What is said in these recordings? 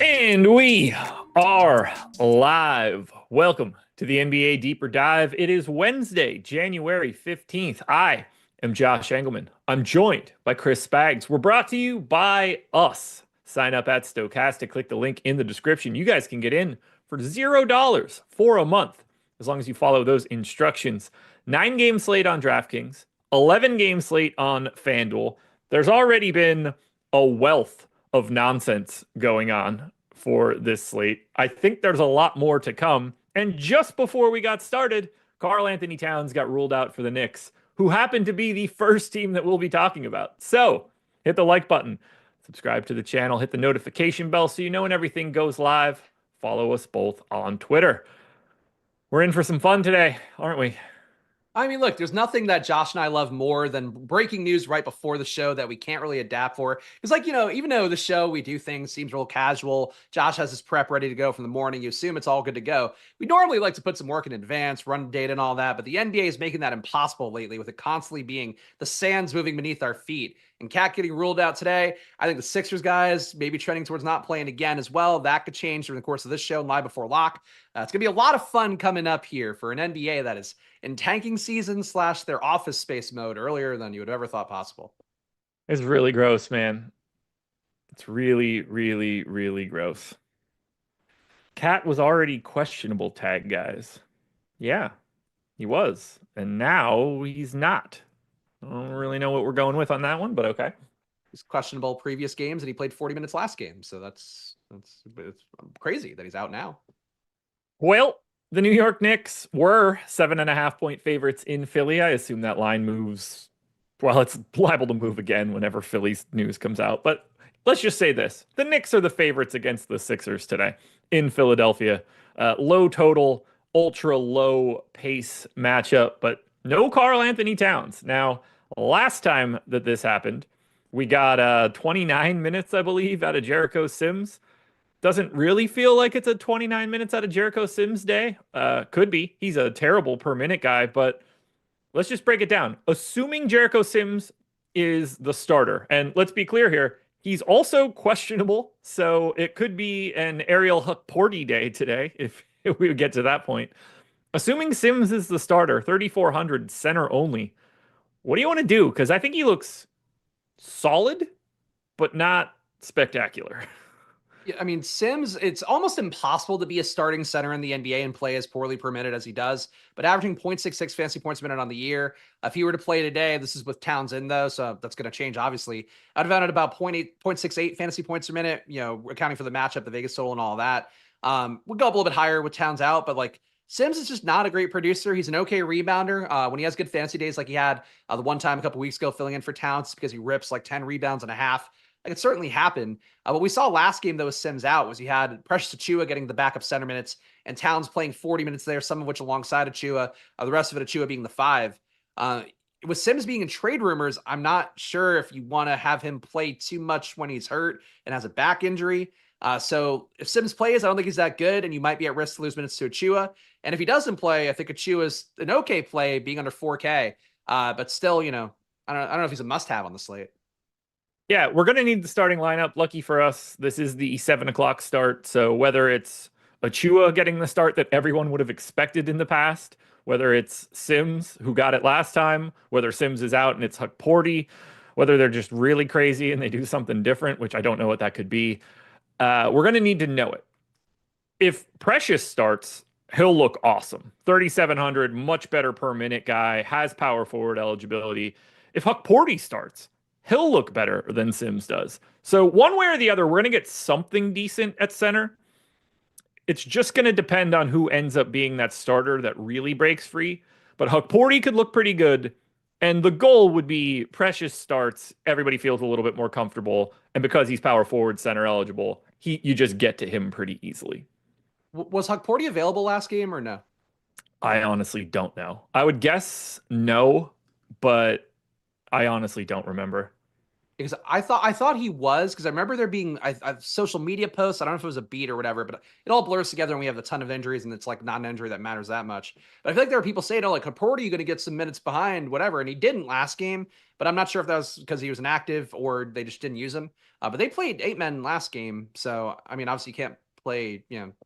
And we are live. Welcome to the NBA Deeper Dive. It is Wednesday, January 15th. I am Josh Engleman. I'm joined by Chris Spags. We're brought to you by us. Sign up at Stokastic. Click the link in the description. You guys can get in for $0 for a month as long as you follow those instructions. 9 game slate on DraftKings, 11 game slate on FanDuel. There's already been a wealth of nonsense going on for this slate. I think there's a lot more to come. And just before we got started, Karl Anthony Towns got ruled out for the Knicks, who happened to be the first team that we'll be talking about. So hit the like button, subscribe to the channel, hit the notification bell so you know when everything goes live. Follow us both on Twitter. We're in for some fun today, aren't we? I mean, look, there's nothing that Josh and I love more than breaking news right before the show that we can't really adapt for. It's like, even though the show, we do things, seems real casual. Josh has his prep ready to go from the morning. You assume it's all good to go. We normally like to put some work in advance, run data and all that, but the NBA is making that impossible lately with it constantly being the sands moving beneath our feet. And Cat getting ruled out today. I think the Sixers guys maybe trending towards not playing again as well. That could change during the course of this show and live before lock. It's going to be a lot of fun coming up here for an NBA that is in tanking season / their office space mode earlier than you would have ever thought possible. It's really gross, man. It's really, really, really gross. Cat was already questionable tag, guys. Yeah, he was. And now he's not. I don't really know what we're going with on that one, but okay. He's questionable previous games and he played 40 minutes last game. So it's crazy that he's out now. Well, the New York Knicks were 7.5 point favorites in Philly. I assume that line moves. Well, it's liable to move again whenever Philly's news comes out. But let's just say this. The Knicks are the favorites against the Sixers today in Philadelphia. Low total, ultra low pace matchup, but no Karl Anthony Towns. Now, last time that this happened, we got 29 minutes, I believe, out of Jericho Sims. Doesn't really feel like it's a 29 minutes out of Jericho Sims day. Could be. He's a terrible per minute guy, but let's just break it down. Assuming Jericho Sims is the starter, and let's be clear here, he's also questionable, so it could be an Ariel Hukporti day today if we would get to that point. Assuming Sims is the starter, 3,400 center only. What do you want to do? Because I think he looks solid, but not spectacular. Yeah, I mean, Sims, it's almost impossible to be a starting center in the NBA and play as poorly per minute as he does, but averaging 0.66 fantasy points a minute on the year. If he were to play today, this is with Towns in though, so that's going to change, obviously. I'd have found about 0.68 fantasy points a minute, accounting for the matchup, the Vegas total and all that. We'll go up a little bit higher with Towns out, but like Sims is just not a great producer. He's an okay rebounder. When he has good fantasy days, like he had the one time a couple weeks ago filling in for Towns because he rips like 10 rebounds and a half. Like it certainly happened. What we saw last game, though, with Sims out was he had Precious Achiuwa getting the backup center minutes and Towns playing 40 minutes there, some of which alongside Achiuwa, the rest of it Achiuwa being the 5. With Sims being in trade rumors, I'm not sure if you want to have him play too much when he's hurt and has a back injury. So if Sims plays, I don't think he's that good, and you might be at risk to lose minutes to Achiuwa. And if he doesn't play, I think Achiuwa's an okay play, being under 4K. But still, I don't know if he's a must-have on the slate. Yeah, we're going to need the starting lineup. Lucky for us, this is the 7 o'clock start. So whether it's Achua getting the start that everyone would have expected in the past, whether it's Sims, who got it last time, whether Sims is out and it's Hukporti, whether they're just really crazy and they do something different, which I don't know what that could be, we're going to need to know it. If Precious starts, he'll look awesome. 3,700, much better per minute guy, has power forward eligibility. If Hukporti starts, he'll look better than Sims does. So one way or the other, we're going to get something decent at center. It's just going to depend on who ends up being that starter that really breaks free. But Hukporti could look pretty good. And the goal would be Precious starts, everybody feels a little bit more comfortable. And because he's power forward center eligible, you just get to him pretty easily. Was Hukporti available last game or no? I honestly don't know. I would guess no, but I honestly don't remember. Because I thought he was, because I remember there being social media posts. I don't know if it was a beat or whatever, but it all blurs together and we have a ton of injuries and it's like not an injury that matters that much. But I feel like there were people saying, oh, like Laporte, you going to get some minutes behind, whatever. And he didn't last game, but I'm not sure if that was because he was inactive or they just didn't use him. But they played 8 men last game. So, I mean, obviously you can't play,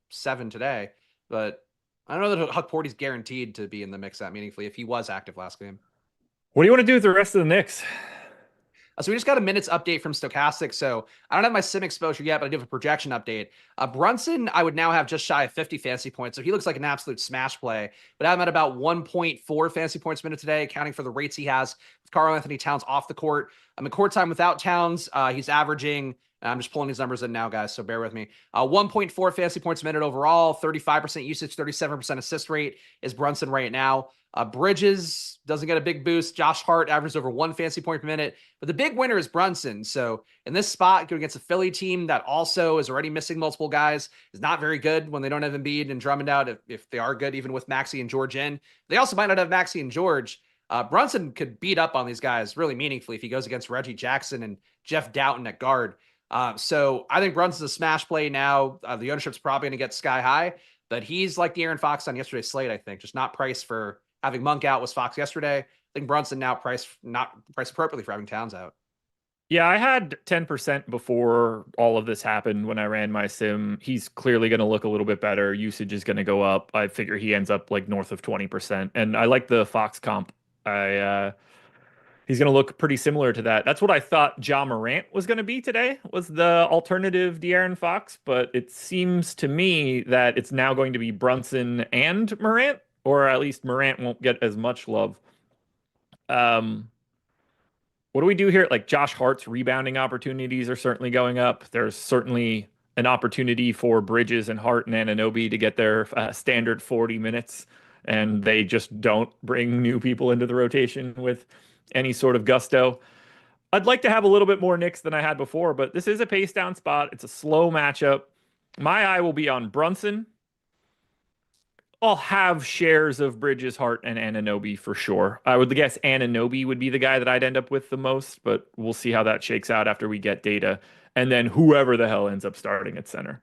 7 today, but I don't know that Huck Porty's guaranteed to be in the mix that meaningfully if he was active last game. What do you want to do with the rest of the Knicks? So we just got a minutes update from Stokastic. So I don't have my sim exposure yet, but I do have a projection update. Brunson, I would now have just shy of 50 fantasy points. So he looks like an absolute smash play. But I'm at about 1.4 fantasy points a minute today, accounting for the rates he has with Karl Anthony Towns off the court. I'm in court time without Towns. He's averaging, I'm just pulling these numbers in now, guys, so bear with me. 1.4 fantasy points a minute overall, 35% usage, 37% assist rate is Brunson right now. Bridges doesn't get a big boost. Josh Hart averages over 1 fantasy point per minute, but the big winner is Brunson. So in this spot, going against a Philly team that also is already missing multiple guys, is not very good when they don't have Embiid and Drummond out. If they are good, even with Maxey and George in, they also might not have Maxey and George. Brunson could beat up on these guys really meaningfully if he goes against Reggie Jackson and Jeff Doughton at guard. So I think Brunson's a smash play now. The ownership's probably going to get sky high, but he's like the Aaron Fox on yesterday's slate, I think, just not priced for having Monk out was Fox yesterday. I think Brunson now not priced appropriately for having Towns out. Yeah, I had 10% before all of this happened when I ran my sim. He's clearly going to look a little bit better. Usage is going to go up. I figure he ends up like north of 20%. And I like the Fox comp. He's going to look pretty similar to that. That's what I thought Ja Morant was going to be today, was the alternative De'Aaron Fox. But it seems to me that it's now going to be Brunson and Morant, or at least Morant won't get as much love. What do we do here? Like Josh Hart's rebounding opportunities are certainly going up. There's certainly an opportunity for Bridges and Hart and Anunoby to get their standard 40 minutes, and they just don't bring new people into the rotation with any sort of gusto. I'd like to have a little bit more Knicks than I had before, but this is a pace down spot. It's a slow matchup. My eye will be on Brunson. I'll have shares of Bridges, Hart, and Anunoby for sure. I would guess Anunoby would be the guy that I'd end up with the most, but we'll see how that shakes out after we get data. And then whoever the hell ends up starting at center.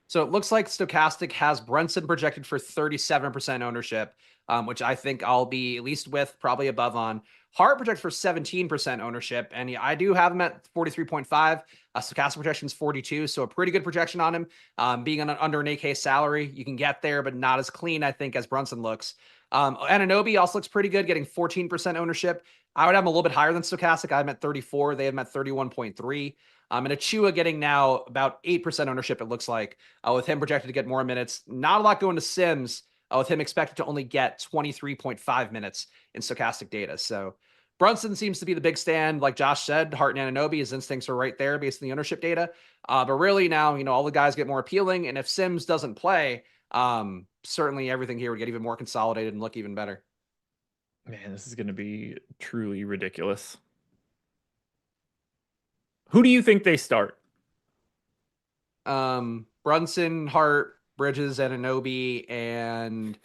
So it looks like Stokastic has Brunson projected for 37% ownership, which I think I'll be at least with, probably above on. Hart projected for 17% ownership, and I do have him at 43.5. Stokastic projection's 42, so a pretty good projection on him. Being under an AK salary, you can get there, but not as clean, I think, as Brunson looks. Anunoby also looks pretty good, getting 14% ownership. I would have him a little bit higher than Stokastic. I'm at 34. They have him at 31.3. And Achua getting now about 8% ownership, it looks like, with him projected to get more minutes. Not a lot going to Sims, with him expected to only get 23.5 minutes in Stokastic data. So Brunson seems to be the big stand. Like Josh said, Hart and Anunoby, his instincts are right there based on the ownership data. But really now, all the guys get more appealing. And if Sims doesn't play, certainly everything here would get even more consolidated and look even better. Man, this is going to be truly ridiculous. Who do you think they start? Brunson, Hart, Bridges, Anunoby, and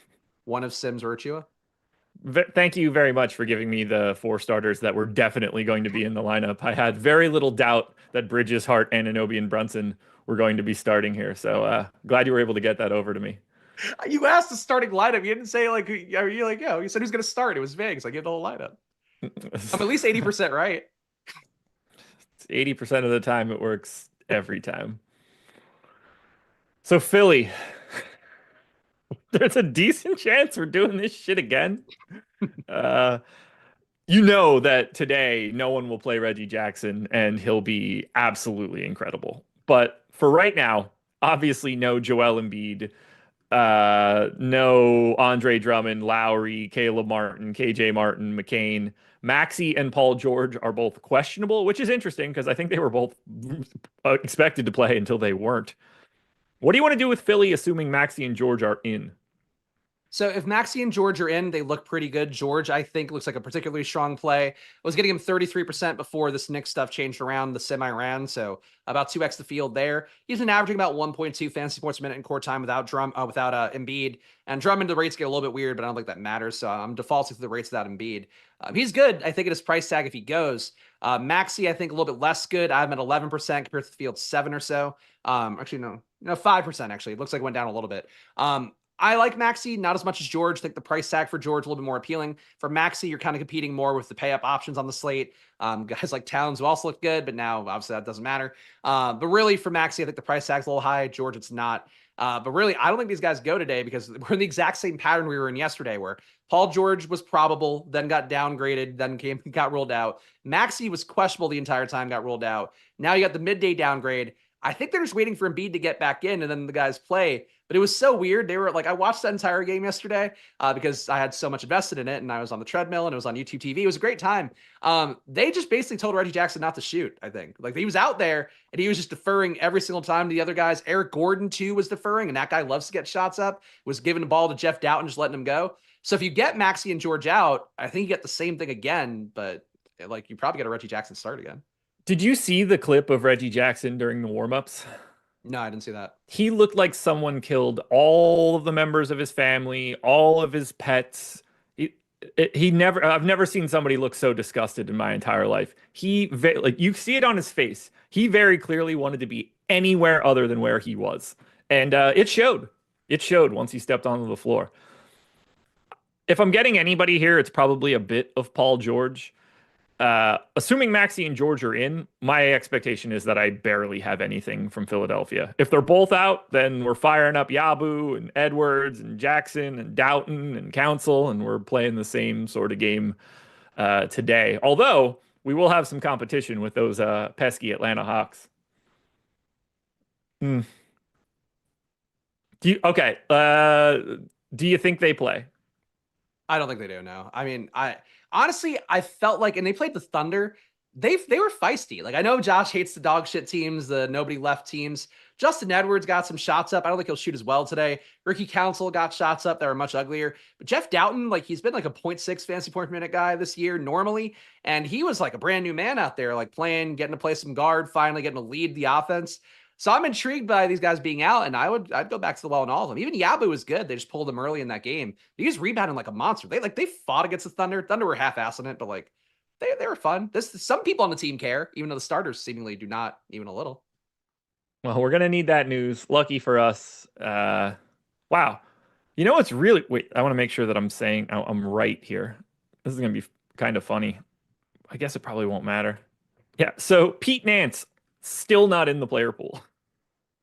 one of Sims or Achua. Thank you very much for giving me the 4 starters that were definitely going to be in the lineup. I had very little doubt that Bridges, Hart, Anunoby, and Brunson were going to be starting here. So glad you were able to get that over to me. You asked the starting lineup. You didn't say like, are you like, you said who's going to start. It was vague. So I gave the whole lineup. I'm at least 80% right. 80% of the time it works every time. So Philly, there's a decent chance we're doing this shit again. You know that today no one will play Reggie Jackson and he'll be absolutely incredible. But for right now, obviously no Joel Embiid, no Andre Drummond, Lowry, Caleb Martin, KJ Martin, McCain. Maxey and Paul George are both questionable, which is interesting because I think they were both expected to play until they weren't. What do you want to do with Philly, assuming Maxey and George are in? So if Maxey and George are in, they look pretty good. George, I think, looks like a particularly strong play. I was getting him 33% before this Knicks stuff changed around the semi ran, so about 2x the field there. He's been averaging about 1.2 fantasy points a minute in court time without Embiid. And Drummond, the rates get a little bit weird, but I don't think that matters. So I'm defaulting to the rates without Embiid. He's good, I think, at his price tag if he goes. Maxey, I think, a little bit less good. I have him at 11% compared to the field 7 or so. Actually, no, 5% actually. It looks like it went down a little bit. I like Maxey, not as much as George. I think the price tag for George a little bit more appealing. For Maxey, you're kind of competing more with the pay up options on the slate. Guys like Towns who also look good, but now obviously that doesn't matter. But really for Maxey, I think the price tag's a little high. George, it's not. But really, I don't think these guys go today because we're in the exact same pattern we were in yesterday, where Paul George was probable, then got downgraded, then got ruled out. Maxey was questionable the entire time, got ruled out. Now you got the midday downgrade. I think they're just waiting for Embiid to get back in and then the guys play. But it was so weird. They were like, I watched that entire game yesterday because I had so much invested in it and I was on the treadmill and it was on YouTube TV. It was a great time. They just basically told Reggie Jackson not to shoot, I think. Like he was out there and he was just deferring every single time to the other guys. Eric Gordon, too, was deferring, and that guy loves to get shots up, was giving the ball to Jeff Doughton, just letting him go. So if you get Maxey and George out, I think you get the same thing again, but like you probably get a Reggie Jackson start again. Did you see the clip of Reggie Jackson during the warmups? No, I didn't see that. He looked like someone killed all of the members of his family, all of his pets. I've never seen somebody look so disgusted in my entire life. Like you see it on his face. He very clearly wanted to be anywhere other than where he was. And it showed. It showed once he stepped onto the floor. If I'm getting anybody here, it's probably a bit of Paul George. Assuming Maxey and George are in, my expectation is that I barely have anything from Philadelphia. If they're both out, then we're firing up Yabu and Edwards and Jackson and Doughton and Council, and we're playing the same sort of game today. Although we will have some competition with those pesky Atlanta Hawks. Hmm. Okay. Do you think they play? I don't think they do. No, I mean, honestly, I felt like, and they played the Thunder. They were feisty. Like I know Josh hates the dog shit teams, the nobody left teams. Justin Edwards got some shots up. I don't think he'll shoot as well today. Ricky Council got shots up that were much uglier. But Jeff Doughton, like he's been like a 0.6 fantasy point per minute guy this year normally, and he was like a brand new man out there, like playing, getting to play some guard, finally getting to lead the offense. So I'm intrigued by these guys being out, and I'd go back to the well in all of them. Even Yabu was good. They just pulled him early in that game. He was rebounding like a monster. They fought against the Thunder. Thunder were half-assing it, but like they were fun. Some people on the team care, even though the starters seemingly do not, even a little. Well, we're gonna need that news. Lucky for us. Wow. You know what's really wait, I want to make sure that I'm right here. This is gonna be kind of funny. I guess it probably won't matter. Yeah, so Pete Nance still not in the player pool.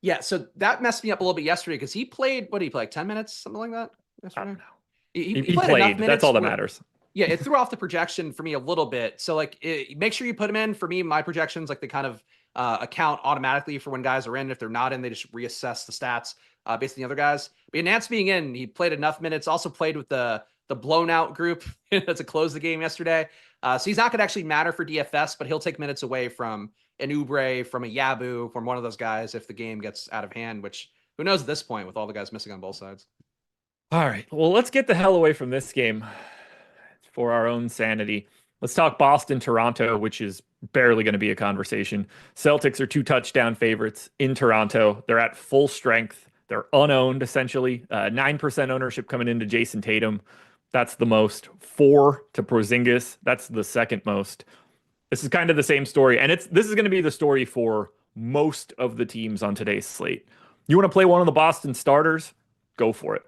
Yeah, so that messed me up a little bit yesterday because he played, what did he play, like 10 minutes, something like that? Yesterday? I don't know. He played. That's all that matters. Yeah, it threw off the projection for me a little bit. So like, make sure you put him in. For me, my projections, like they kind of account automatically for when guys are in. If they're not in, they just reassess the stats based on the other guys. But Nance being in, he played enough minutes. Also played with the blown out group to close the game yesterday. So he's not going to actually matter for DFS, but he'll take minutes away from an Oubre, from a Yabu, from one of those guys if the game gets out of hand, which who knows at this point with all the guys missing on both sides. All right. Well, let's get the hell away from this game for our own sanity. Let's talk Boston-Toronto, which is barely going to be a conversation. Celtics are 2 touchdown favorites in Toronto. They're at full strength. They're unowned, essentially. 9% ownership coming into Jason Tatum. That's the most. 4 to Porzingis. That's the second most. This is kind of the same story. And this is going to be the story for most of the teams on today's slate. You want to play one of the Boston starters? Go for it.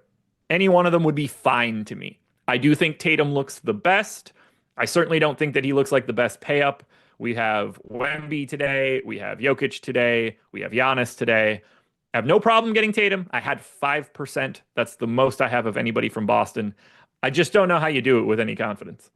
Any one of them would be fine to me. I do think Tatum looks the best. I certainly don't think that he looks like the best pay up. We have Wemby today. We have Jokic today. We have Giannis today. I have no problem getting Tatum. I had 5%. That's the most I have of anybody from Boston. I just don't know how you do it with any confidence.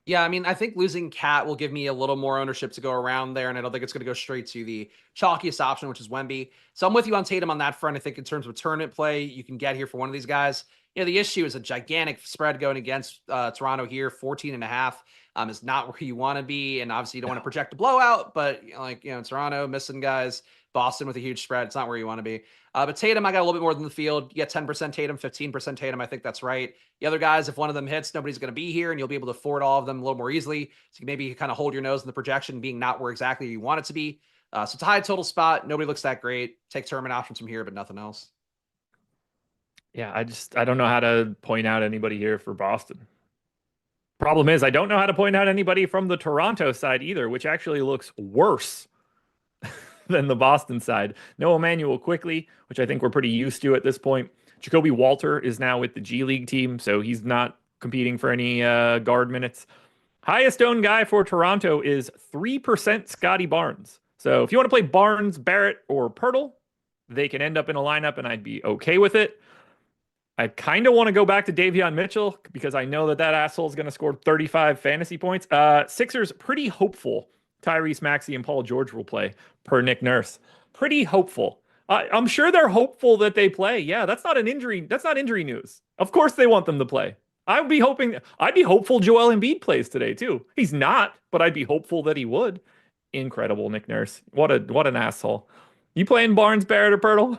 Yeah, I mean, I think losing Cat will give me a little more ownership to go around there, and I don't think it's going to go straight to the chalkiest option, which is Wemby. So I'm with you on Tatum on that front. I think in terms of tournament play, you can get here for one of these guys. The issue is a gigantic spread going against Toronto here. 14.5 is not where you want to be. And obviously you don't want to project a blowout, but Toronto missing guys, Boston with a huge spread. It's not where you want to be. But Tatum, I got a little bit more than the field. You get 10% Tatum, 15% Tatum. I think that's right. The other guys, if one of them hits, nobody's going to be here, and you'll be able to afford all of them a little more easily. So you maybe kind of hold your nose in the projection being not where exactly you want it to be. So it's a high total spot. Nobody looks that great. Take tournament options from here, but nothing else. Yeah, I don't know how to point out anybody here for Boston. Problem is, I don't know how to point out anybody from the Toronto side either, which actually looks worse than the Boston side. No Emmanuel Quickly, which I think we're pretty used to at this point. Jacoby Walter is now with the G League team, so he's not competing for any guard minutes. Highest owned guy for Toronto is 3% Scotty Barnes. So if you want to play Barnes, Barrett, or Pirtle, they can end up in a lineup, and I'd be okay with it. I kind of want to go back to Davion Mitchell because I know that asshole is going to score 35 fantasy points. Sixers, pretty hopeful Tyrese Maxey and Paul George will play, per Nick Nurse. Pretty hopeful. I'm sure they're hopeful that they play. Yeah, that's not injury news. Of course they want them to play. I'd be hopeful Joel Embiid plays today too. He's not, but I'd be hopeful that he would. Incredible, Nick Nurse. What an asshole. You playing Barnes, Barrett, or Pirtle?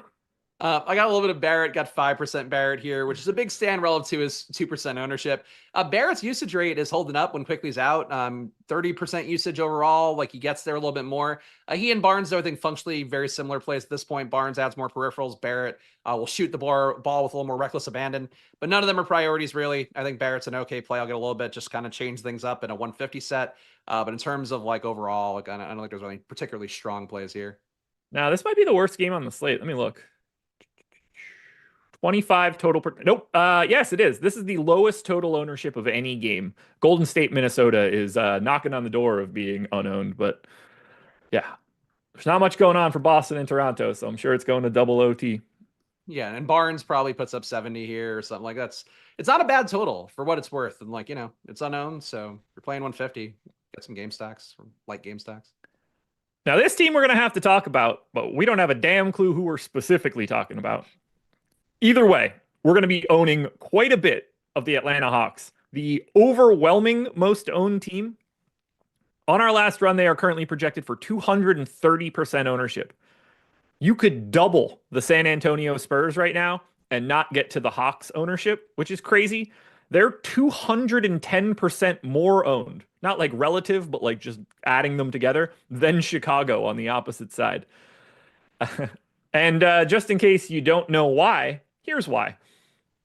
I got a little bit of Barrett, got 5% Barrett here, which is a big stand relative to his 2% ownership. Barrett's usage rate is holding up when Quickly's out. 30% usage overall, like he gets there a little bit more. He and Barnes, though, I think functionally very similar plays at this point. Barnes adds more peripherals. Barrett will shoot the ball with a little more reckless abandon, but none of them are priorities really. I think Barrett's an okay play. I'll get a little bit, just kind of change things up in a 150 set. But in terms of like overall, like I don't think there's any particularly strong plays here. Now, this might be the worst game on the slate. Let me look. 25 total. Nope. Yes, it is. This is the lowest total ownership of any game. Golden State, Minnesota is knocking on the door of being unowned, but yeah, there's not much going on for Boston and Toronto, so I'm sure it's going to double OT. Yeah, and Barnes probably puts up 70 here or something like that. It's not a bad total for what it's worth, and it's unowned, so you're playing 150. Get some game stacks, light game stacks. Now, this team we're going to have to talk about, but we don't have a damn clue who we're specifically talking about. Either way, we're going to be owning quite a bit of the Atlanta Hawks, the overwhelming most owned team. On our last run, they are currently projected for 230% ownership. You could double the San Antonio Spurs right now and not get to the Hawks ownership, which is crazy. They're 210% more owned, not like relative, but like just adding them together, than Chicago on the opposite side. And just in case you don't know why, here's why.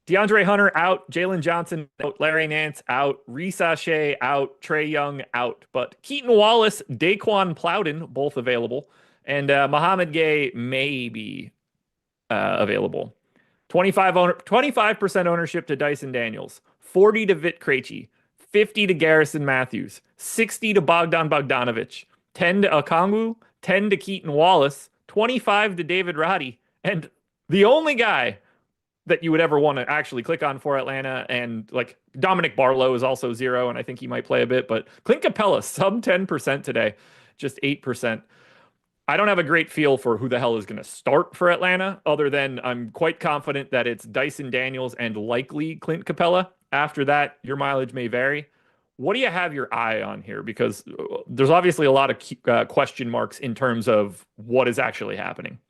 DeAndre Hunter out, Jalen Johnson out, Larry Nance out, Reese Shea out, Trae Young out. But Keaton Wallace, Daquan Plowden, both available. And Mohamed Gay may be available. 25% ownership to Dyson Daniels, 40 to Vit Krejci, 50 to Garrison Matthews, 60 to Bogdan Bogdanovic, 10 to Okongwu, 10 to Keaton Wallace, 25 to David Roddy, and the only guy that you would ever want to actually click on for Atlanta, and like Dominic Barlow is also 0, and I think he might play a bit, but Clint Capella, sub 10% today, just 8%. I don't have a great feel for who the hell is going to start for Atlanta, other than I'm quite confident that it's Dyson Daniels and likely Clint Capella. After that, your mileage may vary. What do you have your eye on here? Because there's obviously a lot of question marks in terms of what is actually happening.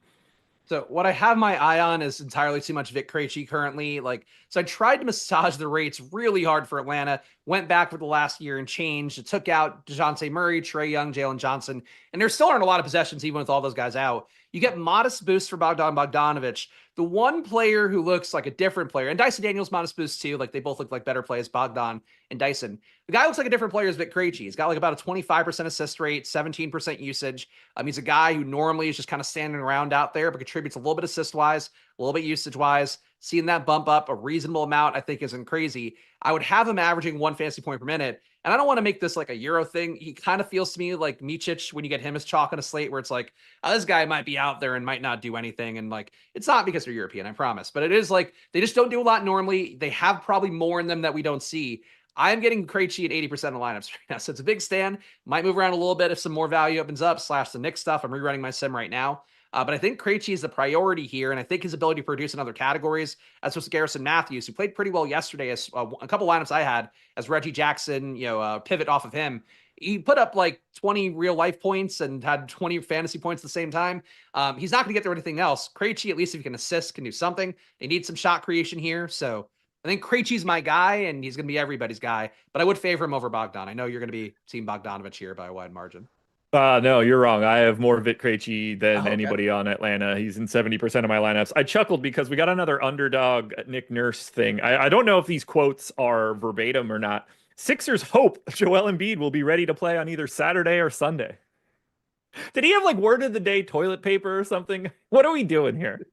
So what I have my eye on is entirely too much Vit Krejci currently. So I tried to massage the rates really hard for Atlanta, went back for the last year and changed. It took out DeJounte Murray, Trae Young, Jalen Johnson, and there still aren't a lot of possessions even with all those guys out. You get modest boosts for Bogdan Bogdanovic. The one player who looks like a different player, and Dyson Daniels modest boost too, like they both look like better plays, Bogdan and Dyson. The guy looks like a different player is Vit Krejci. He's got like about a 25% assist rate, 17% usage. He's a guy who normally is just kind of standing around out there, but contributes a little bit assist-wise, a little bit usage-wise. Seeing that bump up a reasonable amount, I think, isn't crazy. I would have him averaging 1 fantasy point per minute. And I don't want to make this like a Euro thing. He kind of feels to me like Micic when you get him as chalk on a slate, where it's like, oh, this guy might be out there and might not do anything. And like, it's not because they're European, I promise. But it is like, they just don't do a lot normally. They have probably more in them that we don't see. I'm getting Krejci at 80% of lineups right now. So it's a big stand. Might move around a little bit if some more value opens up, / the Knicks stuff. I'm rerunning my sim right now. But I think Krejci is the priority here, and I think his ability to produce in other categories, as opposed to Garrison Matthews, who played pretty well yesterday, as a couple lineups I had as Reggie Jackson, pivot off of him. He put up like 20 real life points and had 20 fantasy points at the same time. He's not going to get there anything else. Krejci, at least if he can assist, can do something. They need some shot creation here, so I think Krejci's my guy, and he's going to be everybody's guy. But I would favor him over Bogdan. I know you're going to be Team Bogdanovich here by a wide margin. No, you're wrong. I have more Vit Krejci than Oh, okay. anybody on Atlanta. He's in 70% of my lineups. I chuckled because we got another underdog Nick Nurse thing. I don't know if these quotes are verbatim or not. Sixers hope Joel Embiid will be ready to play on either Saturday or Sunday. Did he have like word of the day toilet paper or something? What are we doing here?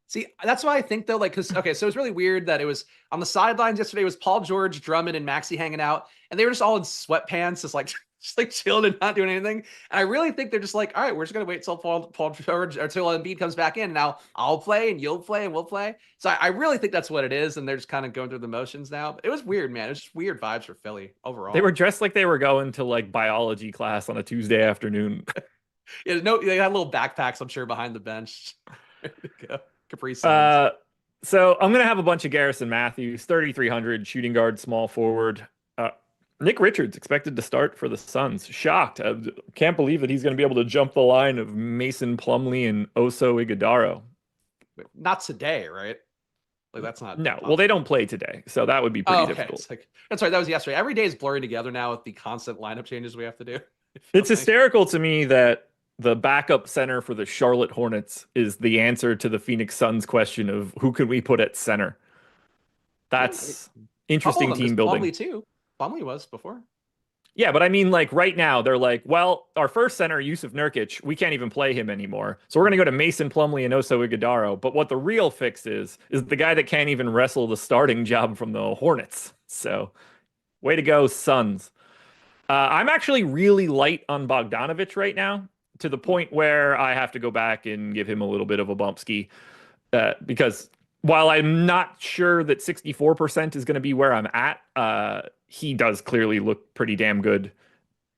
See, that's why I think though, okay, so it's really weird that it was on the sidelines yesterday. It was Paul George, Drummond, and Maxey hanging out, and they were just all in sweatpants, just like chilling and not doing anything. And I really think they're just like, all right, we're just gonna wait till Paul George or till Embiid comes back in. Now I'll play and you'll play and we'll play. So I really think that's what it is, and they're just kind of going through the motions now. But it was weird, man. It was just weird vibes for Philly overall. They were dressed like they were going to like biology class on a Tuesday afternoon. Yeah, no, they had little backpacks, I'm sure, behind the bench. Ready to go. Capri Suns. So I'm gonna have a bunch of Garrison Matthews, 3,300 shooting guard, small forward. Nick Richards expected to start for the Suns. Shocked. I can't believe that he's going to be able to jump the line of Mason Plumlee and Oso Iguodala. Not today, right? Like that's not. No, well, they don't play today, so that would be pretty difficult. It's like, that's right. That was yesterday. Every day is blurring together now with the constant lineup changes we have to do. It's hysterical to me that the backup center for the Charlotte Hornets is the answer to the Phoenix Suns question of who could we put at center. That's interesting team building. Plumlee too. Plumlee was before. Yeah, but I mean, like right now, they're like, well, our first center, Yusuf Nurkic, we can't even play him anymore. So we're going to go to Mason Plumlee and Oso Iguodala. But what the real fix is the guy that can't even wrestle the starting job from the Hornets. So way to go, Suns. I'm actually really light on Bogdanovich right now, to the point where I have to go back and give him a little bit of a bump ski. Because while I'm not sure that 64% is going to be where I'm at, he does clearly look pretty damn good.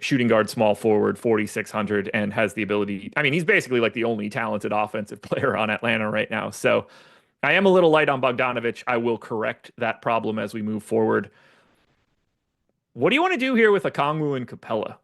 Shooting guard, small forward, 4,600, and has the ability. I mean, he's basically like the only talented offensive player on Atlanta right now. So I am a little light on Bogdanovich. I will correct that problem as we move forward. What do you want to do here with Okongwu and Capella?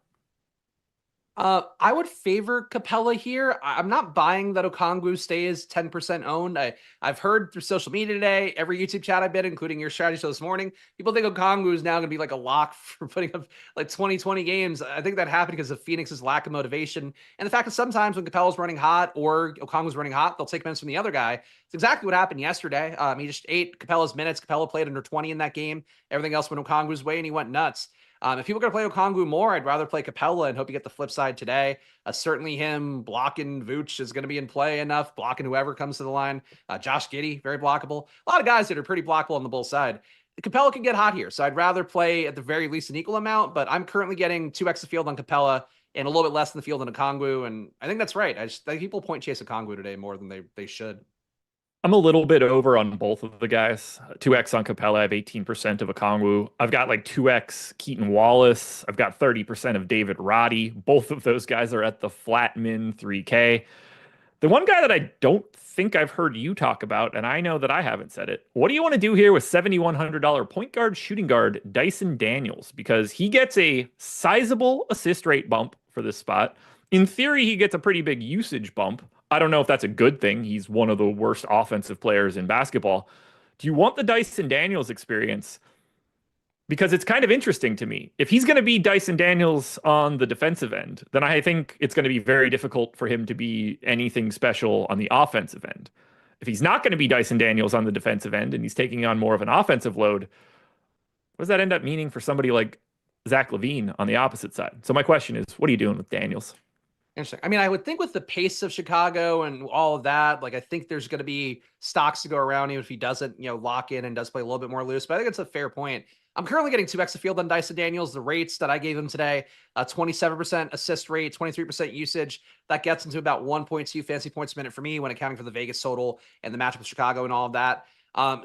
I would favor Capella here. I'm not buying that Okongwu stays 10% owned. I've heard through social media today, every YouTube chat I've been, including your strategy show this morning, people think Okongwu is now going to be like a lock for putting up like 20 games. I think that happened because of Phoenix's lack of motivation. And the fact that sometimes when Capella's running hot or Okongwu's running hot, they'll take minutes from the other guy. It's exactly what happened yesterday. He just ate Capella's minutes. Capella played under 20 in that game. Everything else went Okongwu's way, and he went nuts. If people are going to play Okongwu more, I'd rather play Capella and hope you get the flip side today. Certainly him blocking Vooch is going to be in play enough, blocking whoever comes to the line. Josh Giddey, very blockable. A lot of guys that are pretty blockable on the Bulls side. Capella can get hot here, so I'd rather play at the very least an equal amount, but I'm currently getting 2x the field on Capella and a little bit less than the field on Okongwu, and I think that's right. I think people point chase Okongwu today more than they should. I'm a little bit over on both of the guys. 2x on Capella. I have 18% of Okongwu. I've got like 2x Keaton Wallace. I've got 30% of David Roddy. Both of those guys are at the flat min 3K. The one guy that I don't think I've heard you talk about, and I know that I haven't said it. What do you want to do here with $7,100 point guard, shooting guard, Dyson Daniels? Because he gets a sizable assist rate bump for this spot. In theory, he gets a pretty big usage bump. I don't know if that's a good thing. He's one of the worst offensive players in basketball. Do you want the Dyson Daniels experience? Because it's kind of interesting to me. If he's going to be Dyson Daniels on the defensive end, then I think it's going to be very difficult for him to be anything special on the offensive end. If he's not going to be Dyson Daniels on the defensive end and he's taking on more of an offensive load, what does that end up meaning for somebody like Zach LaVine on the opposite side? So my question is, what are you doing with Daniels? Interesting. I mean, I would think with the pace of Chicago and all of that, like I think there's going to be stocks to go around even if he doesn't, lock in and does play a little bit more loose. But I think it's a fair point. I'm currently getting 2x a field on Dyson Daniels. The rates that I gave him today, 27% assist rate, 23% usage. That gets into about 1.2 fantasy points a minute for me when accounting for the Vegas total and the matchup with Chicago and all of that.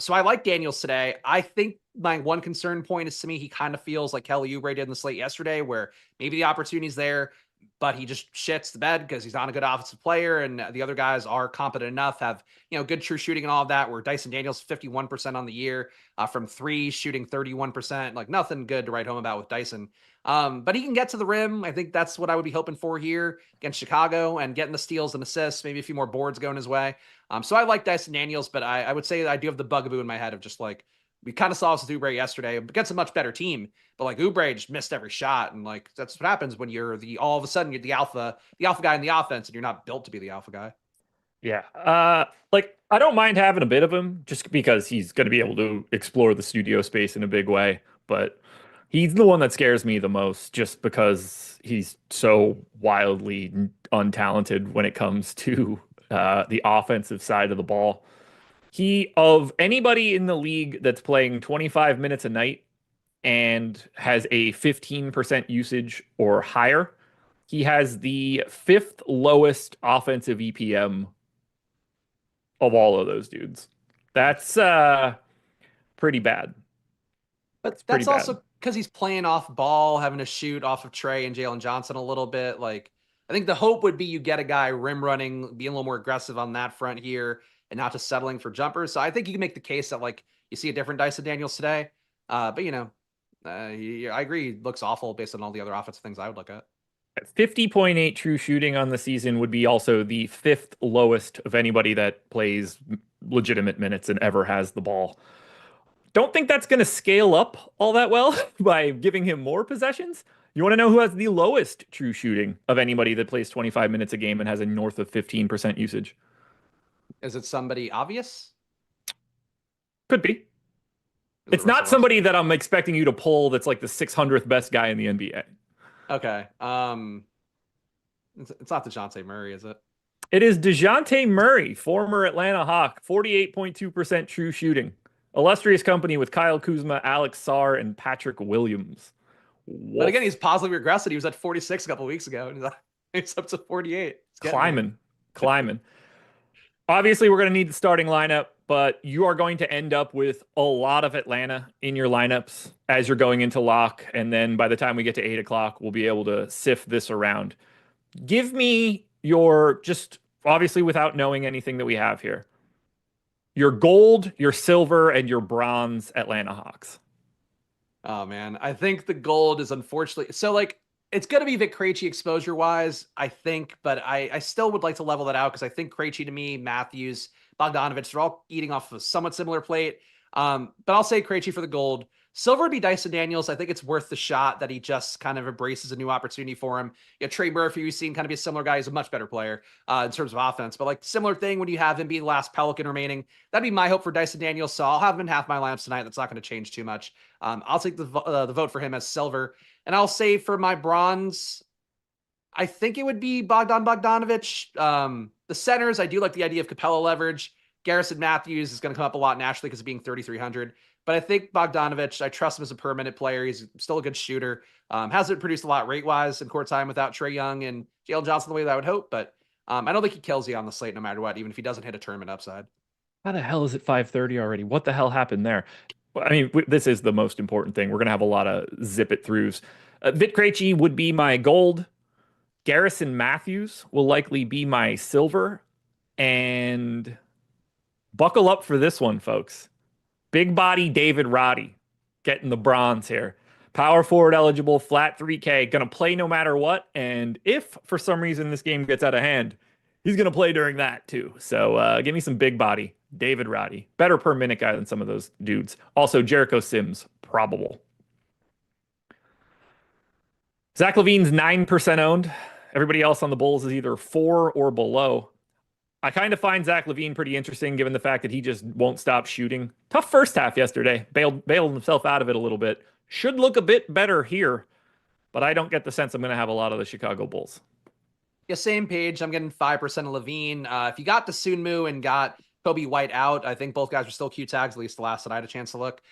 So I like Daniels today. I think my one concern point is to me, he kind of feels like Kelly Oubre did in the slate yesterday, where maybe the opportunity's there, but he just shits the bed because he's not a good offensive player, and the other guys are competent enough, have good true shooting and all of that. Where Dyson Daniels 51% on the year from three, shooting 31%, like nothing good to write home about with Dyson. But he can get to the rim. I think that's what I would be hoping for here against Chicago and getting the steals and assists, maybe a few more boards going his way. So I like Dyson Daniels, but I would say that I do have the bugaboo in my head of just like, we kind of saw this with Oubre yesterday against a much better team, but like Oubre just missed every shot. And like, that's what happens when you're all of a sudden you're the alpha guy in the offense and you're not built to be the alpha guy. Yeah. Like I don't mind having a bit of him just because he's going to be able to explore the studio space in a big way, but he's the one that scares me the most just because he's so wildly untalented when it comes to the offensive side of the ball. He, of anybody in the league that's playing 25 minutes a night and has a 15% usage or higher, he has the fifth lowest offensive EPM of all of those dudes. That's pretty bad. But It's pretty that's bad. also because he's playing off ball, having to shoot off of Trey and Jalen Johnson a little bit. Like, I think the hope would be you get a guy rim running, being a little more aggressive on that front here, and not just settling for jumpers. So I think you can make the case that like you see a different Dyson Daniels today. But I agree. He looks awful based on all the other offensive things I would look at. 50.8 true shooting on the season would be also the fifth lowest of anybody that plays legitimate minutes and ever has the ball. Don't think that's going to scale up all that well by giving him more possessions. You want to know who has the lowest true shooting of anybody that plays 25 minutes a game and has a north of 15% usage? Is it somebody obvious? Could be. Is it It's Russell not Westbrook? somebody that I'm expecting you to pull that's like the 600th best guy in the NBA. Okay. It's not DeJounte Murray, is it? It is DeJounte Murray, former Atlanta Hawk, 48.2% true shooting. Illustrious company with Kyle Kuzma, Alex Sarr, and Patrick Williams. But again, Woof. he's positively regressed. He was at 46 a couple weeks ago, and he's up to 48. It's getting there. Climbing, climbing. Obviously, we're going to need the starting lineup, but you are going to end up with a lot of Atlanta in your lineups as you're going into lock. And then by the time we get to 8 o'clock, we'll be able to sift this around. Give me your, just obviously without knowing anything that we have here, your gold, your silver, and your bronze Atlanta Hawks. Oh man, I think the gold is unfortunately so like it's going to be Vic Krejci exposure wise, I think, but I still would like to level that out because I think Krejci to me, Matthews, Bogdanovich, they're all eating off of a somewhat similar plate. But I'll say Krejci for the gold. Silver would be Dyson Daniels. I think it's worth the shot that he just kind of embraces a new opportunity for him. Trey Murphy, we've seen kind of be a similar guy. He's a much better player in terms of offense, but like similar thing when you have him be the last Pelican remaining. That'd be my hope for Dyson Daniels. So I'll have him in half my lineups tonight. That's not going to change too much. I'll take the vote for him as silver. And I'll say for my bronze, I think it would be Bogdanovich. The centers, I do like the idea of Capella leverage. Garrison Matthews is going to come up a lot naturally because of being 3,300. But I think Bogdanovich, I trust him as a permanent player. He's still a good shooter. Hasn't produced a lot rate-wise in court time without Trey Young and Jalen Johnson the way that I would hope. But I don't think he kills you on the slate no matter what, even if he doesn't hit a tournament upside. How the hell is it 5:30 already? What the hell happened there? Well, I mean, this is the most important thing. We're going to have a lot of zip it throughs. Vit Krejci would be my gold. Garrison Matthews will likely be my silver. And buckle up for this one, folks. Big body David Roddy getting the bronze here. Power forward eligible, flat 3K, gonna play no matter what. And if for some reason this game gets out of hand, he's gonna play during that too. So give me some big body David Roddy, better per minute guy than some of those dudes. Also Jericho Sims, probable. Zach LaVine's 9% owned. Everybody else on the Bulls is either 4 or below. I kind of find Zach LaVine pretty interesting given the fact that he just won't stop shooting. Tough first half yesterday. Bailed himself out of it a little bit. Should look a bit better here, but I don't get the sense I'm going to have a lot of the Chicago Bulls. Yeah, same page. I'm getting 5% of Levine. If you got the Sunmu and got Kobe White out. I think both guys are still Q tags, at least the last that I had a chance to look.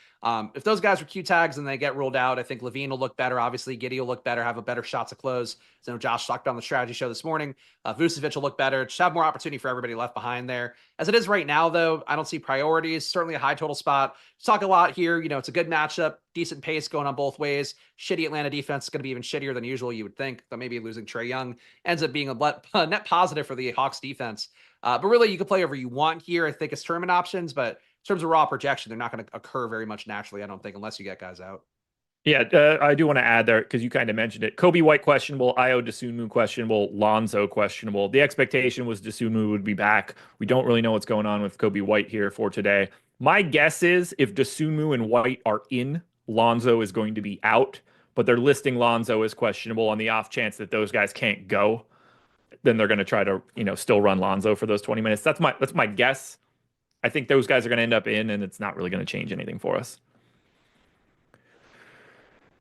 If those guys are Q tags and they get ruled out, I think Levine will look better. Obviously, Giddey will look better, have a better shot to close. So Josh talked on the strategy show this morning. Vucevic will look better. Just have more opportunity for everybody left behind there. As it is right now, though, I don't see priorities. Certainly a high total spot. Talk a lot here. You know, it's a good matchup, decent pace going on both ways. Shitty Atlanta defense is going to be even shittier than usual, you would think. But maybe losing Trae Young ends up being a net positive for the Hawks defense. But really, you can play whatever you want here. I think it's tournament options, but in terms of raw projection, they're not going to occur very much naturally, I don't think, unless you get guys out. Yeah, I do want to add there because you kind of mentioned it. Kobe White questionable, Io DeSunmu questionable, Lonzo questionable. The expectation was DeSunmu would be back. We don't really know what's going on with Kobe White here for today. My guess is if DeSunmu and White are in, Lonzo is going to be out, but they're listing Lonzo as questionable on the off chance that those guys can't go. Then they're going to try to, still run Lonzo for those 20 minutes. That's my guess. I think those guys are going to end up in, and it's not really going to change anything for us.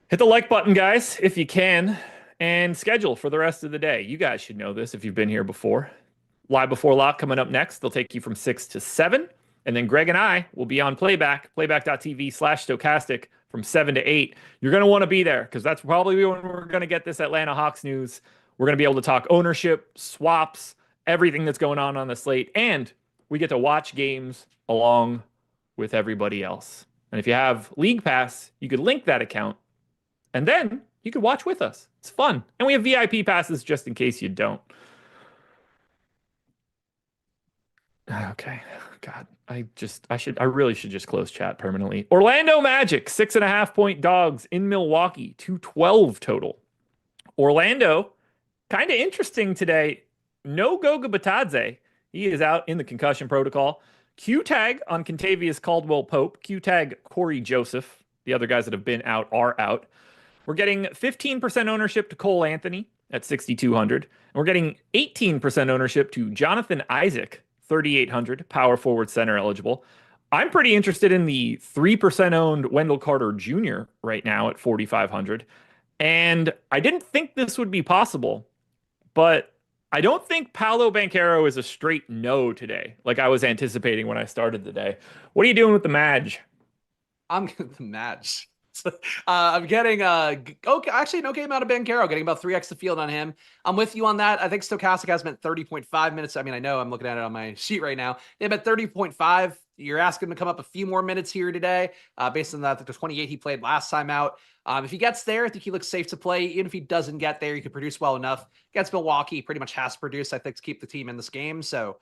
Hit the like button, guys, if you can, and schedule for the rest of the day. You guys should know this if you've been here before. Live Before Lock coming up next. They'll take you from 6 to 7. And then Greg and I will be on playback.tv/Stokastic from 7 to 8. You're going to want to be there because that's probably when we're going to get this Atlanta Hawks news. We're going to be able to talk ownership, swaps, everything that's going on the slate. And we get to watch games along with everybody else. And if you have League Pass, you could link that account. And then you could watch with us. It's fun. And we have VIP passes just in case you don't. Okay. God, I really should just close chat permanently. Orlando Magic, 6.5-point dogs in Milwaukee, 212 total. Orlando, kind of interesting today. No Goga Batadze. He is out in the concussion protocol. Q tag on Kentavious Caldwell Pope. Q tag Corey Joseph. The other guys that have been out are out. We're getting 15% ownership to Cole Anthony at 6,200. And we're getting 18% ownership to Jonathan Isaac, 3,800, power forward center eligible. I'm pretty interested in the 3% owned Wendell Carter Jr. right now at 4,500. And I didn't think this would be possible, but I don't think Paolo Banchero is a straight no today, like I was anticipating when I started the day. What are you doing with the Madge? I'm the Madge. I'm getting actually an okay amount of Banchero, getting about 3x the field on him. I'm with you on that. I think Stokastic has spent 30.5 minutes. I mean, I know I'm looking at it on my sheet right now. They've been 30.5. You're asking him to come up a few more minutes here today, based on the 28 he played last time out. If he gets there, I think he looks safe to play. Even if he doesn't get there, he could produce well enough. Against Milwaukee, pretty much has to produce, I think, to keep the team in this game. So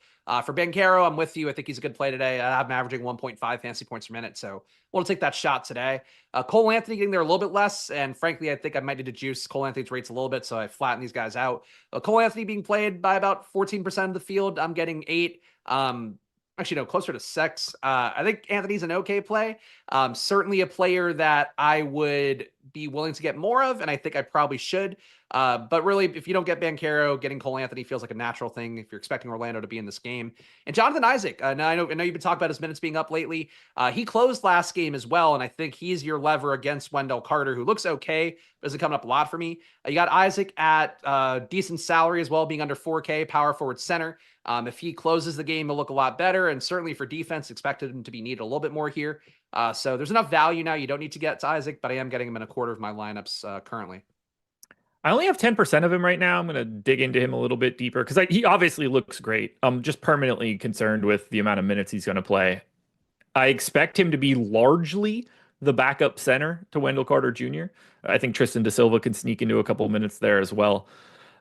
for Banchero, I'm with you. I think he's a good play today. I'm averaging 1.5 fantasy points per minute. So we'll take that shot today. Cole Anthony getting there a little bit less. And frankly, I think I might need to juice Cole Anthony's rates a little bit. So I flatten these guys out. Cole Anthony being played by about 14% of the field. I'm getting 8. Actually, no, closer to 6. I think Anthony's an okay play. Certainly a player that I would be willing to get more of, and I think I probably should. But really, if you don't get Banchero, getting Cole Anthony feels like a natural thing if you're expecting Orlando to be in this game. And Jonathan Isaac, now I know you've been talking about his minutes being up lately. He closed last game as well, and I think he's your lever against Wendell Carter, who looks okay, but isn't coming up a lot for me. You got Isaac at decent salary as well, being under 4K, power forward center. If he closes the game, he'll look a lot better. And certainly for defense, expected him to be needed a little bit more here. So there's enough value now. You don't need to get to Isaac, but I am getting him in a quarter of my lineups currently. I only have 10% of him right now. I'm going to dig into him a little bit deeper because he obviously looks great. I'm just permanently concerned with the amount of minutes he's going to play. I expect him to be largely the backup center to Wendell Carter Jr. I think Tristan Da Silva can sneak into a couple of minutes there as well.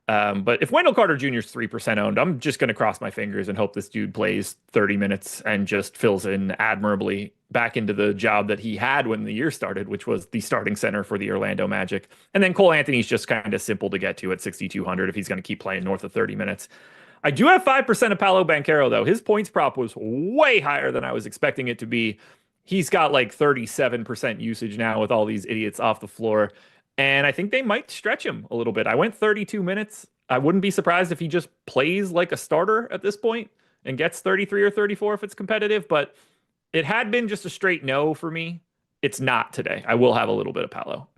But if Wendell Carter Jr. is 3% owned, I'm just going to cross my fingers and hope this dude plays 30 minutes and just fills in admirably back into the job that he had when the year started, which was the starting center for the Orlando Magic. And then Cole Anthony's just kind of simple to get to at 6,200 if he's going to keep playing north of 30 minutes. I do have 5% of Paolo Banchero, though. His points prop was way higher than I was expecting it to be. He's got like 37% usage now with all these idiots off the floor. And I think they might stretch him a little bit. I went 32 minutes. I wouldn't be surprised if he just plays like a starter at this point and gets 33 or 34 if it's competitive. But it had been just a straight no for me. It's not today. I will have a little bit of Paolo.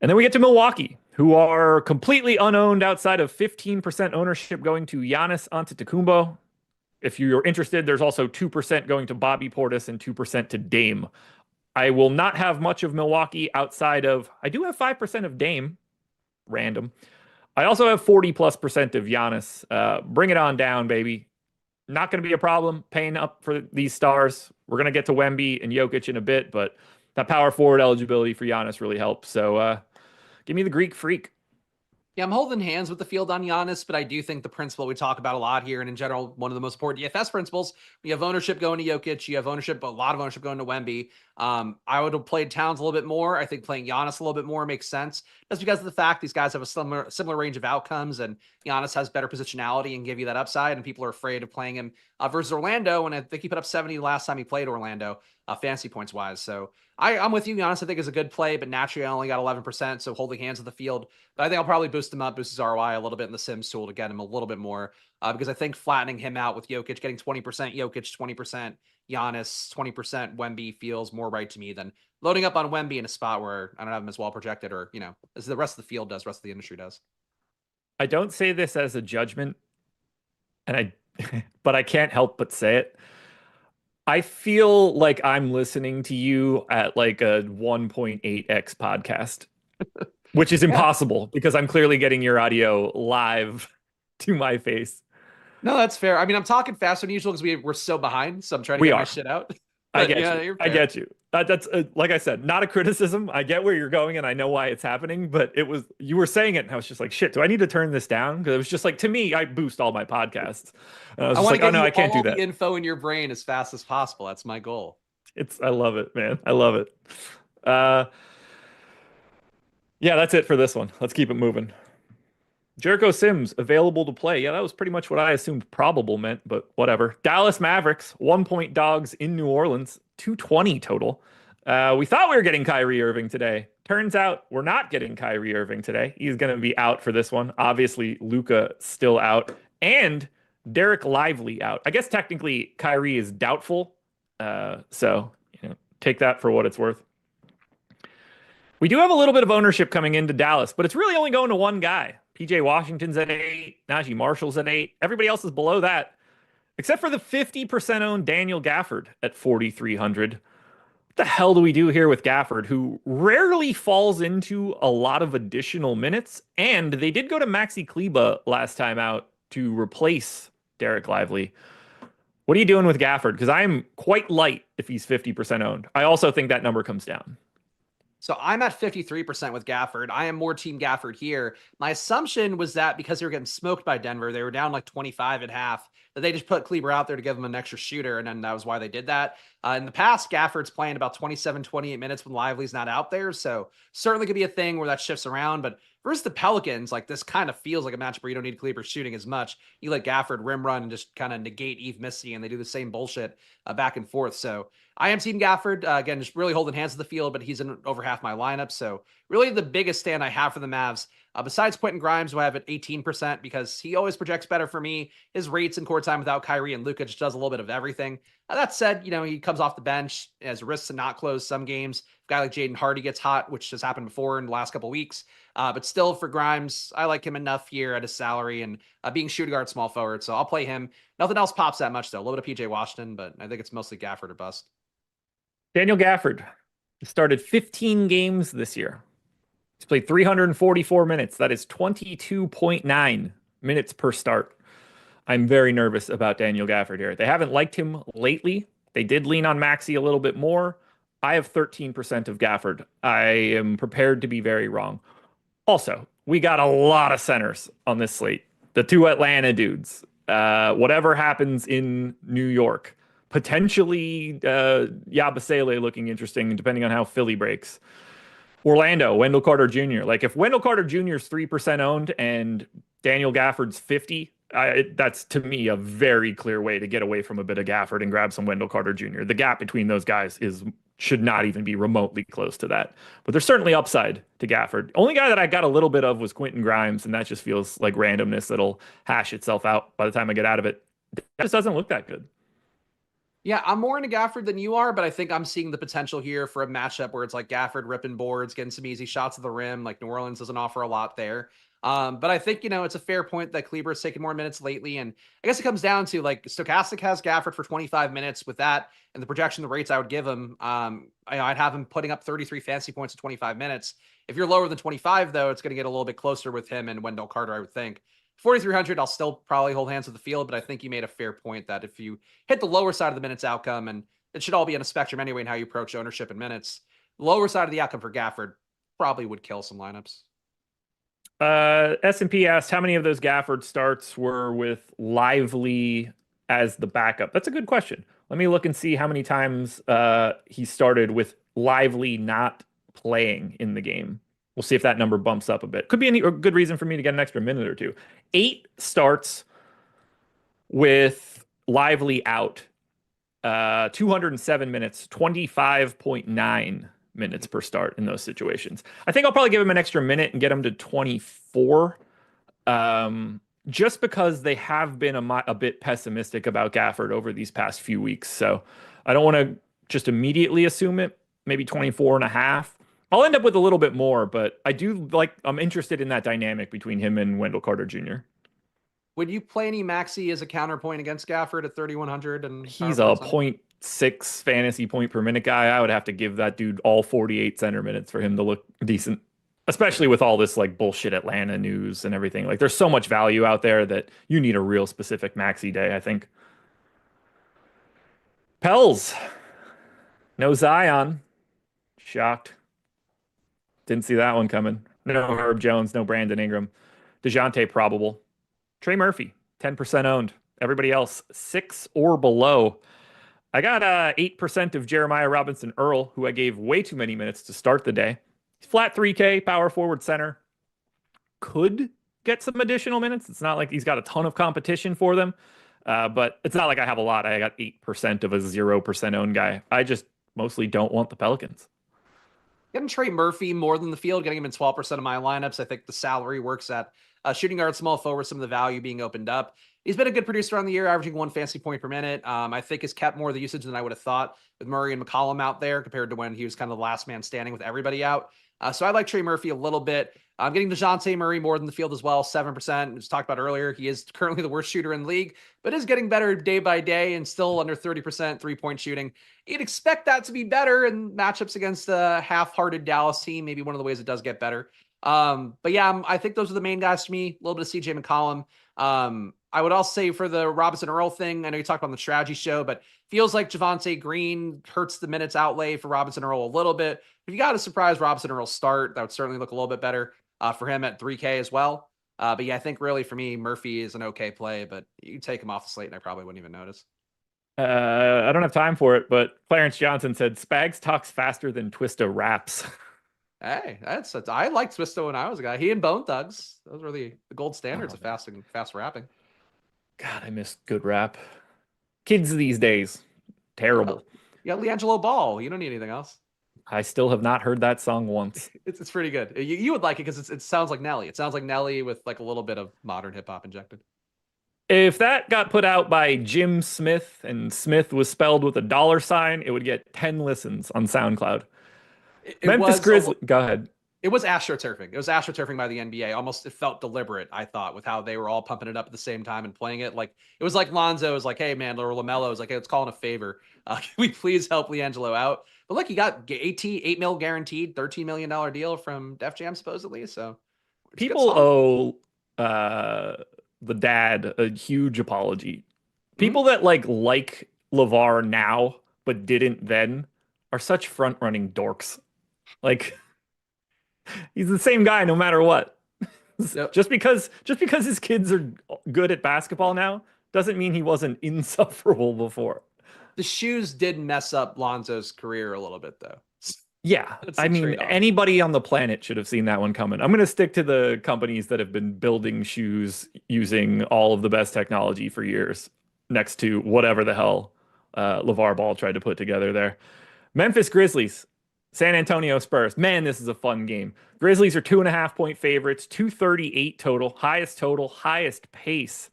And then we get to Milwaukee, who are completely unowned outside of 15% ownership going to Giannis Antetokounmpo. If you're interested, there's also 2% going to Bobby Portis and 2% to Dame. I will not have much of Milwaukee outside of, I do have 5% of Dame, random. I also have 40+% of Giannis. Bring it on down, baby. Not going to be a problem paying up for these stars. We're going to get to Wemby and Jokic in a bit, but that power forward eligibility for Giannis really helps. So give me the Greek freak. Yeah, I'm holding hands with the field on Giannis, but I do think the principle we talk about a lot here, and in general, one of the most important DFS principles, we have ownership going to Jokic, you have ownership, a lot of ownership going to Wemby. I would have played Towns a little bit more. I think playing Giannis a little bit more makes sense, just because of the fact these guys have a similar range of outcomes, and Giannis has better positionality and give you that upside, and people are afraid of playing him versus Orlando, and I think he put up 70 last time he played Orlando, fantasy points wise. So I'm with you. Giannis, I think, is a good play, but naturally I only got 11%, so holding hands with the field. But I think I'll probably boost him up, boost his ROI a little bit in the Sims tool to get him a little bit more, because I think flattening him out with Jokic, getting 20% Jokic, 20% Giannis, 20% Wemby feels more right to me than loading up on Wemby in a spot where I don't have him as well projected, or, as the rest of the field does, rest of the industry does. I don't say this as a judgment, but I can't help but say it. I feel like I'm listening to you at like a 1.8x podcast, which is Yeah. impossible because I'm clearly getting your audio live to my face. No, that's fair. I mean, I'm talking faster than usual because we're so behind, so I'm trying to We get my are. shit out. I But get yeah, you. you're I fair. get you. That's like I said, not a criticism. I get where you're going and I know why it's happening, but you were saying it and I was just like, shit, do I need to turn this down? Because it was just like, to me, I boost all my podcasts. And I was I just want to like, oh get no, you I can't do all the that. info in your brain as fast as possible. That's my goal. I love it, man. I love it. Uh, yeah, that's it for this one. Let's keep it moving. Jericho Sims available to play. Yeah, that was pretty much what I assumed probable meant, but whatever. Dallas Mavericks, 1-point dogs in New Orleans, 220 total. We thought we were getting Kyrie Irving today. Turns out we're not getting Kyrie Irving today. He's going to be out for this one. Obviously, Luka still out, and Derek Lively out. I guess technically Kyrie is doubtful. So take that for what it's worth. We do have a little bit of ownership coming into Dallas, but it's really only going to one guy. PJ Washington's at 8, Najee Marshall's at 8. Everybody else is below that, except for the 50% owned Daniel Gafford at 4,300. What the hell do we do here with Gafford, who rarely falls into a lot of additional minutes? And they did go to Maxi Kleba last time out to replace Derek Lively. What are you doing with Gafford? Because I'm quite light if he's 50% owned. I also think that number comes down. So I'm at 53% with Gafford. I am more team Gafford here. My assumption was that because they were getting smoked by Denver, they were down like 25 at half, that they just put Kleber out there to give him an extra shooter. And then that was why they did that. In the past, Gafford's playing about 27, 28 minutes when Lively's not out there. So certainly could be a thing where that shifts around. But versus the Pelicans, like this kind of feels like a matchup where you don't need Kleber shooting as much. You let Gafford rim run and just kind of negate Eve Missy, and they do the same bullshit back and forth. So I am team Gafford. Again, just really holding hands to the field, but he's in over half my lineup. So really the biggest stand I have for the Mavs, besides Quentin Grimes, who I have at 18%, because he always projects better for me. His rates in court time without Kyrie and Luka just does a little bit of everything. That said, he comes off the bench, has risks to not close some games. A guy like Jaden Hardy gets hot, which has happened before in the last couple of weeks. But still for Grimes, I like him enough here at his salary and being shooting guard, small forward. So I'll play him. Nothing else pops that much though. A little bit of PJ Washington, but I think it's mostly Gafford or bust. Daniel Gafford started 15 games this year. He's played 344 minutes. That is 22.9 minutes per start. I'm very nervous about Daniel Gafford here. They haven't liked him lately. They did lean on Maxey a little bit more. I have 13% of Gafford. I am prepared to be very wrong. Also, we got a lot of centers on this slate. The two Atlanta dudes. Whatever happens in New York. Potentially Yabusele looking interesting, depending on how Philly breaks. Orlando, Wendell Carter Jr. Like if Wendell Carter Jr. is 3% owned and Daniel Gafford's 50, that's to me a very clear way to get away from a bit of Gafford and grab some Wendell Carter Jr. The gap between those guys should not even be remotely close to that. But there's certainly upside to Gafford. Only guy that I got a little bit of was Quentin Grimes, and that just feels like randomness that'll hash itself out by the time I get out of it. That just doesn't look that good. Yeah, I'm more into Gafford than you are, but I think I'm seeing the potential here for a matchup where it's like Gafford ripping boards, getting some easy shots at the rim. Like New Orleans doesn't offer a lot there. But I think, it's a fair point that Kleber's taken more minutes lately. And I guess it comes down to like Stokastic has Gafford for 25 minutes with that and the projection, the rates I would give him. I'd have him putting up 33 fantasy points in 25 minutes. If you're lower than 25, though, it's going to get a little bit closer with him and Wendell Carter, I would think. 4,300, I'll still probably hold hands with the field, but I think you made a fair point that if you hit the lower side of the minutes outcome, and it should all be on a spectrum anyway in how you approach ownership and minutes, the lower side of the outcome for Gafford probably would kill some lineups. S&P asked how many of those Gafford starts were with Lively as the backup. That's a good question. Let me look and see how many times he started with Lively not playing in the game. We'll see if that number bumps up a bit. Could be a good reason for me to get an extra minute or two. 8 starts with Lively out. 207 minutes, 25.9 minutes per start in those situations. I think I'll probably give him an extra minute and get him to 24. Just because they have been a bit pessimistic about Gafford over these past few weeks. So I don't want to just immediately assume it. Maybe 24 and a half. I'll end up with a little bit more, but I'm interested in that dynamic between him and Wendell Carter Jr. Would you play any Maxi as a counterpoint against Gafford at 3,100? And he's a 0.6 fantasy point per minute guy. I would have to give that dude all 48 center minutes for him to look decent, especially with all this like bullshit Atlanta news and everything. Like there's so much value out there that you need a real specific Maxi day, I think. Pels. No Zion. Shocked. Didn't see that one coming. No Herb Jones, no Brandon Ingram. DeJounte probable. Trey Murphy, 10% owned. Everybody else, 6 or below. I got 8% of Jeremiah Robinson Earl, who I gave way too many minutes to start the day. He's flat 3K, power forward center. Could get some additional minutes. It's not like he's got a ton of competition for them, but it's not like I have a lot. I got 8% of a 0% owned guy. I just mostly don't want the Pelicans. Getting Trey Murphy more than the field, getting him in 12% of my lineups. I think the salary works at shooting guard, small forward, some of the value being opened up. He's been a good producer on the year, averaging 1 fantasy point per minute. I think has kept more of the usage than I would have thought with Murray and McCollum out there compared to when he was kind of the last man standing with everybody out. So I like Trey Murphy a little bit. I'm getting DeJounte Murray more than the field as well, 7%. As talked about earlier, he is currently the worst shooter in the league, but is getting better day by day and still under 30% three-point shooting. You'd expect that to be better in matchups against a half-hearted Dallas team. Maybe one of the ways it does get better. But yeah, I think those are the main guys to me. A little bit of CJ McCollum. I would also say for the Robinson Earl thing, I know you talked about on the strategy show, but feels like Javonte Green hurts the minutes outlay for Robinson Earl a little bit. If you got a surprise Robinson Earl start, that would certainly look a little bit better for him at 3K as well. But yeah, I think really for me, Murphy is an okay play, but you take him off the slate and I probably wouldn't even notice. I don't have time for it, but Clarence Johnson said Spags talks faster than Twista raps. Hey, I liked Twisto when I was a guy. He and Bone Thugs, those were the gold standards of fast rapping. God, I miss good rap. Kids these days, terrible. You got LiAngelo Ball. You don't need anything else. I still have not heard that song once. It's pretty good. You would like it because it sounds like Nelly. It sounds like Nelly with like a little bit of modern hip hop injected. If that got put out by Jim Smith and Smith was spelled with a $sign, it would get 10 listens on SoundCloud. Memphis Grizzlies. Go ahead. It was astroturfing. It was astroturfing by the NBA. Almost, it felt deliberate, I thought, with how they were all pumping it up at the same time and playing it. Like it was like Lonzo was like, "Hey, man," or LaMelo was like, "Hey, let's call in a favor. Can we please help LiAngelo out?" But look, he got $8 million guaranteed, $13 million deal from Def Jam supposedly. So people owe the dad a huge apology. People that like LeVar now but didn't then are such front running dorks. Like. He's the same guy no matter what. Yep. Just because his kids are good at basketball now doesn't mean he wasn't insufferable before. The shoes did mess up Lonzo's career a little bit, though. Yeah, I mean, anybody on the planet should have seen that one coming. I'm going to stick to the companies that have been building shoes using all of the best technology for years, next to whatever the hell LeVar Ball tried to put together there. Memphis Grizzlies. San Antonio Spurs. Man, this is a fun game. Grizzlies are 2.5-point favorites, 238 total, highest, highest pace.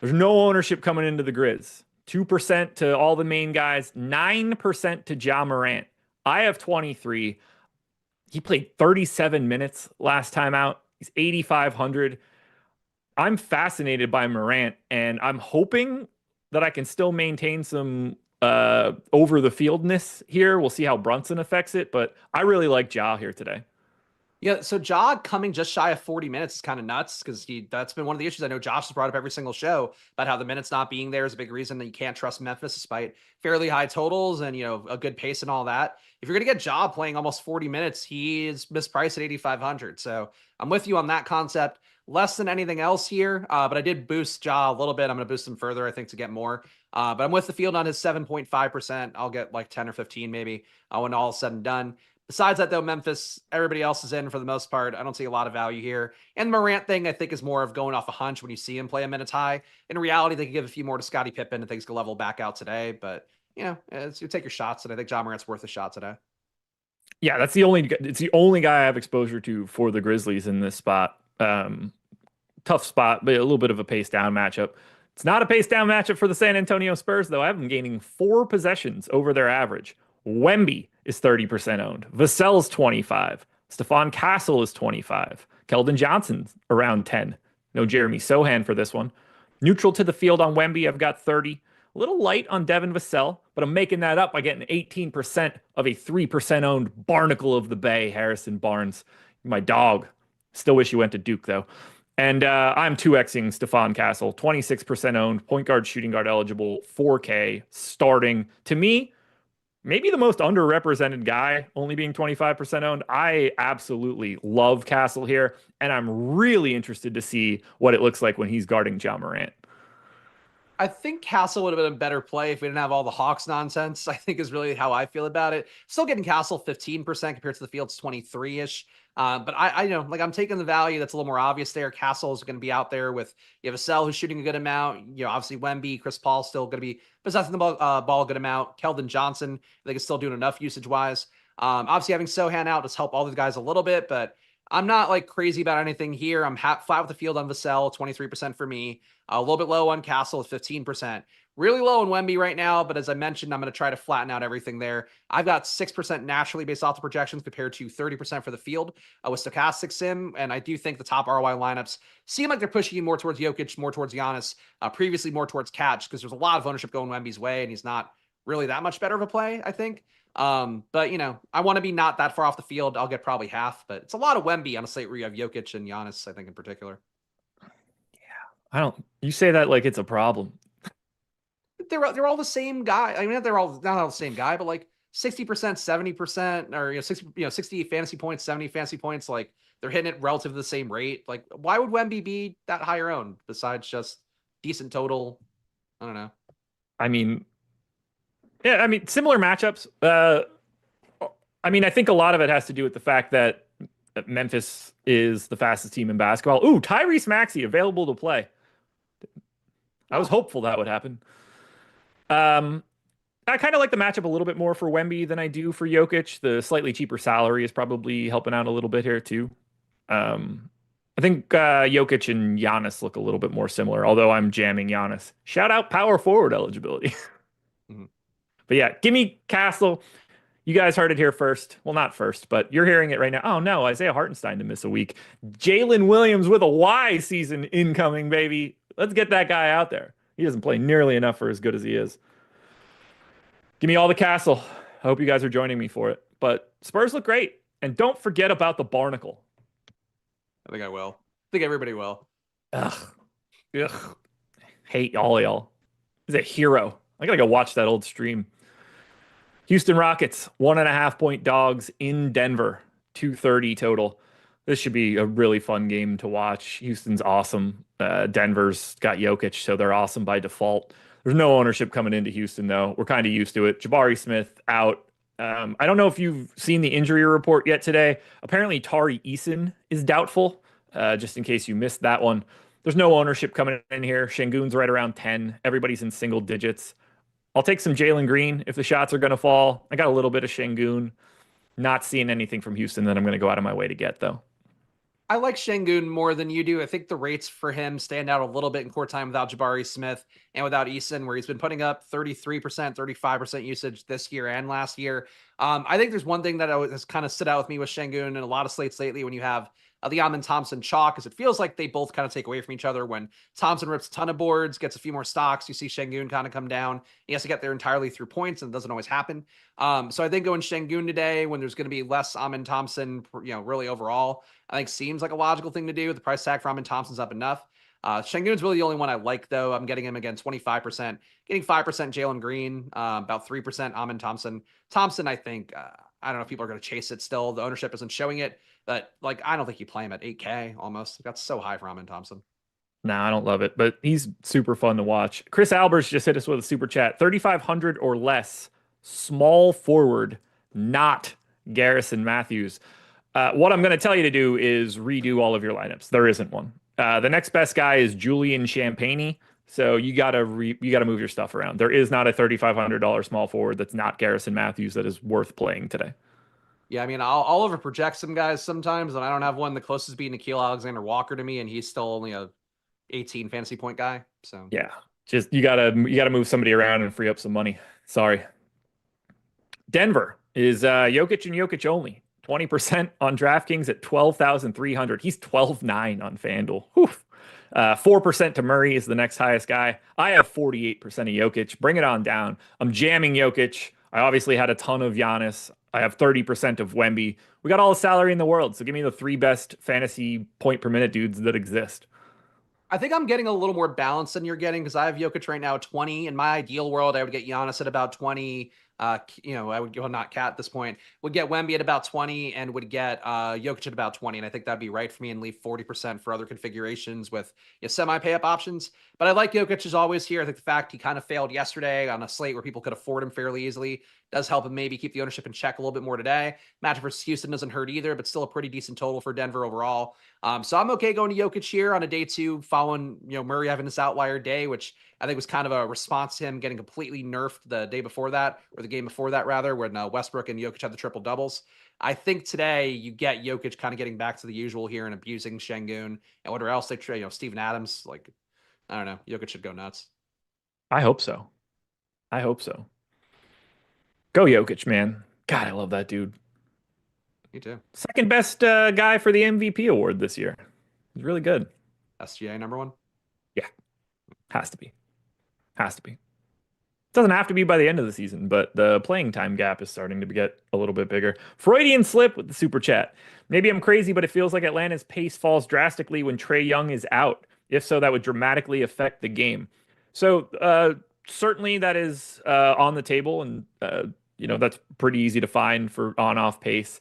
There's no ownership coming into the Grizz. 2% to all the main guys, 9% to Ja Morant. I have 23. He played 37 minutes last time out. He's 8,500. I'm fascinated by Morant, and I'm hoping that I can still maintain some over the fieldness here. We'll see how Brunson affects it, but I really like Ja here today. Yeah, so Ja coming just shy of 40 minutes is kind of nuts because that's been one of the issues I know Josh has brought up every single show about how the minutes not being there is a big reason that you can't trust Memphis despite fairly high totals and a good pace and all that. If you're gonna get Ja playing almost 40 minutes, he is mispriced at 8,500. So I'm with you on that concept. Less than anything else here, but I did boost Ja a little bit. I'm gonna boost him further, I think, to get more. But I'm with the field on his 7.5%. I'll get like 10 or 15 maybe when all is said and done. Besides that, though, Memphis, everybody else is in for the most part. I don't see a lot of value here. And the Morant thing, I think, is more of going off a hunch when you see him play a minutes high. In reality, they could give a few more to Scottie Pippen and things could level back out today. But, you take your shots, and I think Ja Morant's worth a shot today. Yeah, it's the only guy I have exposure to for the Grizzlies in this spot. Tough spot, but a little bit of a pace down matchup. It's not a pace down matchup for the San Antonio Spurs, though. I have them gaining 4 possessions over their average. Wemby is 30% owned. Vassell's 25. Stephon Castle is 25. Keldon Johnson's around 10. No Jeremy Sohan for this one. Neutral to the field on Wemby, I've got 30. A little light on Devin Vassell, but I'm making that up by getting 18% of a 3% owned barnacle of the Bay, Harrison Barnes. My dog. Still wish you went to Duke, though. And I'm 2xing Stephon Castle, 26% owned, point guard, shooting guard eligible, 4K, starting. To me, maybe the most underrepresented guy, only being 25% owned. I absolutely love Castle here, and I'm really interested to see what it looks like when he's guarding Ja Morant. I think Castle would have been a better play if we didn't have all the Hawks nonsense, I think is really how I feel about it. Still getting Castle 15% compared to the field's 23-ish. But I know, like I'm taking the value that's a little more obvious there. Castle is going to be out there with, you have Vassell who's shooting a good amount. Obviously Wemby, Chris Paul still going to be possessing the ball a good amount. Keldon Johnson, I think is still doing enough usage wise. Obviously having Sohan out does help all the guys a little bit, but I'm not like crazy about anything here. I'm flat with the field on Vassell, 23% for me. A little bit low on Castle at 15%. Really low on Wemby right now, but as I mentioned, I'm going to try to flatten out everything there. I've got 6% naturally based off the projections compared to 30% for the field with Stokastic Sim, and I do think the top ROI lineups seem like they're pushing you more towards Jokic, more towards Giannis, previously more towards Catch, because there's a lot of ownership going Wemby's way, and he's not really that much better of a play, I think. But I want to be not that far off the field. I'll get probably half, but it's a lot of Wemby on a slate where you have Jokic and Giannis, I think in particular. You say that like it's a problem. They're all the same guy. I mean, they're all not all the same guy, but like 60%, 70%, or 60 fantasy points, 70 fantasy points, like they're hitting it relative to the same rate. Like, why would Wemby be that higher owned besides just decent total? I don't know. I mean, yeah, I mean, similar matchups. I think a lot of it has to do with the fact that Memphis is the fastest team in basketball. Ooh, Tyrese Maxey available to play. I was hopeful that would happen. I kind of like the matchup a little bit more for Wemby than I do for Jokic. The slightly cheaper salary is probably helping out a little bit here too. I think Jokic and Giannis look a little bit more similar, although I'm jamming Giannis. Shout out power forward eligibility. But yeah, give me Castle. You guys heard it here first. Well, not first, but you're hearing it right now. Oh no, Isaiah Hartenstein to miss a week. Jalen Williams with a Y season incoming, baby. Let's get that guy out there. He doesn't play nearly enough for as good as he is. Give me all the Castle. I hope you guys are joining me for it. But Spurs look great. And don't forget about the Barnacle. I think I will. I think everybody will. Ugh. Hate all y'all. He's a hero. I gotta go watch that old stream. Houston Rockets, 1.5-point dogs in Denver, 230 total. This should be a really fun game to watch. Houston's awesome. Denver's got Jokic, so they're awesome by default. There's no ownership coming into Houston, though. We're kind of used to it. Jabari Smith out. I don't know if you've seen the injury report yet today. Apparently, Tari Eason is doubtful, just in case you missed that one. There's no ownership coming in here. Şengün's right around 10. Everybody's in single digits. I'll take some Jalen Green if the shots are going to fall. I got a little bit of Şengün. Not seeing anything from Houston that I'm going to go out of my way to get, though. I like Şengün more than you do. I think the rates for him stand out a little bit in court time without Jabari Smith and without Eason, where he's been putting up 33%, 35% usage this year and last year. I think there's one thing that has kind of stood out with me with Şengün and a lot of slates lately when you have Liam and Thompson chalk, because it feels like they both kind of take away from each other. When Thompson rips a ton of boards, gets a few more stocks, you see Şengün kind of come down. He has to get there entirely through points, and it doesn't always happen. So I think going Şengün today, when there's going to be less Amin Thompson, really overall, I think seems like a logical thing to do. The price tag for Amin Thompson's up enough. Şengün's really the only one I like, though. I'm getting him again 25%, getting 5% Jalen Green, about 3% Amin Thompson. Thompson, I think, I don't know if people are going to chase it still. The ownership isn't showing it, but like, I don't think you play him at 8K almost. That's so high for Amin Thompson. No, I don't love it, but he's super fun to watch. Chris Albers just hit us with a super chat. 3,500 or less, small forward, not Garrison Matthews. What I'm going to tell you to do is redo all of your lineups. There isn't one. The next best guy is Julian Champagny. So you gotta move your stuff around. There is not a $3,500 small forward that's not Garrison Matthews that is worth playing today. Yeah, I mean, I'll over project some guys sometimes, and I don't have one. The closest being Nikhil Alexander Walker to me, and he's still only a 18 fantasy point guy. So yeah, just you gotta move somebody around and free up some money. Sorry. Denver is Jokic and Jokic only. 20% on DraftKings at 12,300. He's 12.9 on FanDuel. 4% to Murray is the next highest guy. I have 48% of Jokic. Bring it on down. I'm jamming Jokic. I obviously had a ton of Giannis. I have 30% of Wemby. We got all the salary in the world, so give me the 3 best fantasy point per minute dudes that exist. I think I'm getting a little more balance than you're getting, because I have Jokic right now at 20. In my ideal world, I would get Giannis at about 20. I would go not Cat at this point. Would get Wemby at about 20 and would get Jokic at about 20. And I think that'd be right for me, and leave 40% for other configurations with semi-pay up options. But I like Jokic as always here. I think the fact he kind of failed yesterday on a slate where people could afford him fairly easily does help him maybe keep the ownership in check a little bit more today. Matchup versus Houston doesn't hurt either, but still a pretty decent total for Denver overall. So I'm okay going to Jokic here on a day 2 following, Murray having this outlier day, which I think was kind of a response to him getting completely nerfed the day before that, or the game before that rather, when Westbrook and Jokic had the triple doubles. I think today you get Jokic kind of getting back to the usual here and abusing Şengün and whatever else they trade. Steven Adams, like, I don't know, Jokic should go nuts. I hope so. I hope so. Go Jokic, man. God, I love that dude. Me too. Second best guy for the MVP award this year. He's really good. SGA number 1? Yeah. Has to be. Has to be. Doesn't have to be by the end of the season, but the playing time gap is starting to get a little bit bigger. Freudian slip with the super chat. Maybe I'm crazy, but it feels like Atlanta's pace falls drastically when Trae Young is out. If so, that would dramatically affect the game. So certainly that is on the table, and that's pretty easy to find for on-off pace.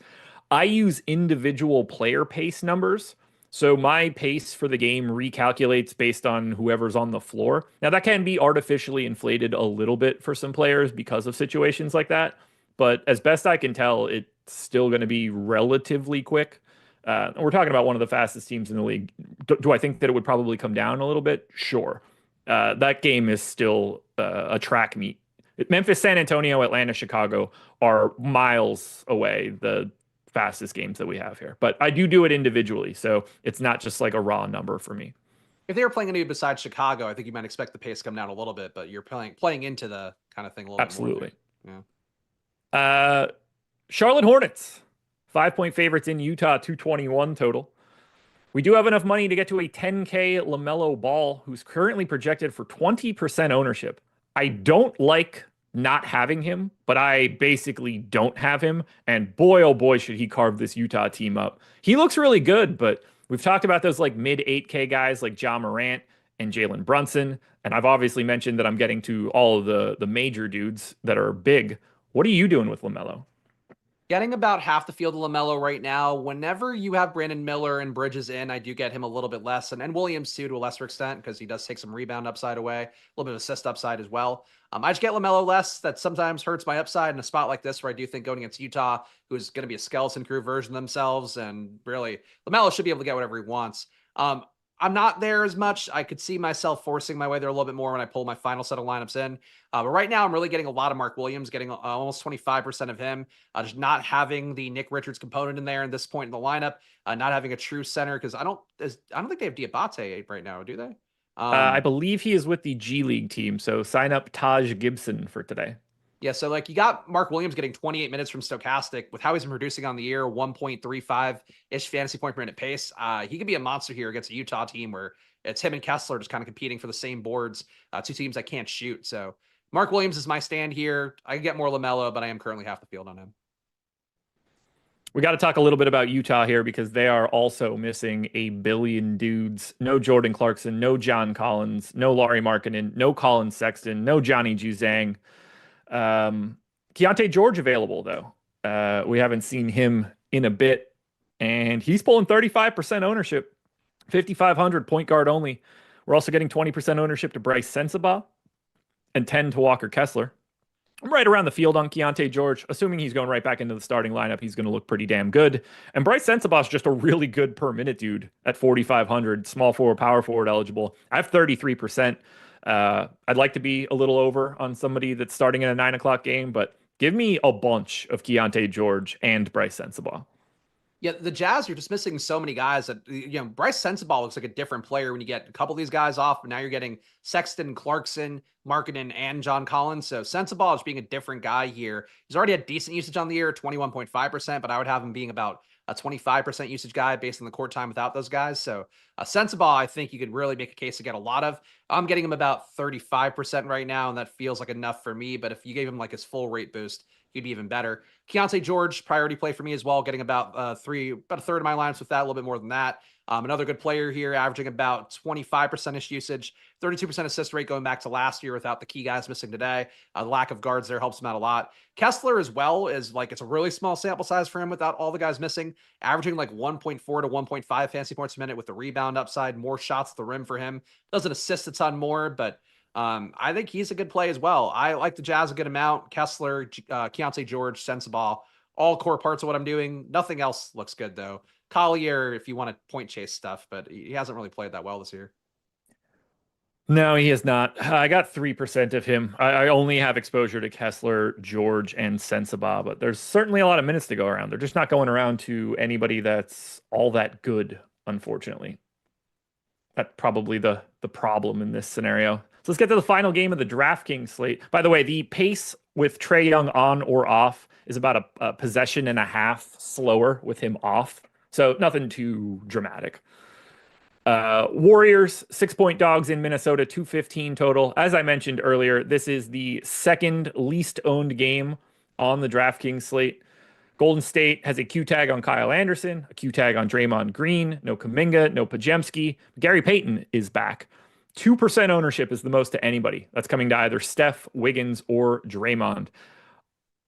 I use individual player pace numbers. So my pace for the game recalculates based on whoever's on the floor. Now that can be artificially inflated a little bit for some players because of situations like that. But as best I can tell, it's still going to be relatively quick. We're talking about one of the fastest teams in the league. Do I think that it would probably come down a little bit? Sure. That game is still a track meet. Memphis, San Antonio, Atlanta, Chicago are miles away. The fastest games that we have here, but I do it individually, so it's not just like a raw number for me. If they were playing anybody besides Chicago, I think you might expect the pace to come down a little bit, but you're playing into the kind of thing a little Absolutely. bit more. Yeah. Charlotte Hornets, 5-point favorites in Utah, 221 total. We do have enough money to get to a 10K LaMelo Ball, who's currently projected for 20% ownership. I don't like not having him, but I basically don't have him. And boy, oh boy, should he carve this Utah team up. He looks really good, but we've talked about those like mid 8K guys like Ja Morant and Jalen Brunson. And I've obviously mentioned that I'm getting to all of the major dudes that are big. What are you doing with LaMelo? Getting about half the field of LaMelo right now. Whenever you have Brandon Miller and Bridges in, I do get him a little bit less. And Williams too, to a lesser extent, because he does take some rebound upside away, a little bit of assist upside as well. I just get LaMelo less. That sometimes hurts my upside in a spot like this, where I do think going against Utah, who's going to be a skeleton crew version of themselves. And really, LaMelo should be able to get whatever he wants. I'm not there as much. I could see myself forcing my way there a little bit more when I pull my final set of lineups in. But right now, I'm really getting a lot of Mark Williams, getting almost 25% of him. Just not having the Nick Richards component in there at this point in the lineup. Not having a true center because I don't think they have Diabate right now, do they? I believe he is with the G League team, so sign up Taj Gibson for today. Yeah, so like you got Mark Williams getting 28 minutes from Stokastic with how he's been producing on the year, 1.35-ish fantasy point per minute pace. He could be a monster here against a Utah team where it's him and Kessler just kind of competing for the same boards, two teams that can't shoot. So Mark Williams is my stand here. I could get more LaMelo, but I am currently half the field on him. We got to talk a little bit about Utah here because they are also missing a billion dudes. No Jordan Clarkson, no John Collins, no Lauri Markkanen, no Colin Sexton, no Johnny Juzang. Keontae George available, though. We haven't seen him in a bit, and he's pulling 35% ownership, 5,500 point guard only. We're also getting 20% ownership to Bryce Sensabaugh and 10 to Walker Kessler. I'm right around the field on Keontae George. Assuming he's going right back into the starting lineup, he's going to look pretty damn good. And Bryce Sensabaugh is just a really good per minute dude at 4,500, small forward, power forward eligible. I have 33%. I'd like to be a little over on somebody that's starting in a 9 o'clock game, but give me a bunch of Keontae George and Bryce Sensabaugh. Yeah, the Jazz are just missing so many guys that, Bryce Sensabaugh looks like a different player when you get a couple of these guys off, but now you're getting Sexton, Clarkson, Markkanen, and John Collins. So Sensabaugh is being a different guy here. He's already had decent usage on the year, 21.5%, but I would have him being about a 25% usage guy based on the court time without those guys. So Sensabaugh, I think you could really make a case to get a lot of. I'm getting him about 35% right now, and that feels like enough for me. But if you gave him like his full rate boost, he'd be even better. Keontae George, priority play for me as well, getting about a third of my lineups with that, a little bit more than that. Another good player here, averaging about 25%-ish usage, 32% assist rate going back to last year without the key guys missing today. The lack of guards there helps him out a lot. Kessler as well is like, it's a really small sample size for him without all the guys missing, averaging like 1.4 to 1.5 fantasy points a minute with the rebound upside, more shots at the rim for him. Doesn't assist a ton more, but I think he's a good play as well. I like the Jazz a good amount. Kessler, Keontae George, Sensabaugh, all core parts of what I'm doing. Nothing else looks good though. Collier, if you want to point chase stuff, but he hasn't really played that well this year. No, he is not. I got 3% of him. I only have exposure to Kessler, George, and Sensabaugh, but there's certainly a lot of minutes to go around. They're just not going around to anybody that's all that good, unfortunately. That's probably the problem in this scenario. So let's get to the final game of the DraftKings slate. By the way, the pace with Trae Young on or off is about a possession and a half slower with him off. So nothing too dramatic. Warriors, 6-point dogs in Minnesota, 215 total. As I mentioned earlier, this is the second least owned game on the DraftKings slate. Golden State has a Q tag on Kyle Anderson, a Q tag on Draymond Green, no Kuminga, no Pajemski. Gary Payton is back. 2% ownership is the most to anybody. That's coming to either Steph, Wiggins, or Draymond.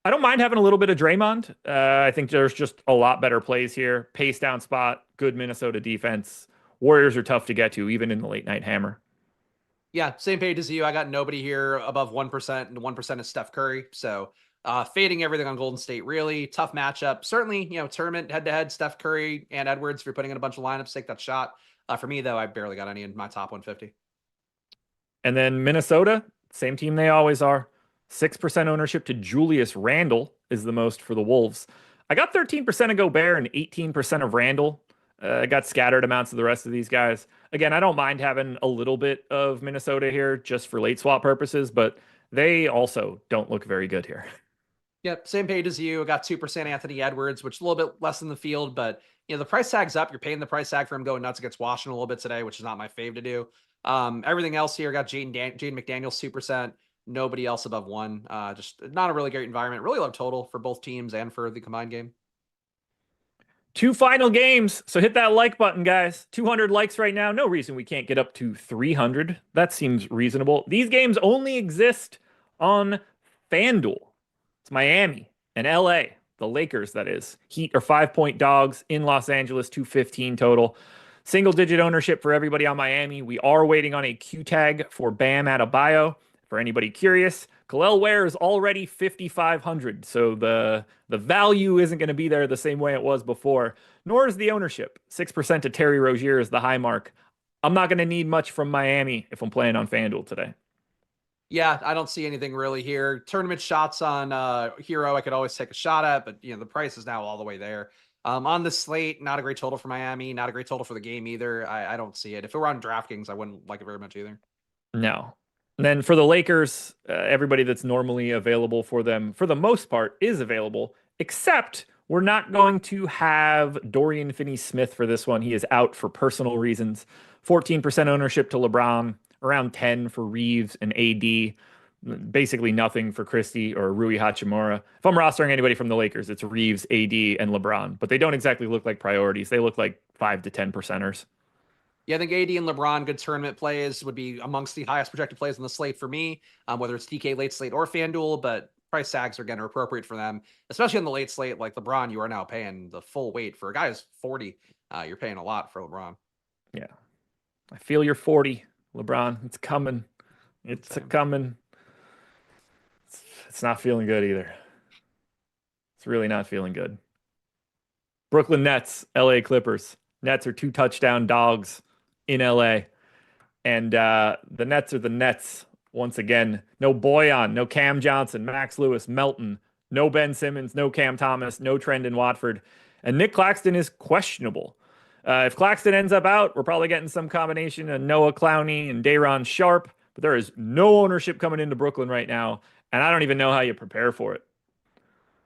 I don't mind having a little bit of Draymond. I think there's just a lot better plays here. Pace down spot, good Minnesota defense. Warriors are tough to get to, even in the late night hammer. Yeah, same page as you. I got nobody here above 1%, and 1% is Steph Curry. So fading everything on Golden State, really tough matchup. Certainly, tournament head-to-head, Steph Curry and Edwards, if you're putting in a bunch of lineups, take that shot. For me, though, I barely got any in my top 150. And then Minnesota, same team they always are. 6% ownership to Julius Randle is the most for the Wolves. I got 13% of Gobert and 18% of Randle. I got scattered amounts of the rest of these guys. Again, I don't mind having a little bit of Minnesota here just for late swap purposes, but they also don't look very good here. Yep, same page as you. I got 2% Anthony Edwards, which is a little bit less in the field, but the price tag's up. You're paying the price tag for him going nuts against Washington a little bit today, which is not my fave to do. Everything else here, got Jaden McDaniels 2%. Nobody else above 1. Just not a really great environment. Really low total for both teams and for the combined game. 2 final games. So hit that like button, guys. 200 likes right now. No reason we can't get up to 300. That seems reasonable. These games only exist on FanDuel. It's Miami and LA. The Lakers, that is. Heat are 5-point dogs in Los Angeles, 215 total. Single digit ownership for everybody on Miami. We are waiting on a Q tag for Bam Adebayo. For anybody curious, Kel'el Ware is already 5,500, so the value isn't going to be there the same way it was before, nor is the ownership. 6% to Terry Rozier is the high mark. I'm not going to need much from Miami if I'm playing on FanDuel today. Yeah, I don't see anything really here. Tournament shots on Hero, I could always take a shot at, but the price is now all the way there. On the slate, not a great total for Miami, not a great total for the game either. I don't see it. If it were on DraftKings, I wouldn't like it very much either. No. And then for the Lakers, everybody that's normally available for them, for the most part, is available, except we're not going to have Dorian Finney-Smith for this one. He is out for personal reasons. 14% ownership to LeBron, around 10 for Reeves and AD, basically nothing for Christie or Rui Hachimura. If I'm rostering anybody from the Lakers, it's Reeves, AD, and LeBron, but they don't exactly look like priorities. They look like 5 to 10 percenters. Yeah, I think AD and LeBron, good tournament plays, would be amongst the highest projected plays on the slate for me, whether it's DK late slate or FanDuel, but price tags are again appropriate for them, especially on the late slate. Like LeBron, you are now paying the full weight. For a guy who's 40, you're paying a lot for LeBron. Yeah. I feel you're 40, LeBron. It's coming. It's coming. It's not feeling good either. It's really not feeling good. Brooklyn Nets, LA Clippers. Nets are 2 touchdown dogs in LA. And the Nets are the Nets once again. No Boyan, no Cam Johnson, Max Lewis, Melton, no Ben Simmons, no Cam Thomas, no Trendon Watford. And Nick Claxton is questionable. If Claxton ends up out, we're probably getting some combination of Noah Clowney and Day'Ron Sharp. But there is no ownership coming into Brooklyn right now. And I don't even know how you prepare for it.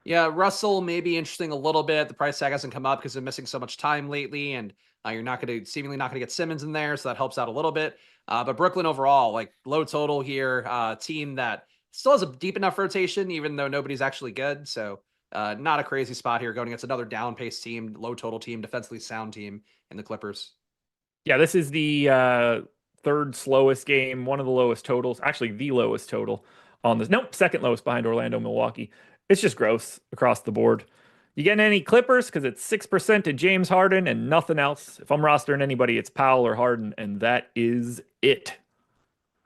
Yeah, Russell may be interesting a little bit. The price tag hasn't come up because they're missing so much time lately, and you're seemingly not going to get Simmons in there, so that helps out a little bit. But Brooklyn overall, like low total here, team that still has a deep enough rotation, even though nobody's actually good. So not a crazy spot here going against another down pace team, low total team, defensively sound team in the Clippers. Yeah, this is the third slowest game, one of the lowest totals, actually the lowest total on this. Nope, second lowest behind Orlando, Milwaukee. It's just gross across the board. You getting any Clippers? Because it's 6% to James Harden and nothing else. If I'm rostering anybody, it's Powell or Harden, and that is it.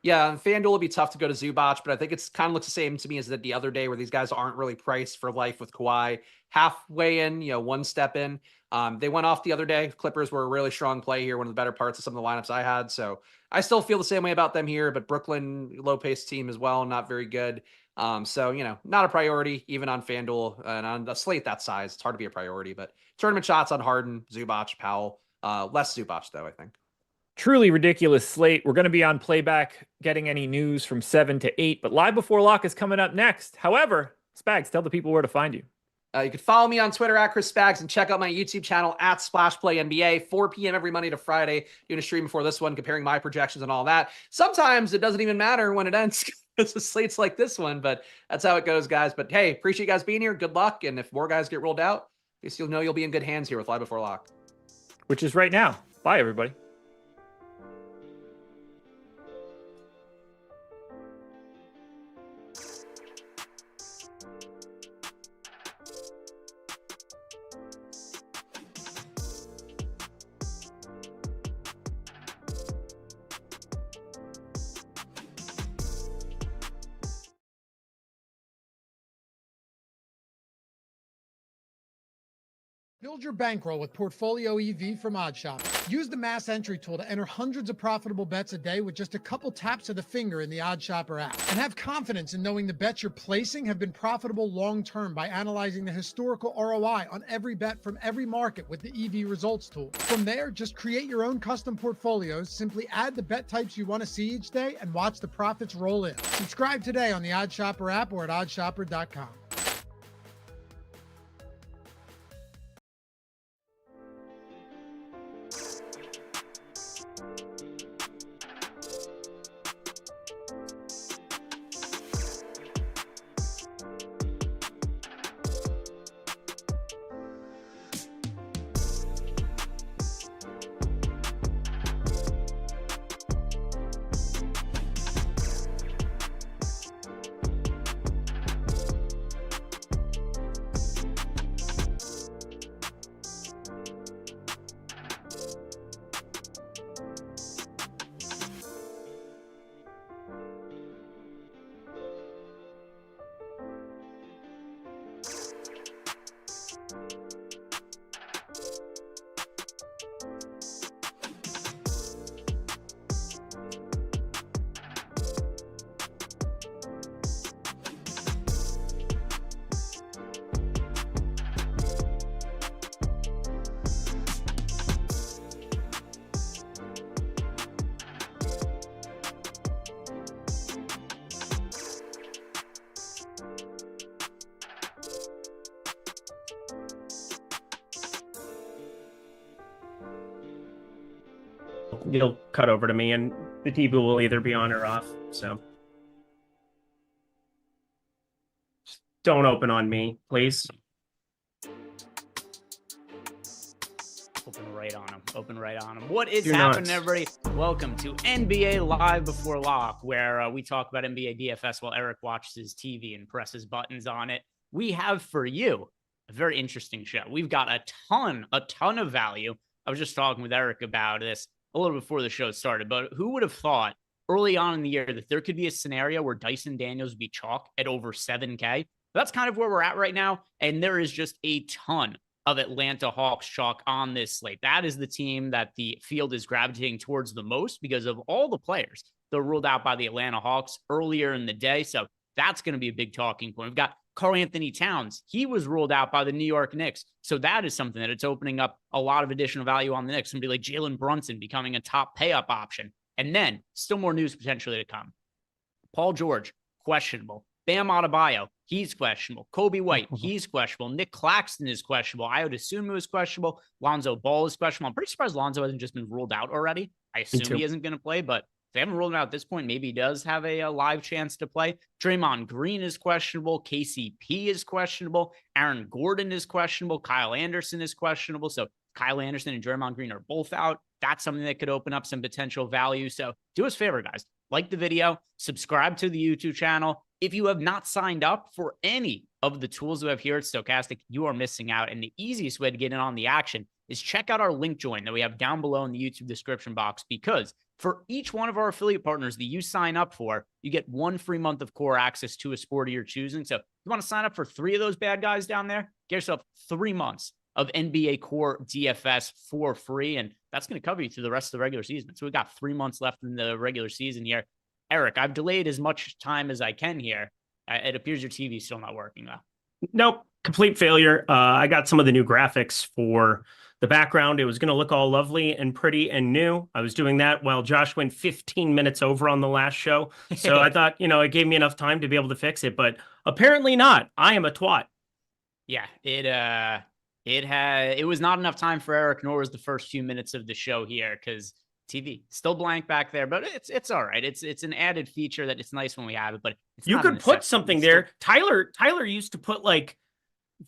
Yeah, FanDuel will be tough to go to Zubac, but I think it's kind of looks the same to me as the other day where these guys aren't really priced for life with Kawhi. Halfway in, one step in. They went off the other day. Clippers were a really strong play here, one of the better parts of some of the lineups I had. So I still feel the same way about them here, but Brooklyn, low-paced team as well, not very good. So, not a priority even on FanDuel and on the slate that size. It's hard to be a priority, but tournament shots on Harden, Zubac, Powell. Less Zubac, though, I think. Truly ridiculous slate. We're going to be on playback getting any news from 7 to 8, but Live Before Lock is coming up next. However, Spags, tell the people where to find you. You can follow me on Twitter at Chris Spags and check out my YouTube channel at Splash Play NBA, 4 p.m. every Monday to Friday. Doing a stream before this one, comparing my projections and all that. Sometimes it doesn't even matter when it ends. It's a slates like this one, but that's how it goes, guys. But hey, appreciate you guys being here. Good luck. And if more guys get rolled out, at least you'll know you'll be in good hands here with Live Before Lock. Which is right now. Bye, everybody. Build your bankroll with Portfolio EV from OddsShopper. Use the mass entry tool to enter hundreds of profitable bets a day with just a couple taps of the finger in the OddsShopper app. And have confidence in knowing the bets you're placing have been profitable long-term by analyzing the historical ROI on every bet from every market with the EV results tool. From there, just create your own custom portfolios, simply add the bet types you want to see each day, and watch the profits roll in. Subscribe today on the OddsShopper app or at OddsShopper.com. you'll cut over to me, and the TV will either be on or off. So just don't open on me, please. Open right on him. Open right on him. What is You're happening, nuts. everybody? Welcome to NBA Live Before Lock, where we talk about NBA DFS while Eric watches his TV and presses buttons on it. We have for you a very interesting show. We've got a ton of value. I was just talking with Eric about this a little before the show started, but who would have thought early on in the year that there could be a scenario where Dyson Daniels would be chalk at over 7K? That's kind of where we're at right now, and there is just a ton of Atlanta Hawks chalk on this slate. That is the team that the field is gravitating towards the most because of all the players that were ruled out by the Atlanta Hawks earlier in the day. So that's going to be a big talking point. We've got Karl Anthony Towns. He was ruled out by the New York Knicks. So that is something that it's opening up a lot of additional value on the Knicks. Somebody like Jalen Brunson becoming a top pay-up option. And then still more news potentially to come. Paul George, questionable. Bam Adebayo, he's questionable. Kobe White, he's questionable. Nick Claxton is questionable. Ayo Dosunmu is questionable. Lonzo Ball is questionable. I'm pretty surprised Lonzo hasn't just been ruled out already. I assume he isn't going to play, but if they haven't ruled him out at this point, maybe he does have a live chance to play. Draymond Green is questionable. KCP is questionable. Aaron Gordon is questionable. Kyle Anderson is questionable. So Kyle Anderson and Draymond Green are both out. That's something that could open up some potential value. So do us a favor, guys. Like the video, subscribe to the YouTube channel. If you have not signed up for any of the tools we have here at Stokastic, you are missing out. And the easiest way to get in on the action is check out our link join that we have down below in the YouTube description box, because for each one of our affiliate partners that you sign up for, you get 1 free month of core access to a sport of your choosing. So if you want to sign up for 3 of those bad guys down there, get yourself 3 months of NBA core DFS for free. And that's going to cover you through the rest of the regular season. So we've got 3 months left in the regular season here. Eric, I've delayed as much time as I can here. It appears your TV is still not working, though. Nope, complete failure. I got some of the new graphics for the background. It was going to look all lovely and pretty and new. I was doing that while Josh went 15 minutes over on the last show. So I thought, it gave me enough time to be able to fix it, but apparently not. I am a twat. Yeah, it was not enough time for Eric, nor was the first few minutes of the show here, because TV still blank back there, but it's all right. It's an added feature that it's nice when we have it, but it's you not could put something there. Tyler used to put like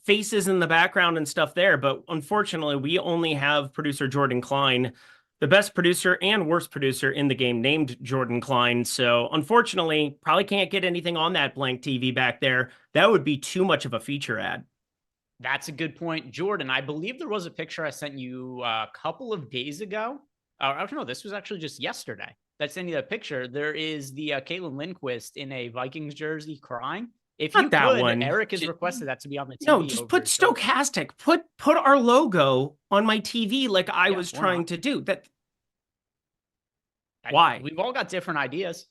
faces in the background and stuff there, but unfortunately we only have producer Jordan Klein, the best producer and worst producer in the game, named Jordan Klein. So unfortunately, probably can't get anything on that blank TV back there. That would be too much of a feature ad. That's a good point, Jordan. I believe there was a picture I sent you a couple of days ago. I don't know. This was actually just yesterday. That sent you that picture. There is the Caitlin Lindquist in a Vikings jersey crying. If Not you that could, one. Eric has requested that to be on the TV. No, just put Stokastic. Put our logo on my TV like I was trying to do. Why? We've all got different ideas.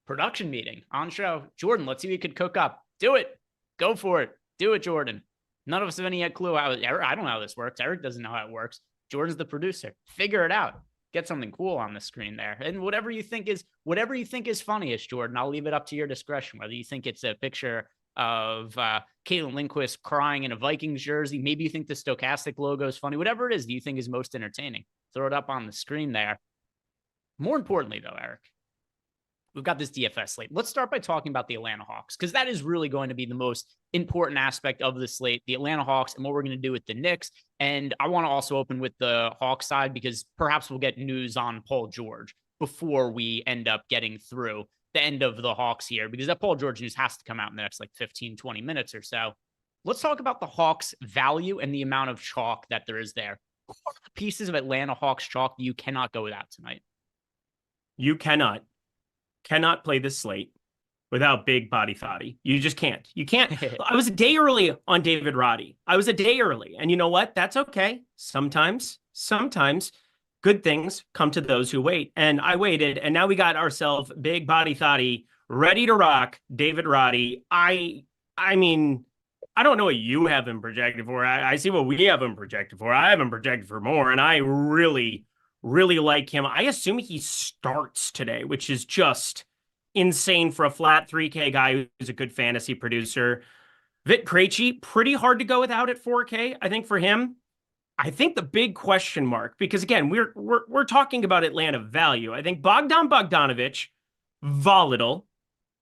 Production meeting on show. Jordan, let's see what you could cook up. Do it. Go for it. Do it, Jordan. None of us have any clue how. I don't know how this works. Eric doesn't know how it works. Jordan's the producer. Figure it out. Get something cool on the screen there. And whatever you think is funniest, Jordan, I'll leave it up to your discretion. Whether you think it's a picture of Caitlin Lindquist crying in a Vikings jersey, maybe you think the Stokastic logo is funny, whatever it is that you think is most entertaining, throw it up on the screen there. More importantly, though, Eric, we've got this DFS slate. Let's start by talking about the Atlanta Hawks, because that is really going to be the most important aspect of the slate, the Atlanta Hawks, and what we're going to do with the Knicks. And I want to also open with the Hawks side, because perhaps we'll get news on Paul George before we end up getting through the end of the Hawks here, because that Paul George news has to come out in the next 15, 20 minutes or so. Let's talk about the Hawks value and the amount of chalk that there is there. What are the pieces of Atlanta Hawks chalk that you cannot go without tonight? You cannot play this slate without big body thotty. You just can't. You can't. I was a day early on David Roddy. I was a day early. And you know what? That's okay. Sometimes good things come to those who wait. And I waited. And now we got ourselves big body thotty, ready to rock David Roddy. I mean, I don't know what you have him projected for. I see what we have him projected for. I have him projected for more. And I really like him. I assume he starts today, which is just insane for a flat 3K guy who's a good fantasy producer. Vit Krejci, pretty hard to go without at 4K, I think, for him. I think the big question mark, because again, we're talking about Atlanta value. I think Bogdanovich, volatile,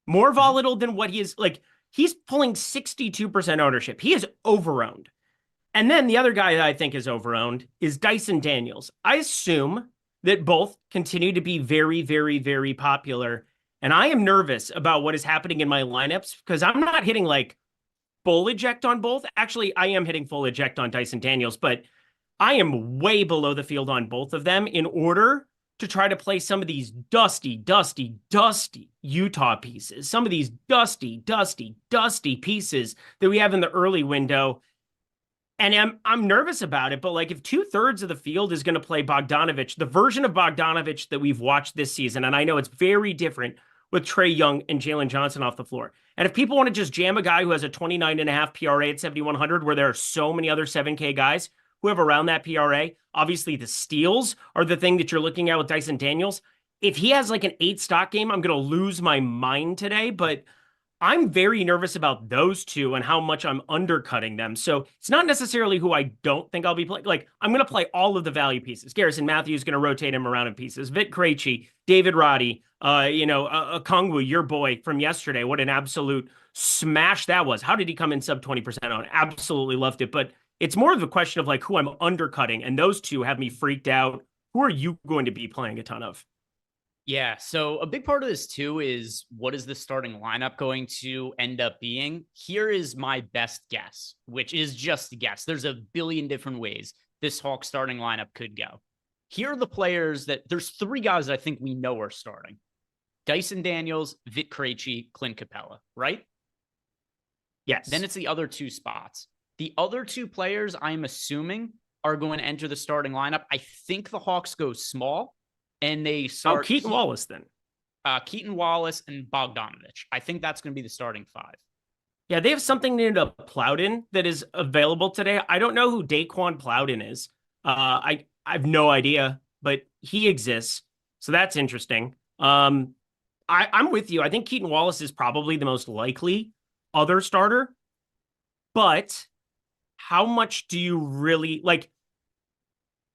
more volatile than what he is. Like, he's pulling 62% ownership. He is overowned. And then the other guy that I think is overowned is Dyson Daniels. I assume that both continue to be very, very, very popular. And I am nervous about what is happening in my lineups because I'm not hitting like full eject on both. Actually, I am hitting full eject on Dyson Daniels, but I am way below the field on both of them in order to try to play some of these dusty Utah pieces, some of these dusty pieces that we have in the early window. And I'm nervous about it, but like if 2/3 of the field is going to play Bogdanovich, the version of Bogdanovich that we've watched this season, and I know it's very different with Trae Young and Jalen Johnson off the floor. And if people want to just jam a guy who has a 29.5 PRA at 7,100, where there are so many other 7K guys who have around that PRA, obviously the steals are the thing that you're looking at with Dyson Daniels. If he has like an 8 stock game, I'm going to lose my mind today, but I'm very nervous about those two and how much I'm undercutting them. So it's not necessarily who I don't think I'll be playing. Like, I'm going to play all of the value pieces. Garrison Matthews is going to rotate him around in pieces. Vit Krejci, David Roddy, Okongwu, your boy from yesterday. What an absolute smash that was. How did he come in sub 20% on? Absolutely loved it. But it's more of a question of like who I'm undercutting. And those two have me freaked out. Who are you going to be playing a ton of? Yeah, so a big part of this too is what is the starting lineup going to end up being? Here is my best guess, which is just a guess. There's a billion different ways this Hawks starting lineup could go. Here are the players there's 3 guys that I think we know are starting. Dyson Daniels, Vit Krejci, Clint Capella, right? Yes. Then it's the other 2 spots. The other 2 players I'm assuming are going to enter the starting lineup. I think the Hawks go small. And they start Keaton Wallace then. Keaton Wallace and Bogdanovich. I think that's going to be the starting 5. Yeah, they have something named a Plowden that is available today. I don't know who Daquan Plowden is. I have no idea, but he exists. So that's interesting. I'm with you. I think Keaton Wallace is probably the most likely other starter. But how much do you really like?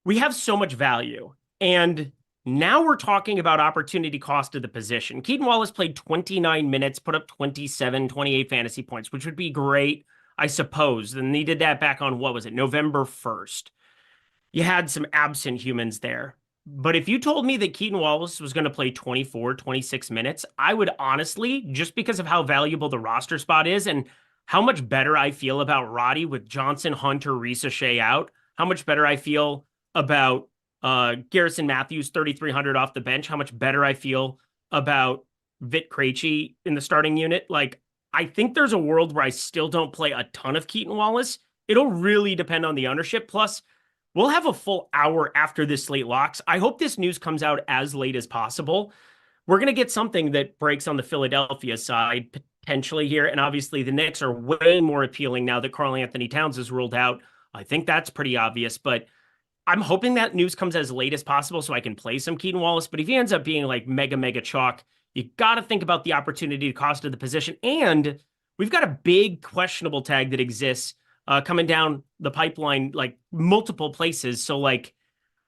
We have so much value. And now we're talking about opportunity cost of the position. Keaton Wallace played 29 minutes, put up 27, 28 fantasy points, which would be great, I suppose. And he did that back on, what was it, November 1st. You had some absent humans there. But if you told me that Keaton Wallace was going to play 24, 26 minutes, I would honestly, just because of how valuable the roster spot is and how much better I feel about Roddy with Johnson, Hunter, Risa Shea out, how much better I feel about Garrison Matthews, 3,300 off the bench, how much better I feel about Vit Krejci in the starting unit. Like, I think there's a world where I still don't play a ton of Keaton Wallace. It'll really depend on the ownership. Plus, we'll have a full hour after this slate locks. I hope this news comes out as late as possible. We're going to get something that breaks on the Philadelphia side potentially here. And obviously the Knicks are way more appealing now that Karl Anthony Towns is ruled out. I think that's pretty obvious, but I'm hoping that news comes as late as possible so I can play some Keaton Wallace. But if he ends up being like mega chalk, you got to think about the opportunity cost of the position. And we've got a big questionable tag that exists coming down the pipeline, like multiple places. So like,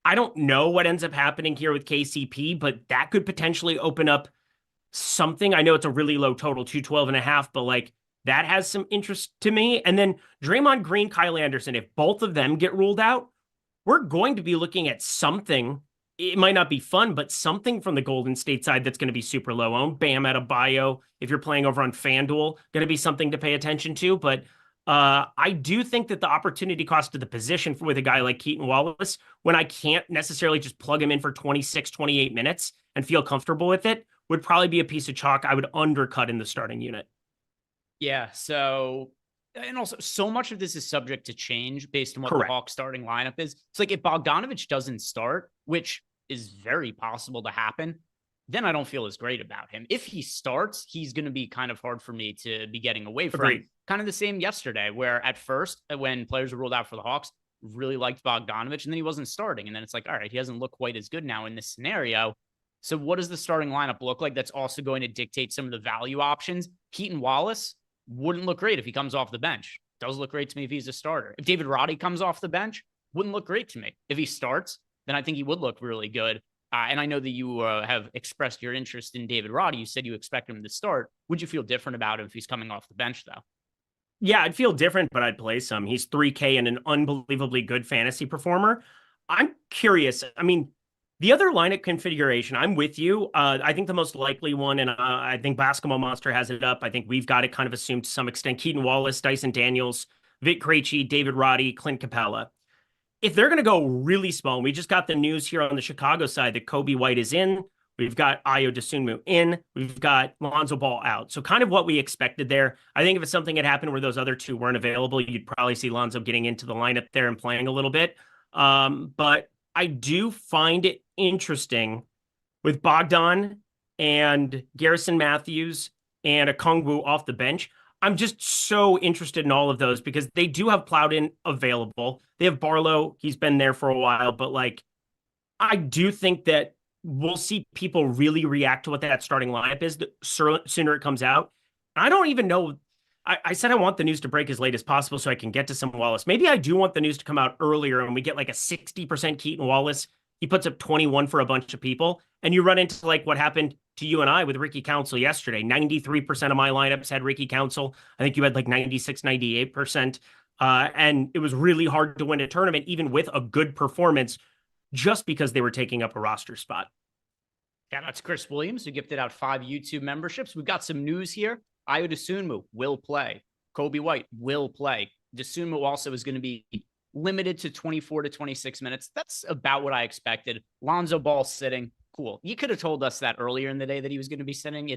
I don't know what ends up happening here with KCP, but that could potentially open up something. I know it's a really low total, 212.5, but like that has some interest to me. And then Draymond Green, Kyle Anderson, if both of them get ruled out, we're going to be looking at something. It might not be fun, but something from the Golden State side that's going to be super low owned. Bam Adebayo, if you're playing over on FanDuel, going to be something to pay attention to. But I do think that the opportunity cost of the position with a guy like Keaton Wallace, when I can't necessarily just plug him in for 26, 28 minutes and feel comfortable with it, would probably be a piece of chalk I would undercut in the starting unit. Yeah, so... And also, so much of this is subject to change based on what Correct. the Hawks starting lineup is. It's like if Bogdanovich doesn't start, which is very possible to happen, then I don't feel as great about him. If he starts, he's going to be kind of hard for me to be getting away from. Agreed. Kind of the same yesterday, where at first, when players were ruled out for the Hawks, really liked Bogdanovich, and then he wasn't starting. And then it's like, all right, he doesn't look quite as good now in this scenario. So what does the starting lineup look like? That's also going to dictate some of the value options. Keaton Wallace wouldn't look great if he comes off the bench. Does look great to me if he's a starter. If David Roddy comes off the bench, wouldn't look great to me. If he starts, then I think he would look really good. And I know that you have expressed your interest in David Roddy. You said you expect him to start. Would you feel different about him if he's coming off the bench, though? Yeah, I'd feel different, but I'd play some. He's 3K and an unbelievably good fantasy performer. I'm curious. I mean, the other lineup configuration, I'm with you. I think the most likely one, and I think Basketball Monster has it up. I think we've got it kind of assumed to some extent. Keaton Wallace, Dyson Daniels, Vic Krejci, David Roddy, Clint Capella. If they're going to go really small, and we just got the news here on the Chicago side that Kobe White is in. We've got Ayo Dosunmu in. We've got Lonzo Ball out. So kind of what we expected there. I think if it's something had happened where those other two weren't available, you'd probably see Lonzo getting into the lineup there and playing a little bit. But I do find it interesting with Bogdan and Garrison Matthews and Okongwu off the bench. I'm just so interested in all of those because they do have Plowden available. They have Barlow. He's been there for a while, but like, I do think that we'll see people really react to what that starting lineup is the sooner it comes out. I don't even know. I said I want the news to break as late as possible so I can get to some Wallace. Maybe I do want the news to come out earlier and we get like a 60% Keaton Wallace. He puts up 21 for a bunch of people. And you run into like what happened to you and I with Ricky Council yesterday. 93% of my lineups had Ricky Council. I think you had like 96, 98%. And it was really hard to win a tournament, even with a good performance, just because they were taking up a roster spot. Shout out to Chris Williams, who gifted out 5 YouTube memberships. We've got some news here. Ayo Dosunmu will play. Kobe White will play. Dosunmu also is going to be limited to 24 to 26 minutes. That's about what I expected. Lonzo Ball sitting. Cool. You could have told us that earlier in the day that he was going to be sitting.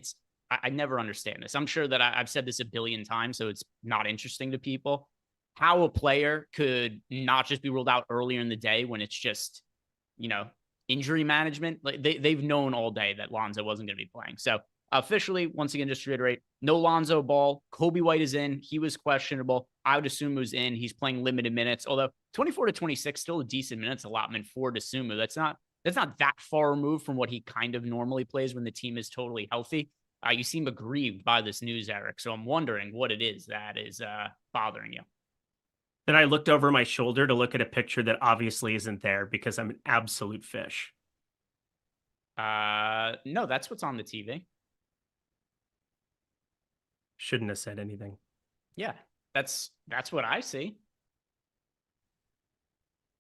I never understand this. I'm sure that I've said this a billion times, so it's not interesting to people. How a player could not just be ruled out earlier in the day when it's just, injury management. Like they've known all day that Lonzo wasn't going to be playing. So officially, once again, just to reiterate, no Lonzo Ball. Kobe White is in. He was questionable. Ayo Dosunmu's in. He's playing limited minutes, although 24 to 26, still a decent minutes allotment for Dosunmu. That's not that far removed from what he kind of normally plays when the team is totally healthy. You seem aggrieved by this news, Eric. So I'm wondering what it is that is bothering you. Then I looked over my shoulder to look at a picture that obviously isn't there because I'm an absolute fish. No, that's what's on the TV. Shouldn't have said anything. Yeah, that's what I see.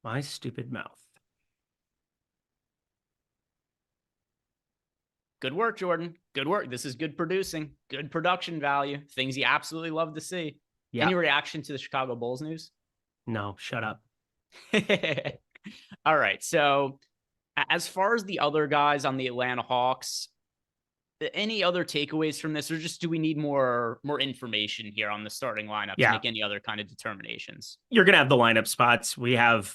My stupid mouth. Good work, Jordan. Good work. This is good producing, good production value, things you absolutely love to see. Yeah. Any reaction to the Chicago Bulls news? No, shut up. All right. So as far as the other guys on the Atlanta Hawks, any other takeaways from this, or just do we need more information here on the starting lineup to make any other kind of determinations? You're going to have the lineup spots. We have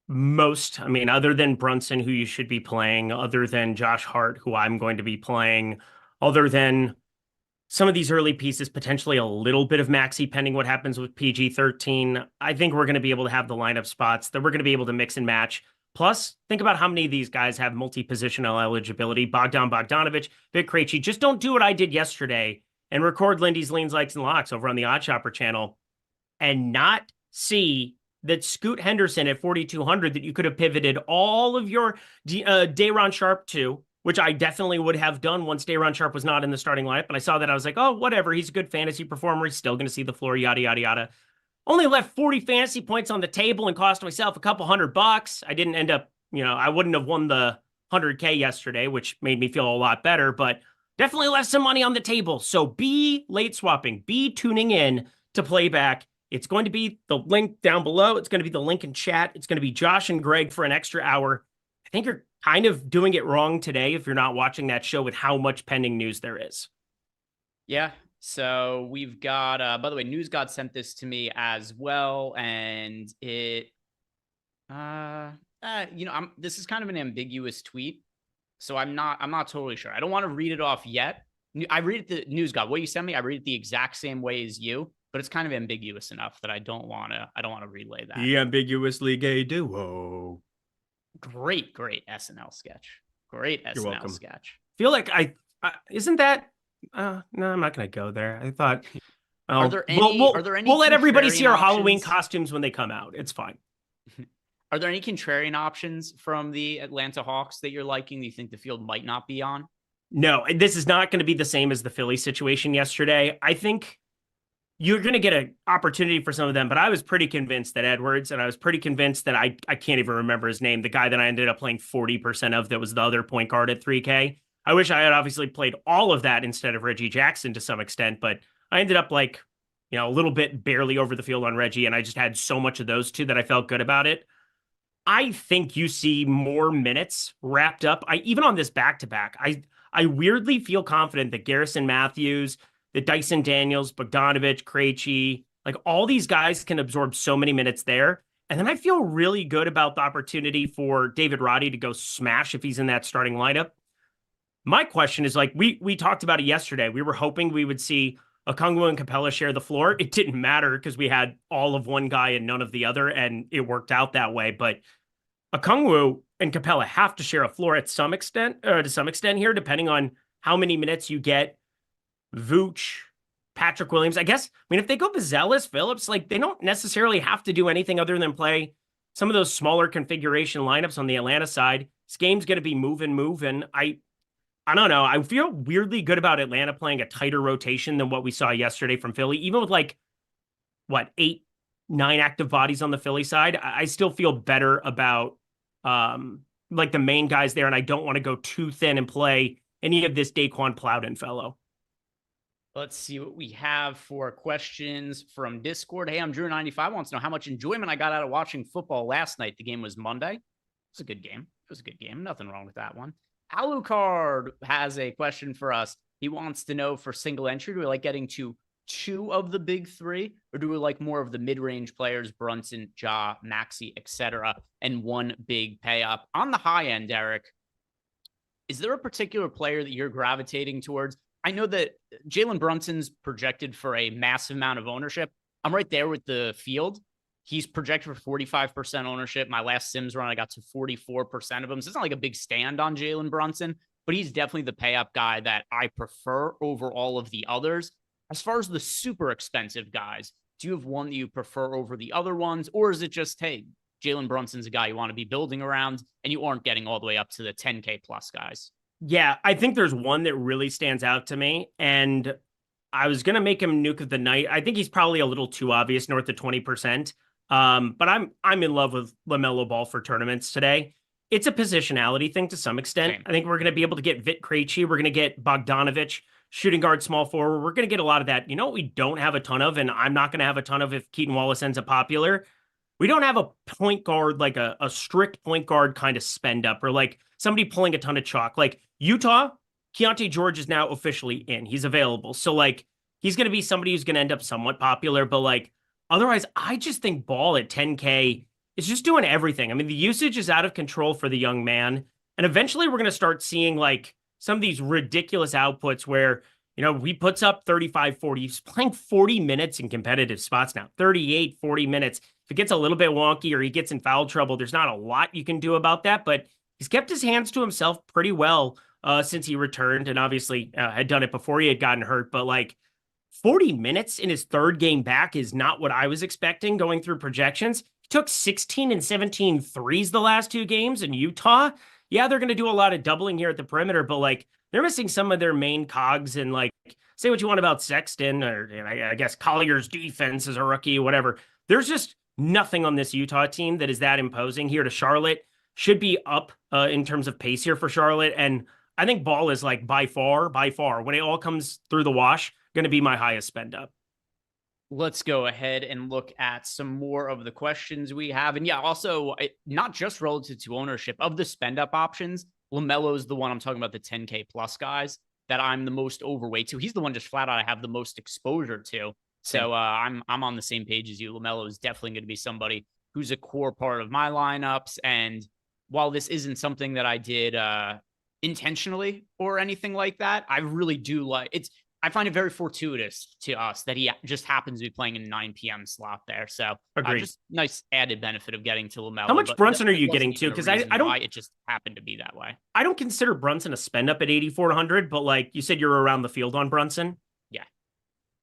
other than Brunson, who you should be playing, other than Josh Hart, who I'm going to be playing, other than some of these early pieces, potentially a little bit of Maxey, pending what happens with PG-13. I think we're going to be able to have the lineup spots that we're going to be able to mix and match. Plus, think about how many of these guys have multi-positional eligibility. Bogdan Bogdanovic, Vic Krejci. Just don't do what I did yesterday and record Lindy's Leans, Likes, and Locks over on the OddsShopper channel and not see that Scoot Henderson at 4,200 that you could have pivoted all of your Day'Ron Sharp to, which I definitely would have done once Day'Ron Sharp was not in the starting lineup. And I saw that, I was like, oh, whatever. He's a good fantasy performer. He's still going to see the floor, yada, yada, yada. Only left 40 fantasy points on the table and cost myself a couple $100. I didn't end up, I wouldn't have won the 100K yesterday, which made me feel a lot better, but definitely left some money on the table. So be late swapping, be tuning in to playback. It's going to be the link down below. It's going to be the link in chat. It's going to be Josh and Greg for an extra hour. I think you're kind of doing it wrong today if you're not watching that show with how much pending news there is. Yeah. So we've got, by the way, News God sent this to me as well. And it, this is kind of an ambiguous tweet. So I'm not totally sure. I don't want to read it off yet. I read it, the News God, what you sent me, I read it the exact same way as you, but it's kind of ambiguous enough that I don't want to relay that. The ambiguously gay duo. Great SNL sketch. Great SNL sketch. Feel like isn't that, no, I'm not going to go there. I thought, are there any we'll let everybody see our options? Halloween costumes when they come out. It's fine. Are there any contrarian options from the Atlanta Hawks that you're liking that you think the field might not be on? No, this is not going to be the same as the Philly situation yesterday. I think you're going to get an opportunity for some of them, but I was pretty convinced that Edwards, and I was pretty convinced that I can't even remember his name, the guy that I ended up playing 40% of that was the other point guard at 3K. I wish I had obviously played all of that instead of Reggie Jackson to some extent, but I ended up like, a little bit barely over the field on Reggie, and I just had so much of those two that I felt good about it. I think you see more minutes wrapped up. Even on this back-to-back, I weirdly feel confident that Garrison Matthews, that Dyson Daniels, Bogdanovich, Krejci, like all these guys can absorb so many minutes there. And then I feel really good about the opportunity for David Roddy to go smash if he's in that starting lineup. My question is, like, we talked about it yesterday. We were hoping we would see Okongwu and Capella share the floor. It didn't matter because we had all of one guy and none of the other, and it worked out that way. But Okongwu and Capella have to share a floor to some extent here, depending on how many minutes you get. Vooch, Patrick Williams. I guess, if they go Vazelis, Phillips, like they don't necessarily have to do anything other than play some of those smaller configuration lineups on the Atlanta side. This game's going to be moving. I don't know. I feel weirdly good about Atlanta playing a tighter rotation than what we saw yesterday from Philly, even with 8, 9 active bodies on the Philly side. I still feel better about the main guys there, and I don't want to go too thin and play any of this Daquan Plowden fellow. Let's see what we have for questions from Discord. Hey, I'm Drew95. Wants to know how much enjoyment I got out of watching football last night. The game was Monday. It was a good game. Nothing wrong with that one. Alucard has a question for us. He wants to know, for single entry, do we like getting to 2 of the big 3, or do we like more of the mid-range players, Brunson, Ja, Maxey, etc., and 1 big pay up? On the high end, Derek, is there a particular player that you're gravitating towards? I know that Jalen Brunson's projected for a massive amount of ownership. I'm right there with the field. He's projected for 45% ownership. My last Sims run, I got to 44% of them. So it's not like a big stand on Jalen Brunson, but he's definitely the pay up guy that I prefer over all of the others. As far as the super expensive guys, do you have one that you prefer over the other ones? Or is it just, hey, Jalen Brunson's a guy you want to be building around and you aren't getting all the way up to the 10K plus guys? Yeah, I think there's one that really stands out to me, and I was going to make him nuke of the night. I think he's probably a little too obvious, north of 20%. But I'm in love with LaMelo Ball for tournaments today. It's a positionality thing to some extent. Same. I think we're going to be able to get Vit Krejci. We're going to get Bogdanovich, shooting guard, small forward. We're going to get a lot of that. You know what we don't have a ton of, and I'm not going to have a ton of if Keaton Wallace ends up popular? We don't have a point guard, like a strict point guard kind of spend up, or like somebody pulling a ton of chalk. Like Utah, Keontae George is now officially in. He's available. So like he's going to be somebody who's going to end up somewhat popular, but like otherwise, I just think Ball at 10K is just doing everything. The usage is out of control for the young man. And eventually we're going to start seeing like some of these ridiculous outputs where, he puts up 35, 40. He's playing 40 minutes in competitive spots now, 38, 40 minutes. If it gets a little bit wonky or he gets in foul trouble, there's not a lot you can do about that, but he's kept his hands to himself pretty well since he returned, and obviously had done it before he had gotten hurt. But like 40 minutes in his 3rd game back is not what I was expecting going through projections. He took 16 and 17 threes the last 2 games in Utah. Yeah, they're going to do a lot of doubling here at the perimeter, but like they're missing some of their main cogs. And like, say what you want about Sexton, or I guess Collier's defense as a rookie, whatever. There's just nothing on this Utah team that is that imposing. Here to Charlotte should be up in terms of pace here for Charlotte. And I think Ball is like by far, when it all comes through the wash, going to be my highest spend up. Let's go ahead and look at some more of the questions we have. And yeah, also not just relative to ownership of the spend up options. LaMelo is the one I'm talking about, the 10K plus guys that I'm the most overweight to. He's the one just flat out I have the most exposure to. So I'm on the same page as you. LaMelo is definitely going to be somebody who's a core part of my lineups. And while this isn't something that I did intentionally or anything like that, I really do like it's. I find it very fortuitous to us that he just happens to be playing in the 9 p.m. slot there. So just nice added benefit of getting to LaMelo. How much Brunson are you getting to? Because I don't. It just happened to be that way. I don't consider Brunson a spend up at 8,400, but like you said, you're around the field on Brunson. Yeah.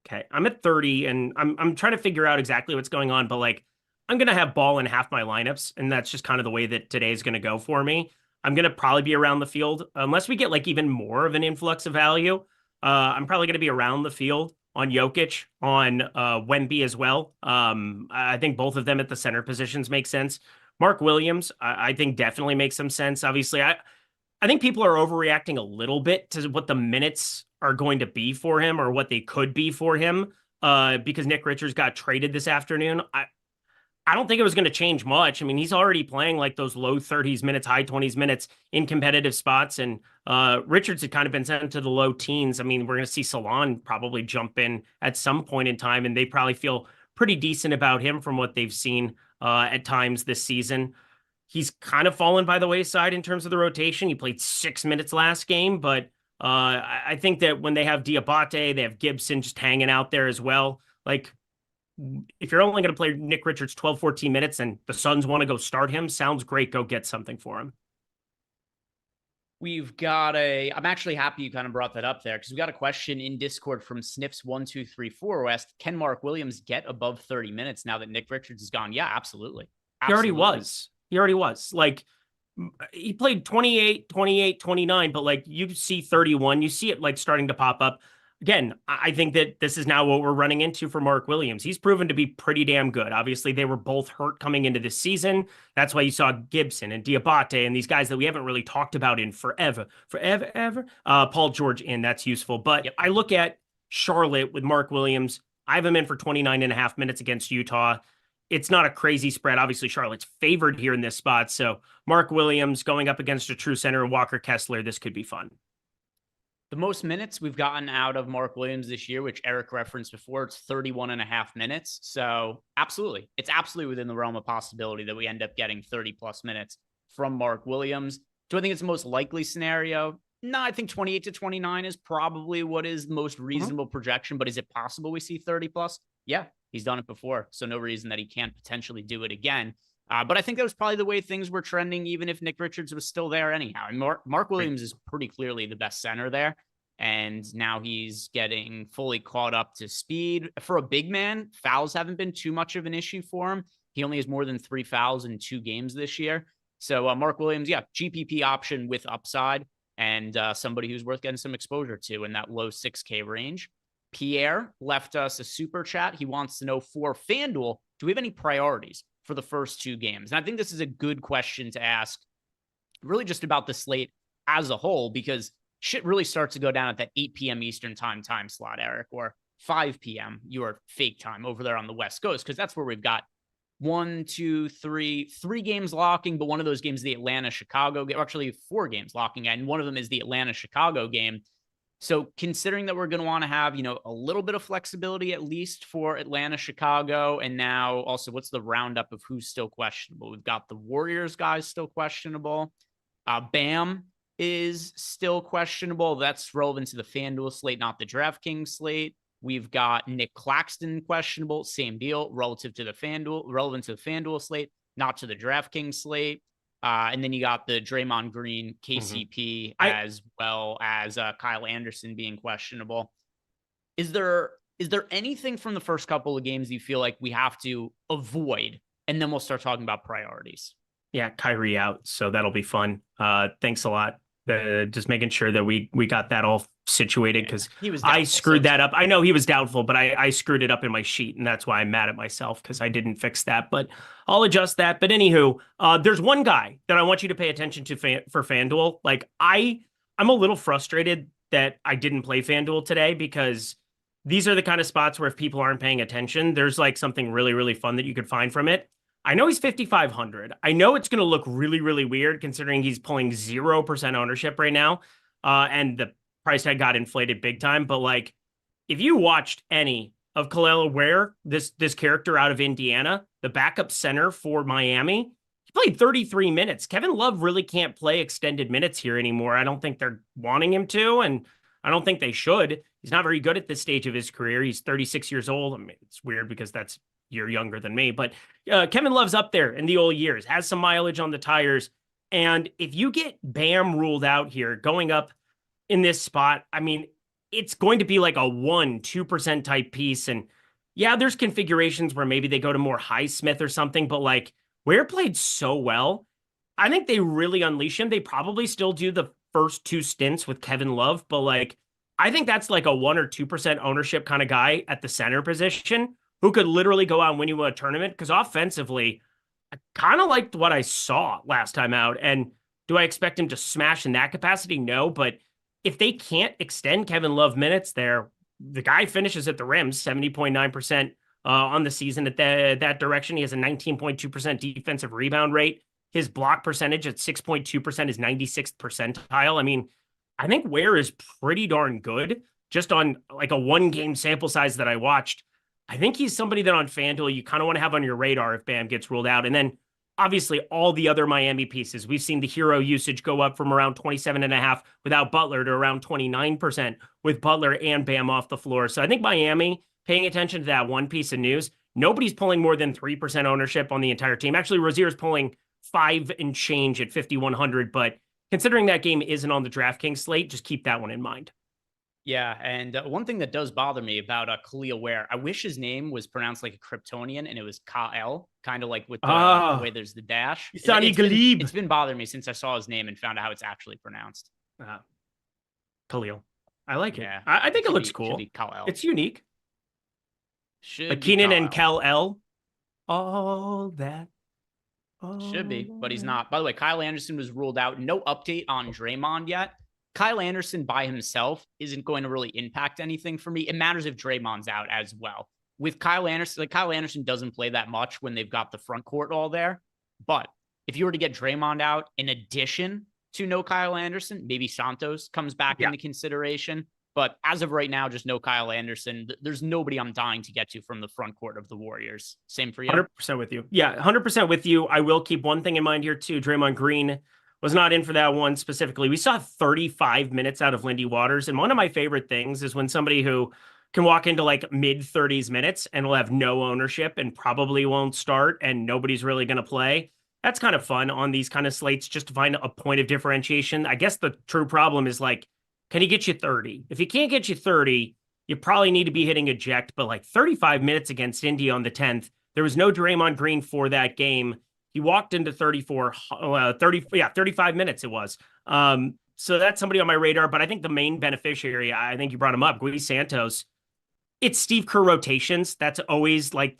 Okay, I'm at 30, and I'm trying to figure out exactly what's going on, but like I'm going to have Ball in half my lineups, and that's just kind of the way that today is going to go for me. I'm going to probably be around the field unless we get like even more of an influx of value. I'm probably going to be around the field on Jokic, on Wemby as well. I think both of them at the center positions make sense. Mark Williams, I think definitely makes some sense. Obviously, I think people are overreacting a little bit to what the minutes are going to be for him or what they could be for him because Nick Richards got traded this afternoon. I don't think it was going to change much. I mean, he's already playing like those low 30s minutes, high 20s minutes in competitive spots. And Richards had kind of been sent to the low teens. I mean, we're going to see Salon probably jump in at some point in time, and they probably feel pretty decent about him from what they've seen at times this season. He's kind of fallen by the wayside in terms of the rotation. He played 6 minutes last game, but I think that when they have Diabate, they have Gibson just hanging out there as well. Like, if you're only going to play Nick Richards 12, 14 minutes and the Suns want to go start him, sounds great. Go get something for him. We've got I'm actually happy you kind of brought that up there because we got a question in Discord from Snips1234 who asked, can Mark Williams get above 30 minutes now that Nick Richards is gone? Yeah, absolutely. He already was. Like, he played 28, 29, but like you see 31, you see it like starting to pop up. Again, I think that this is now what we're running into for Mark Williams. He's proven to be pretty damn good. Obviously, they were both hurt coming into this season. That's why you saw Gibson and Diabate and these guys that we haven't really talked about in forever. Paul George in, that's useful. But I look at Charlotte with Mark Williams. I have him in for 29.5 minutes against Utah. It's not a crazy spread. Obviously, Charlotte's favored here in this spot. So Mark Williams going up against a true center, Walker Kessler, this could be fun. The most minutes we've gotten out of Mark Williams this year, which Eric referenced before, it's 31.5 minutes. So absolutely, it's absolutely within the realm of possibility that we end up getting 30 plus minutes from Mark Williams. Do I think it's the most likely scenario? No, I think 28 to 29 is probably what is the most reasonable projection, but is it possible we see 30 plus? Yeah, he's done it before. So no reason that he can't potentially do it again. But I think that was probably the way things were trending, even if Nick Richards was still there anyhow. And Mark Williams is pretty clearly the best center there. And now he's getting fully caught up to speed. For a big man, fouls haven't been too much of an issue for him. He only has more than 3 fouls in 2 games this year. So Mark Williams, yeah, GPP option with upside and somebody who's worth getting some exposure to in that low 6K range. Pierre left us a super chat. He wants to know, for FanDuel, do we have any priorities for the first 2 games? And I think this is a good question to ask, really just about the slate as a whole, because shit really starts to go down at that 8 p.m. Eastern time slot, Eric, or 5 p.m. your fake time over there on the West Coast, because that's where we've got 3 games locking, but one of those games is the Atlanta-Chicago game, actually 4 games locking, and one of them is the Atlanta-Chicago game. So considering that we're going to want to have, a little bit of flexibility at least for Atlanta, Chicago, and now also what's the roundup of who's still questionable? We've got the Warriors guys still questionable. Bam is still questionable. That's relevant to the FanDuel slate, not the DraftKings slate. We've got Nick Claxton questionable, same deal, relevant to the FanDuel slate, not to the DraftKings slate. And then you got the Draymond Green, KCP, as well as Kyle Anderson being questionable. Is there anything from the first couple of games you feel like we have to avoid? And then we'll start talking about priorities. Yeah, Kyrie out, so that'll be fun. Thanks a lot. Just making sure that we got that all situated, because I screwed that up. I know he was doubtful, but I screwed it up in my sheet, and that's why I'm mad at myself, because I didn't fix that. But I'll adjust that. But anywho, there's one guy that I want you to pay attention to for FanDuel. Like, I'm a little frustrated that I didn't play FanDuel today, because these are the kind of spots where if people aren't paying attention, there's like something really, really fun that you could find from it. I know he's 5,500. I know it's going to look really, really weird considering he's pulling 0% ownership right now. And the price tag got inflated big time. But like, if you watched any of Kel'el Ware, this character out of Indiana, the backup center for Miami, he played 33 minutes. Kevin Love really can't play extended minutes here anymore. I don't think they're wanting him to, and I don't think they should. He's not very good at this stage of his career. He's 36 years old. I mean, it's weird because that's you're younger than me, but Kevin Love's up there in the old years, has some mileage on the tires. And if you get Bam ruled out here going up in this spot, I mean, it's going to be like a 1-2% type piece. And yeah, there's configurations where maybe they go to more Highsmith or something, but like Ware played so well. I think they really unleash him. They probably still do the first 2 stints with Kevin Love, but like I think that's like a 1 or 2% ownership kind of guy at the center position who could literally go out and win you a tournament. Because offensively, I kind of liked what I saw last time out. And do I expect him to smash in that capacity? No, but if they can't extend Kevin Love minutes there, the guy finishes at the rim 70.9% on the season at that direction. He has a 19.2% defensive rebound rate. His block percentage at 6.2% is 96th percentile. I mean, I think Ware is pretty darn good just on like a 1-game sample size that I watched. I think he's somebody that on FanDuel you kind of want to have on your radar if Bam gets ruled out. And then obviously all the other Miami pieces. We've seen the hero usage go up from around 27.5 without Butler to around 29% with Butler and Bam off the floor. So I think Miami, paying attention to that one piece of news, nobody's pulling more than 3% ownership on the entire team. Actually, Rozier's pulling 5 and change at 5,100, but considering that game isn't on the DraftKings slate, just keep that one in mind. Yeah, and one thing that does bother me about Khalil Ware, I wish his name was pronounced like a Kryptonian and it was Kyle, kind of like with the way there's the dash. It's been bothering me since I saw his name and found out how it's actually pronounced. Khalil. I like it. Yeah, I think it looks Should cool. be Kal-El. It's unique. Should be Keenan and Kal-El. Kel-El. All that. Should be, but he's not. By the way, Kyle Anderson was ruled out. No update on Draymond yet. Kyle Anderson by himself isn't going to really impact anything for me. It matters if Draymond's out as well. With Kyle Anderson, like Kyle Anderson doesn't play that much when they've got the front court all there. But if you were to get Draymond out in addition to no Kyle Anderson, maybe Santos comes back into consideration. But as of right now, just no Kyle Anderson. There's nobody I'm dying to get to from the front court of the Warriors. Same for you? 100% with you. Yeah, 100% with you. I will keep one thing in mind here too. Draymond Green was not in for that one specifically. We saw 35 minutes out of Lindy Waters. And one of my favorite things is when somebody who can walk into like mid 30s minutes and will have no ownership and probably won't start and nobody's really going to play. That's kind of fun on these kind of slates just to find a point of differentiation. I guess the true problem is like, can he get you 30? If he can't get you 30, you probably need to be hitting eject. But like 35 minutes against Indy on the 10th, there was no Draymond Green for that game. He walked into 35 minutes it was. So that's somebody on my radar, but I think the main beneficiary, I think you brought him up, Guy Santos. It's Steve Kerr rotations. That's always like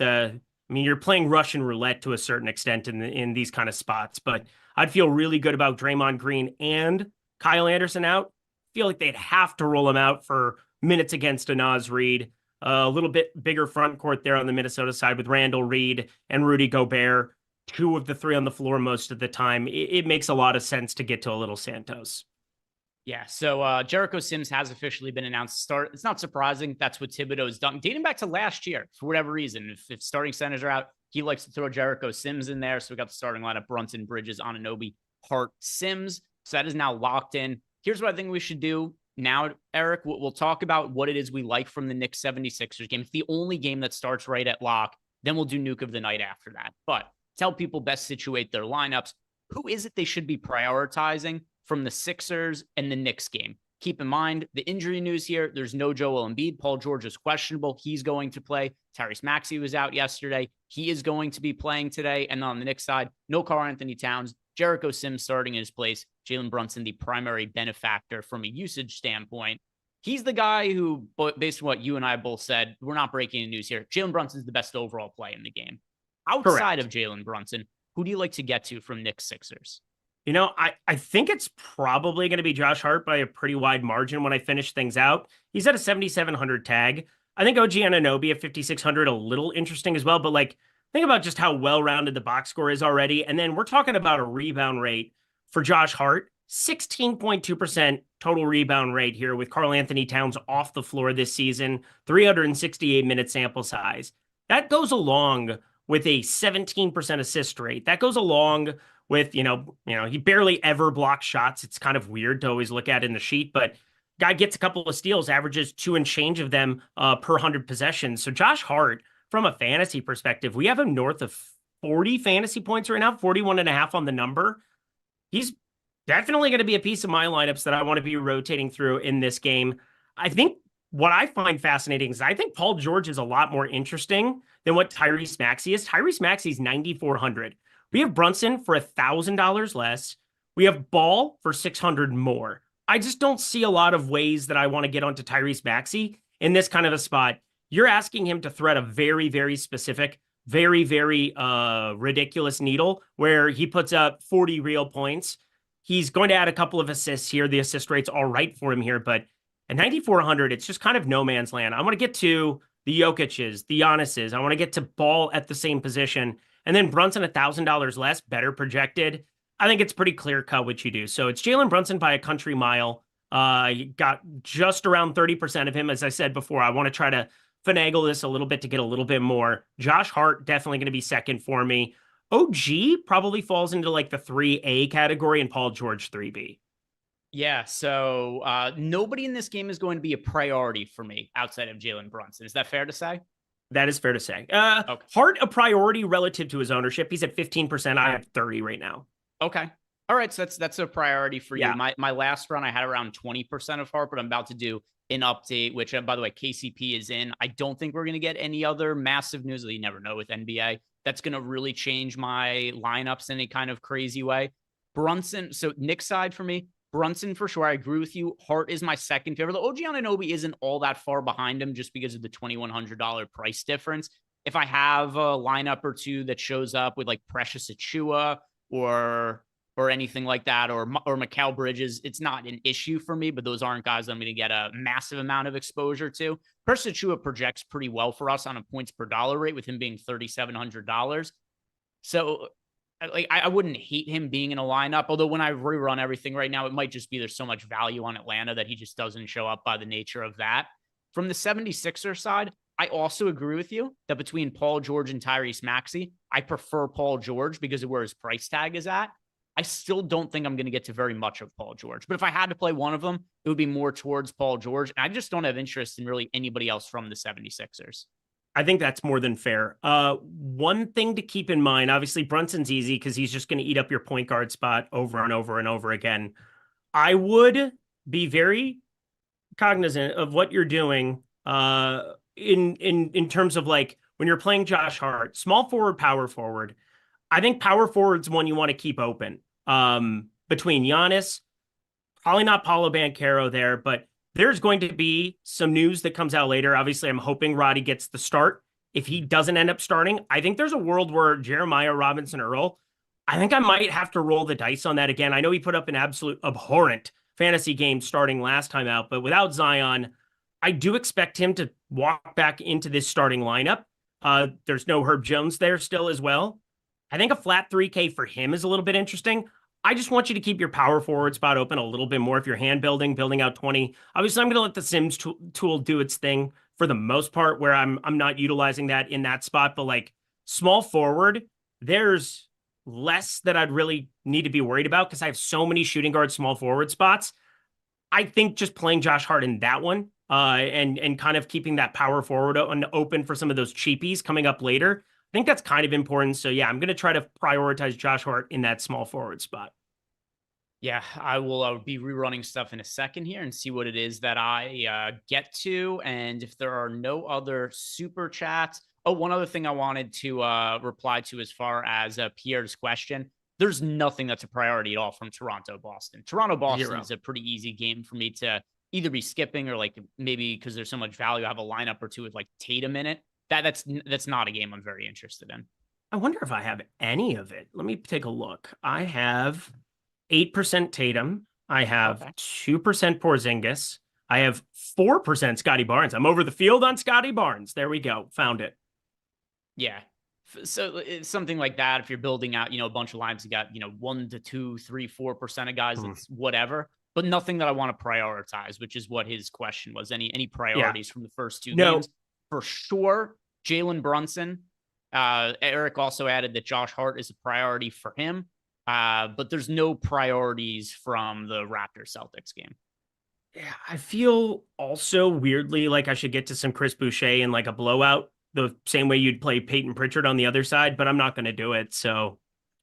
you're playing Russian roulette to a certain extent in these kind of spots, but I'd feel really good about Draymond Green and Kyle Anderson out. Feel like they'd have to roll him out for minutes against a Naz Reid. A little bit bigger front court there on the Minnesota side with Randall Reed and Rudy Gobert. 2 of the 3 on the floor most of the time. It makes a lot of sense to get to a little Santos. Yeah, so Jericho Sims has officially been announced to start. It's not surprising. That's what Thibodeau's done, dating back to last year for whatever reason. If starting centers are out, he likes to throw Jericho Sims in there. So we got the starting lineup: Brunson, Bridges, Anunoby, Hart, Sims. So that is now locked in. Here's what I think we should do now, Eric. We'll talk about what it is we like from the Knicks 76ers game. It's the only game that starts right at lock. Then we'll do Nuke of the Night after that. But tell people best situate their lineups. Who is it they should be prioritizing from the Sixers and the Knicks game? Keep in mind the injury news here. There's no Joel Embiid. Paul George is questionable. He's going to play. Tyrese Maxey was out yesterday. He is going to be playing today. And on the Knicks side, no Karl-Anthony Towns. Jericho Sims starting in his place. Jalen Brunson, the primary benefactor from a usage standpoint. He's the guy who, based on what you and I both said, we're not breaking any news here. Jalen Brunson's the best overall play in the game. Outside of Jalen Brunson, who do you like to get to from Knicks Sixers? I think it's probably going to be Josh Hart by a pretty wide margin when I finish things out. He's at a 7,700 tag. I think OG Anunoby at 5,600 a little interesting as well, but like think about just how well-rounded the box score is already. And then we're talking about a rebound rate for Josh Hart, 16.2% total rebound rate here with Karl-Anthony Towns off the floor this season, 368-minute sample size. That goes along with a 17% assist rate. That goes along with, he barely ever blocks shots. It's kind of weird to always look at in the sheet, but guy gets a couple of steals, averages 2 and change of them per 100 possessions. So Josh Hart, from a fantasy perspective, we have him north of 40 fantasy points right now, 41.5 on the number. He's definitely going to be a piece of my lineups that I want to be rotating through in this game. I think what I find fascinating is I think Paul George is a lot more interesting than what Tyrese Maxey is. Tyrese Maxey's 9,400. We have Brunson for $1,000 less. We have Ball for 600 more. I just don't see a lot of ways that I want to get onto Tyrese Maxey in this kind of a spot. You're asking him to thread a very, very specific, very, very ridiculous needle where he puts up 40 real points. He's going to add a couple of assists here. The assist rate's all right for him here, but at 9,400, it's just kind of no man's land. I want to get to the Jokic's, the Giannis's. I want to get to Ball at the same position. And then Brunson, $1,000 less, better projected. I think it's pretty clear cut what you do. So it's Jalen Brunson by a country mile. You got just around 30% of him. As I said before, I want to try to finagle this a little bit to get a little bit more. Josh Hart, definitely going to be second for me. OG probably falls into like the 3A category and Paul George 3B. Yeah, so nobody in this game is going to be a priority for me outside of Jalen Brunson. Is that fair to say? That is fair to say. Okay. Hart a priority relative to his ownership. He's at 15%. I have 30 right now. Okay. All right, so that's a priority for you. Yeah. My last run, I had around 20% of Hart, but I'm about to do an update, which, by the way, KCP is in. I don't think we're going to get any other massive news that you never know with NBA. That's going to really change my lineups in a kind of crazy way. Brunson, so Nick's side for me, Brunson for sure. I agree with you. Hart is my second favorite. The OG Anunoby isn't all that far behind him just because of the $2,100 price difference. If I have a lineup or two that shows up with like Precious Achua or anything like that, or Mikal Bridges, it's not an issue for me, but those aren't guys I'm going to get a massive amount of exposure to. Precious Achua projects pretty well for us on a points per dollar rate with him being $3,700. So like I wouldn't hate him being in a lineup, although when I rerun everything right now, it might just be there's so much value on Atlanta that he just doesn't show up by the nature of that. From the 76er side, I also agree with you that between Paul George and Tyrese Maxey, I prefer Paul George because of where his price tag is at. I still don't think I'm going to get to very much of Paul George, but if I had to play one of them, it would be more towards Paul George. And I just don't have interest in really anybody else from the 76ers. I think that's more than fair. One thing to keep in mind, obviously Brunson's easy because he's just going to eat up your point guard spot over and over and over again. I would be very cognizant of what you're doing in terms of like when you're playing Josh Hart, small forward, power forward. I think power forward's one you want to keep open. Between Giannis, probably not Paolo Banchero there, but there's going to be some news that comes out later. Obviously, I'm hoping Roddy gets the start. If he doesn't end up starting, I think there's a world where Jeremiah Robinson Earl, I think I might have to roll the dice on that again. I know he put up an absolute abhorrent fantasy game starting last time out, but without Zion, I do expect him to walk back into this starting lineup. There's no Herb Jones there still as well. I think a flat 3K for him is a little bit interesting. I just want you to keep your power forward spot open a little bit more if you're hand building out 20. Obviously, I'm going to let the Sims tool do its thing for the most part where I'm not utilizing that in that spot. But like small forward, there's less that I'd really need to be worried about because I have so many shooting guard small forward spots. I think just playing Josh Hart in that one and kind of keeping that power forward open for some of those cheapies coming up later, I think that's kind of important. So yeah, I'm going to try to prioritize Josh Hart in that small forward spot. Yeah, I will be rerunning stuff in a second here and see what it is that I get to. And if there are no other super chats. Oh, one other thing I wanted to reply to as far as Pierre's question. There's nothing that's a priority at all from Toronto-Boston. Toronto-Boston is a pretty easy game for me to either be skipping or like maybe because there's so much value, I have a lineup or two with like Tatum in it. That's not a game I'm very interested in. I wonder if I have any of it. Let me take a look. I have 8% Tatum. I have 2% Porzingis. I have 4% Scotty Barnes. I'm over the field on Scotty Barnes. There we go. Found it. Yeah. So it's something like that. If you're building out, a bunch of lines, you got, 1 to 2, 3, 4% of guys, that's whatever, but nothing that I want to prioritize, which is what his question was. Any priorities from the first two games? For sure. Jalen Brunson. Eric also added that Josh Hart is a priority for him. But there's no priorities from the Raptors Celtics game. Yeah, I feel also weirdly like I should get to some Chris Boucher in like a blowout, the same way you'd play Peyton Pritchard on the other side, but I'm not going to do it. So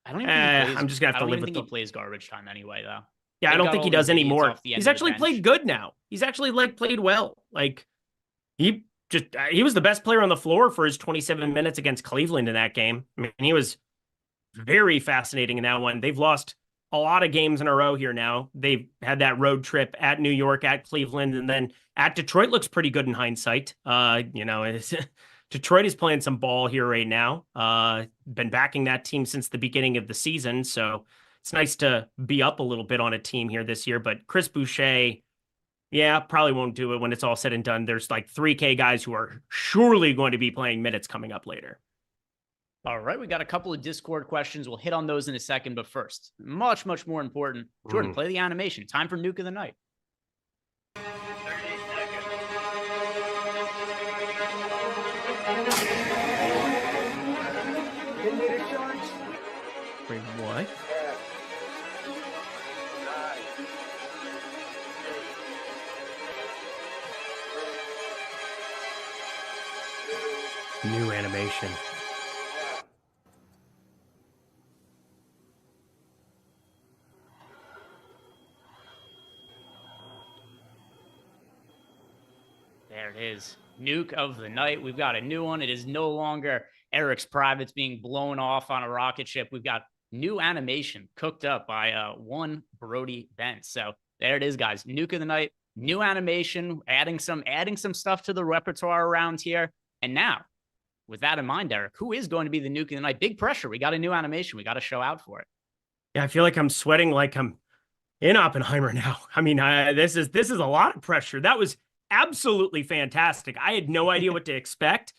I don't even think I'm just going to have to live with he plays garbage time anyway, though. Yeah, I don't think he does anymore. He's actually played good now. He's actually like played well. Like he was the best player on the floor for his 27 minutes against Cleveland in that game. I mean, he was very fascinating in that one. They've lost a lot of games in a row here now. They've had that road trip at New York, at Cleveland, and then at Detroit looks pretty good in hindsight. Detroit is playing some ball here right now. Been backing that team since the beginning of the season, so it's nice to be up a little bit on a team here this year. But Chris Boucher, yeah, probably won't do it when it's all said and done. There's like 3K guys who are surely going to be playing minutes coming up later. All right, we got a couple of Discord questions. We'll hit on those in a second, but first, much more important, Jordan, play the animation. Time for Nuke of the Night. 30 seconds. Wait, what? 9, 8, New animation. There it is. Nuke of the Night. We've got a new one. It is no longer Eric's privates being blown off on a rocket ship. We've got new animation cooked up by one Brody Bent. So there it is, guys. Nuke of the Night, new animation, adding some stuff to the repertoire around here. And now, with that in mind, Eric, who is going to be the Nuke of the Night? Big pressure. We got a new animation. We got to show out for it. Yeah, I feel like I'm sweating like I'm in Oppenheimer now. I mean, this is a lot of pressure. That was absolutely fantastic. I had no idea what to expect.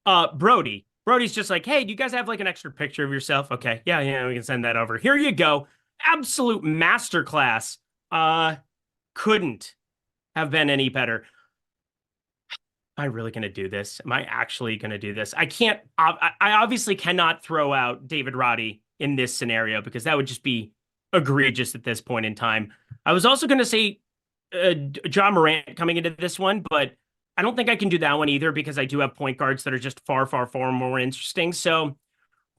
Brody's just like, hey, do you guys have like an extra picture of yourself? Okay, yeah, we can send that over. Here you go. Absolute masterclass. Couldn't have been any better. Am I really going to do this? Am I actually going to do this? I can't. I obviously cannot throw out David Roddy in this scenario because that would just be egregious at this point in time. I was also going to say John Morant coming into this one, but I don't think I can do that one either because I do have point guards that are just far more interesting. So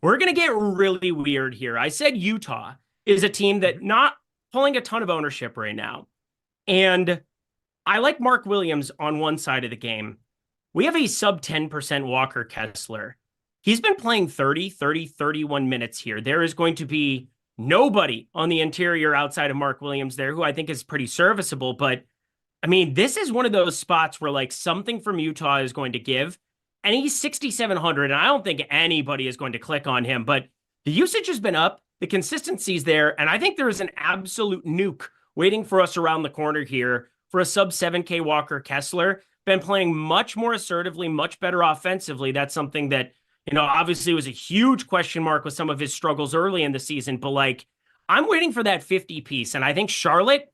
we're going to get really weird here. I said Utah is a team that not pulling a ton of ownership right now. And I like Mark Williams on one side of the game. We have a sub 10% Walker Kessler. He's been playing 31 minutes here. There is going to be nobody on the interior outside of Mark Williams there, who I think is pretty serviceable. But I mean, this is one of those spots where like something from Utah is going to give. And he's 6,700. And I don't think anybody is going to click on him, but the usage has been up. The consistency's there. And I think there is an absolute nuke waiting for us around the corner here for a sub 7K Walker Kessler. Been playing much more assertively, much better offensively. That's something that, obviously was a huge question mark with some of his struggles early in the season. But like, I'm waiting for that 50 piece. And I think Charlotte,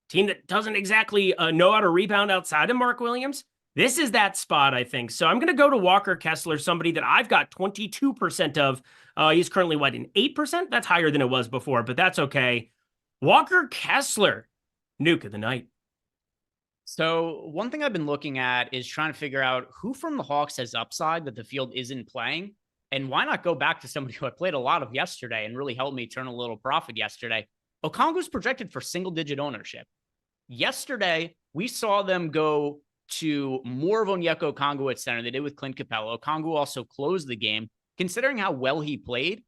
team that doesn't exactly know how to rebound outside of Mark Williams, this is that spot, I think. So I'm going to go to Walker Kessler, somebody that I've got 22% of. He's currently, an 8%? That's higher than it was before, but that's okay. Walker Kessler, Nuke of the Night. So one thing I've been looking at is trying to figure out who from the Hawks has upside that the field isn't playing. And why not go back to somebody who I played a lot of yesterday and really helped me turn a little profit yesterday. Okongwu's projected for single-digit ownership. Yesterday, we saw them go to more of Onyeka Okongwu at center. They did with Clint Capella. Okongwu also closed the game. Considering how well he played,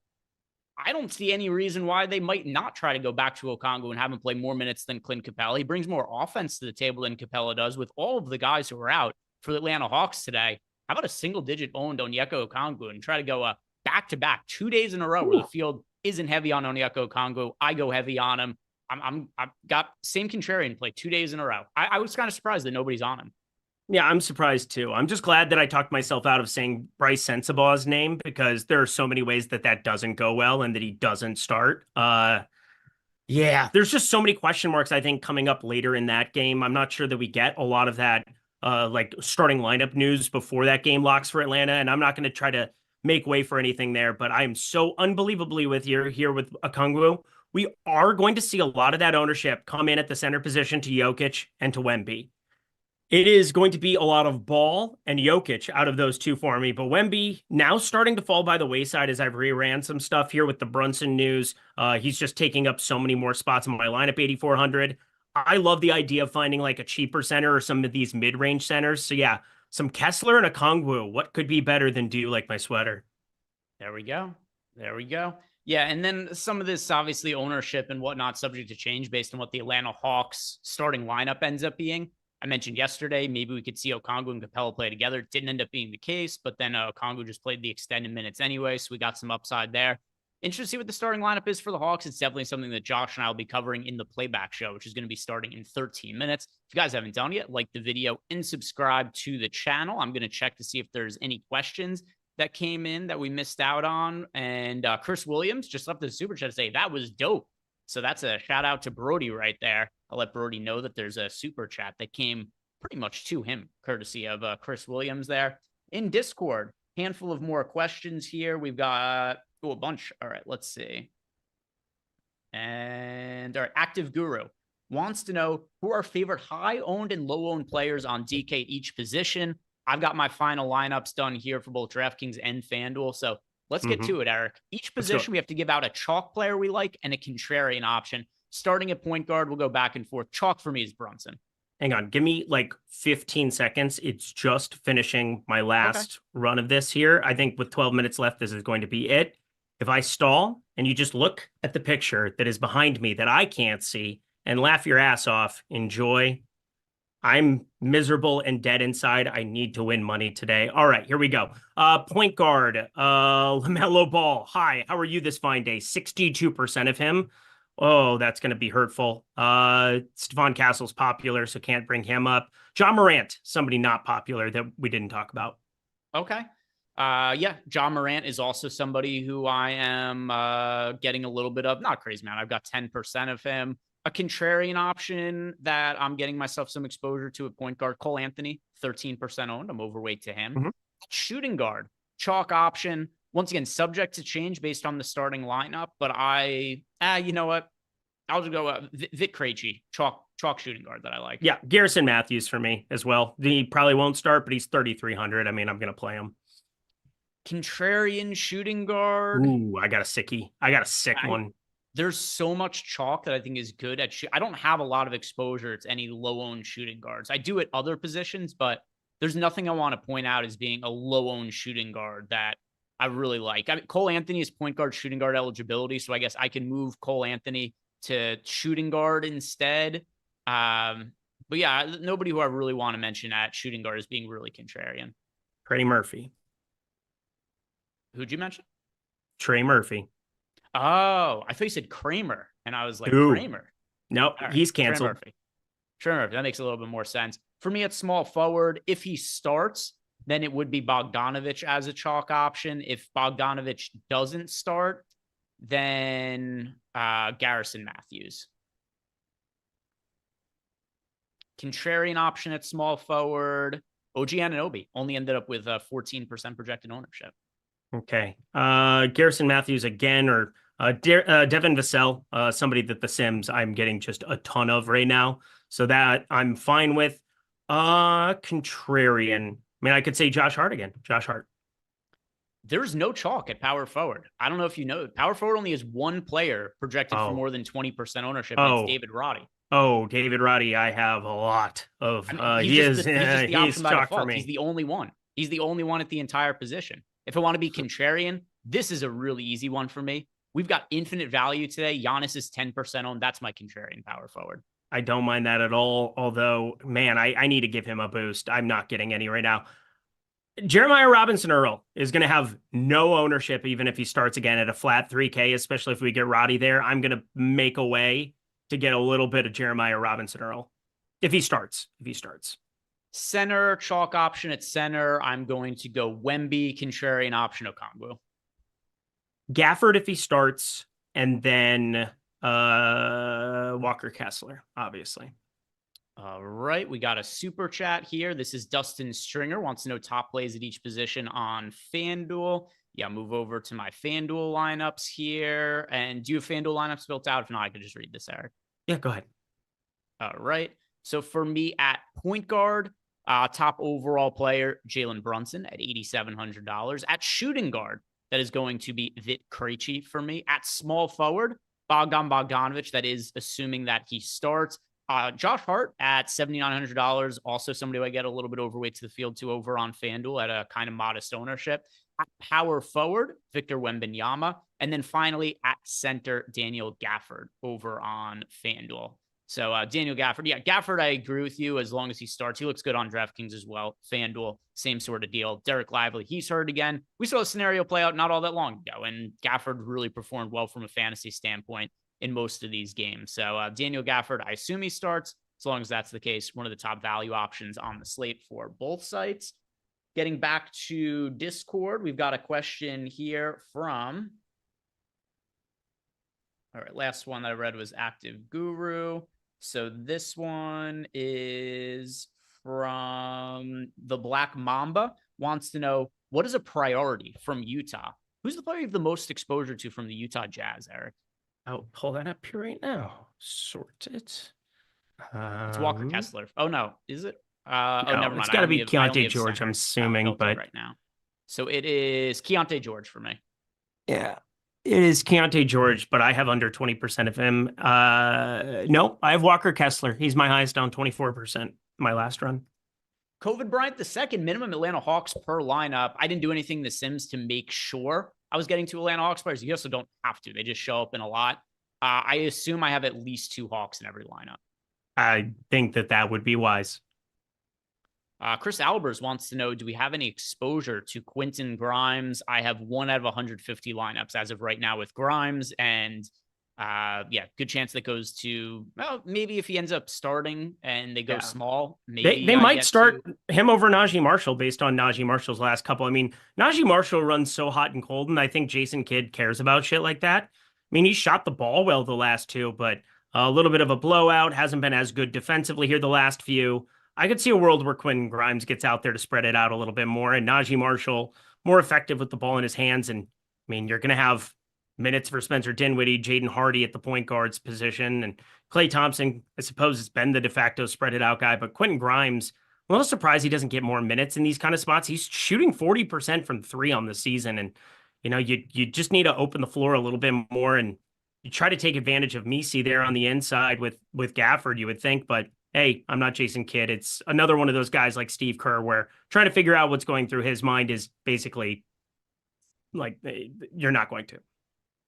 I don't see any reason why they might not try to go back to Okongwu and have him play more minutes than Clint Capella. He brings more offense to the table than Capella does with all of the guys who are out for the Atlanta Hawks today. How about a single-digit owned Onyeka Okongwu and try to go back-to-back 2 days in a row where the field isn't heavy on Onyeka Okongwu. I go heavy on him. I've got same contrarian play 2 days in a row. I was kind of surprised that nobody's on him. Yeah, I'm surprised too. I'm just glad that I talked myself out of saying Bryce Sensabaugh's name because there are so many ways that doesn't go well and that he doesn't start. Yeah, there's just so many question marks, I think, coming up later in that game. I'm not sure that we get a lot of that like starting lineup news before that game locks for Atlanta, and I'm not going to try to make way for anything there, but I am so unbelievably with you here with Okongwu. We are going to see a lot of that ownership come in at the center position to Jokic and to Wemby. It is going to be a lot of Ball and Jokic out of those two for me, but Wemby now starting to fall by the wayside as I've reran some stuff here with the Brunson news. He's just taking up so many more spots in my lineup, 8,400. I love the idea of finding like a cheaper center or some of these mid-range centers. So yeah, Some Kessler and a Kongwu. What could be better than Do You Like My Sweater? There we go. There we go. Yeah, and then some of this, obviously, ownership and whatnot, subject to change based on what the Atlanta Hawks starting lineup ends up being. I mentioned yesterday, maybe we could see Okongwu and Capella play together. It didn't end up being the case, but then Okongwu just played the extended minutes anyway, so we got some upside there. Interested to see what the starting lineup is for the Hawks. It's definitely something that Josh and I will be covering in the playback show, which is going to be starting in 13 minutes. If you guys haven't done yet, like the video and subscribe to the channel. I'm going to check to see if there's any questions that came in that we missed out on. And Chris Williams just left the super chat to say that was dope. So that's a shout out to Brody right there. I'll let Brody know that there's a super chat that came pretty much to him, courtesy of Chris Williams there. In Discord, handful of more questions here. We've got a bunch. All right, let's see. And our Active Guru wants to know who are favorite high-owned and low-owned players on DK each position. I've got my final lineups done here for both DraftKings and FanDuel. So let's get to it, Eric. Each position, we have to give out a chalk player we like and a contrarian option. Starting at point guard, we'll go back and forth. Chalk for me is Brunson. Hang on. Give me like 15 seconds. It's just finishing my last run of this here. I think with 12 minutes left, this is going to be it. If I stall and you just look at the picture that is behind me that I can't see and laugh your ass off, enjoy. I'm miserable and dead inside. I need to win money today. All right, here we go. Point guard, LaMelo Ball. Hi, how are you this fine day? 62% of him. Oh, that's going to be hurtful. Stephon Castle's popular, so can't bring him up. John Morant, somebody not popular that we didn't talk about. Okay. Yeah, John Morant is also somebody who I am getting a little bit of. Not crazy, man. I've got 10% of him. A contrarian option that I'm getting myself some exposure to at point guard, Cole Anthony, 13% owned. I'm overweight to him. Shooting guard, chalk option. Once again, subject to change based on the starting lineup, but you know what? I'll just go Vic Krejci, chalk shooting guard that I like. Yeah, Garrison Matthews for me as well. He probably won't start, but he's 3,300. I mean, I'm going to play him. Contrarian shooting guard. Ooh, I got a sickie. I got a sick one. There's so much chalk that I think is good at I don't have a lot of exposure to any low-owned shooting guards. I do at other positions, but there's nothing I want to point out as being a low-owned shooting guard that I really like. I mean, Cole Anthony is point guard, shooting guard eligibility, so I guess I can move Cole Anthony to shooting guard instead. But yeah, nobody who I really want to mention at shooting guard is being really contrarian. Trey Murphy. Who'd you mention? Trey Murphy. Oh, I thought you said Kramer, and I was like, Ooh. Kramer. Nope, Right. he's canceled. Trey Murphy. That makes a little bit more sense. For me, at small forward, if he starts, then it would be Bogdanovich as a chalk option. If Bogdanovich doesn't start, then Garrison Matthews. Contrarian option at small forward, OG Anunoby only ended up with 14% projected ownership. Okay. Garrison Matthews again, or Devin Vassell, somebody that the Sims I'm getting just a ton of right now. So that I'm fine with. Contrarian. I mean, I could say Josh Hart again. Josh Hart. There's no chalk at power forward. I don't know if you know. Power forward only has one player projected for more than 20% ownership. And it's David Roddy. Oh, David Roddy. I have a lot of. I mean, he's chalk for me. He's the only one. He's the only one at the entire position. If I want to be contrarian, this is a really easy one for me. We've got infinite value today. Giannis is 10% owned. That's my contrarian power forward. I don't mind that at all. Although, man, I need to give him a boost. I'm not getting any right now. Jeremiah Robinson Earl is going to have no ownership, even if he starts again at a flat 3K, especially if we get Roddy there. I'm going to make a way to get a little bit of Jeremiah Robinson Earl if he starts. Center, chalk option at center. I'm going to go Wemby, contrarian option Okongwu. Gafford if he starts, and then Walker Kessler, obviously. All right, we got a super chat here. This is Dustin Stringer, wants to know top plays at each position on FanDuel. Yeah, move over to my FanDuel lineups here. And do you have FanDuel lineups built out? If not, I could just read this, Eric. Yeah, go ahead. All right. So for me at point guard, top overall player, Jalen Brunson at $8,700. At shooting guard, that is going to be Vic Krejci for me. At small forward, Bogdanovich, that is assuming that he starts. Josh Hart at $7,900, also somebody who I get a little bit overweight to the field to over on FanDuel at a kind of modest ownership. At power forward, Victor Wembanyama. And then finally at center, Daniel Gafford over on FanDuel. So Daniel Gafford, yeah, Gafford, I agree with you as long as he starts. He looks good on DraftKings as well. FanDuel, same sort of deal. Derek Lively, he's hurt again. We saw a scenario play out not all that long ago, and Gafford really performed well from a fantasy standpoint in most of these games. So Daniel Gafford, I assume he starts. As long as that's the case, one of the top value options on the slate for both sites. Getting back to Discord, we've got a question here from... All right, last one that I read was Active Guru. So this one is from the Black Mamba. Wants to know, what is a priority from Utah? Who's the player you have the most exposure to from the Utah Jazz, Eric? I'll pull that up here right now. Sort it. It's Walker Kessler. Oh, no. Is it? No, never mind. It's got to be I only Keontae have George, I'm centers assuming, but right now. So it is Keontae George for me. yeah, it is Keontae George, but I have under 20% of him. No, I have Walker Kessler. He's my highest down 24% my last run. COVID Bryant, the second minimum Atlanta Hawks per lineup. I didn't do anything in the Sims to make sure I was getting to Atlanta Hawks players. You also don't have to. They just show up in a lot. I assume I have at least 2 Hawks in every lineup. I think that would be wise. Chris Albers wants to know, do we have any exposure to Quentin Grimes? I have 1 out of 150 lineups as of right now with Grimes. And yeah, good chance that goes to, well, maybe if he ends up starting and they go small, maybe they might start him over Najee Marshall based on Najee Marshall's last couple. I mean, Najee Marshall runs so hot and cold, and I think Jason Kidd cares about shit like that. I mean, he shot the ball well the last 2, but a little bit of a blowout, hasn't been as good defensively here the last few. I could see a world where Quentin Grimes gets out there to spread it out a little bit more, and Najee Marshall more effective with the ball in his hands. And I mean, you're going to have minutes for Spencer Dinwiddie, Jaden Hardy at the point guard's position, and Klay Thompson, I suppose, has been the de facto spread it out guy. But Quentin Grimes, I'm a little surprised he doesn't get more minutes in these kind of spots. He's shooting 40% from 3 on the season, and you know, you just need to open the floor a little bit more, and you try to take advantage of Messi there on the inside with Gafford, you would think, but hey, I'm not Jason Kidd. It's another one of those guys like Steve Kerr where trying to figure out what's going through his mind is basically like, you're not going to.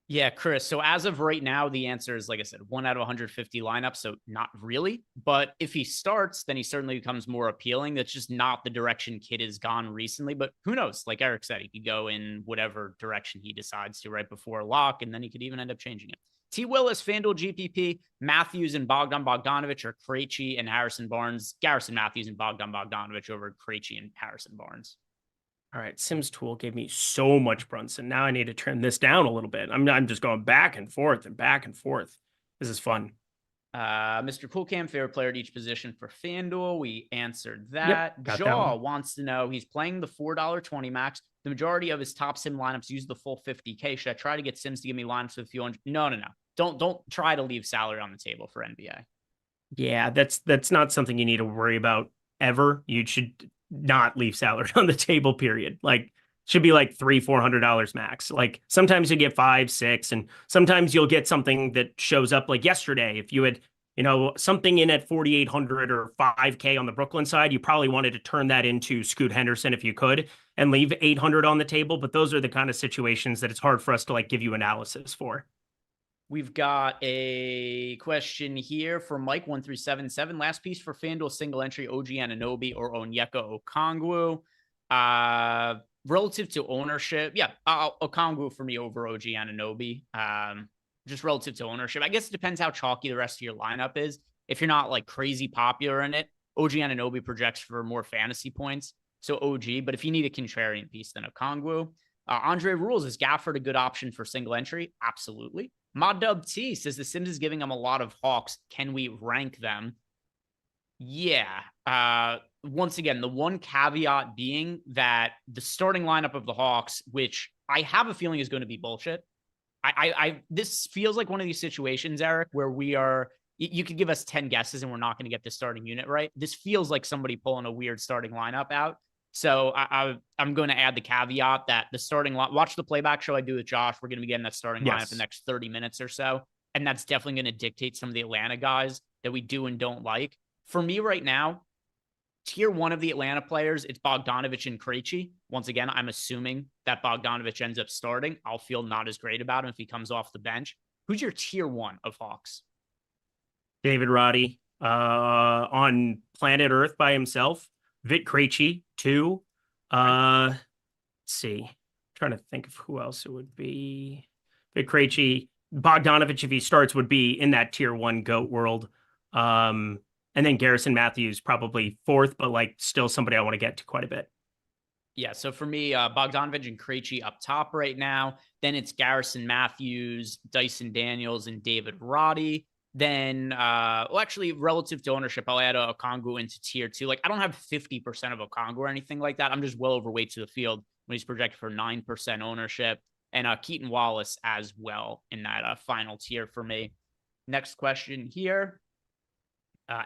Yeah, Chris. So as of right now, the answer is, like I said, 1 out of 150 lineups. So not really. But if he starts, then he certainly becomes more appealing. That's just not the direction Kidd has gone recently. But who knows? Like Eric said, he could go in whatever direction he decides to right before lock, and then he could even end up changing it. T. Willis, FanDuel GPP, Matthews and Bogdan Bogdanovic, or Krejci and Harrison Barnes. Garrison Matthews and Bogdan Bogdanovic over Krejci and Harrison Barnes. All right, Sims Tool gave me so much Brunson. Now I need to trim this down a little bit. I'm just going back and forth and back and forth. This is fun. Mr. Coolcam, favorite player at each position for FanDuel. We answered that. Yep, Jaw wants to know, he's playing the $4.20 max. The majority of his top sim lineups use the full 50K. Should I try to get Sims to give me lineups with a few hundred? No. Don't try to leave salary on the table for NBA. Yeah, that's not something you need to worry about ever. You should not leave salary on the table, period. Like, should be like $300-$400 max. Like sometimes you get 5-6, and sometimes you'll get something that shows up like yesterday. If you had, you know, something in at 4,800 or 5K on the Brooklyn side, you probably wanted to turn that into Scoot Henderson if you could and leave 800 on the table. But those are the kind of situations that it's hard for us to like give you analysis for. We've got a question here from Mike1377. Last piece for FanDuel single entry, OG Anunoby or Onyeka Okongwu. Relative to ownership, yeah, Okongwu for me over OG Anunoby. Just relative to ownership. I guess it depends how chalky the rest of your lineup is. If you're not like crazy popular in it, OG Anunoby projects for more fantasy points. So OG, but if you need a contrarian piece, then Okongwu. Andre Rules, is Gafford a good option for single entry? Absolutely. Moddub T says the Sims is giving them a lot of Hawks. Can we rank them? Yeah. Once again, the one caveat being that the starting lineup of the Hawks, which I have a feeling is going to be bullshit. This feels like one of these situations, Eric, where you could give us 10 guesses and we're not going to get the starting unit right. This feels like somebody pulling a weird starting lineup out. So I'm going to add the caveat that the starting watch the playback show I do with Josh. We're going to be getting that starting lineup in the next 30 minutes or so. And that's definitely going to dictate some of the Atlanta guys. that we do and don't like. For me right now, tier 1 of the Atlanta players, it's Bogdanovic and Krejci. Once again, I'm assuming that Bogdanovic ends up starting. I'll feel not as great about him if he comes off the bench. Who's your tier 1 of Hawks? David Roddy on planet Earth by himself. Vit Krejci, 2. Let's see. I'm trying to think of who else it would be. Vit Krejci. Bogdanovic, if he starts, would be in that tier 1 GOAT world. And then Garrison Matthews probably 4th, but like still somebody I want to get to quite a bit. Yeah, so for me, Bogdanovic and Krejci up top right now. Then it's Garrison Matthews, Dyson Daniels, and David Roddy. Then, well, actually, relative to ownership, I'll add a Okongwu into tier 2. Like, I don't have 50% of Okongwu or anything like that. I'm just well overweight to the field when he's projected for 9% ownership. And Keaton Wallace as well in that final tier for me. Next question here.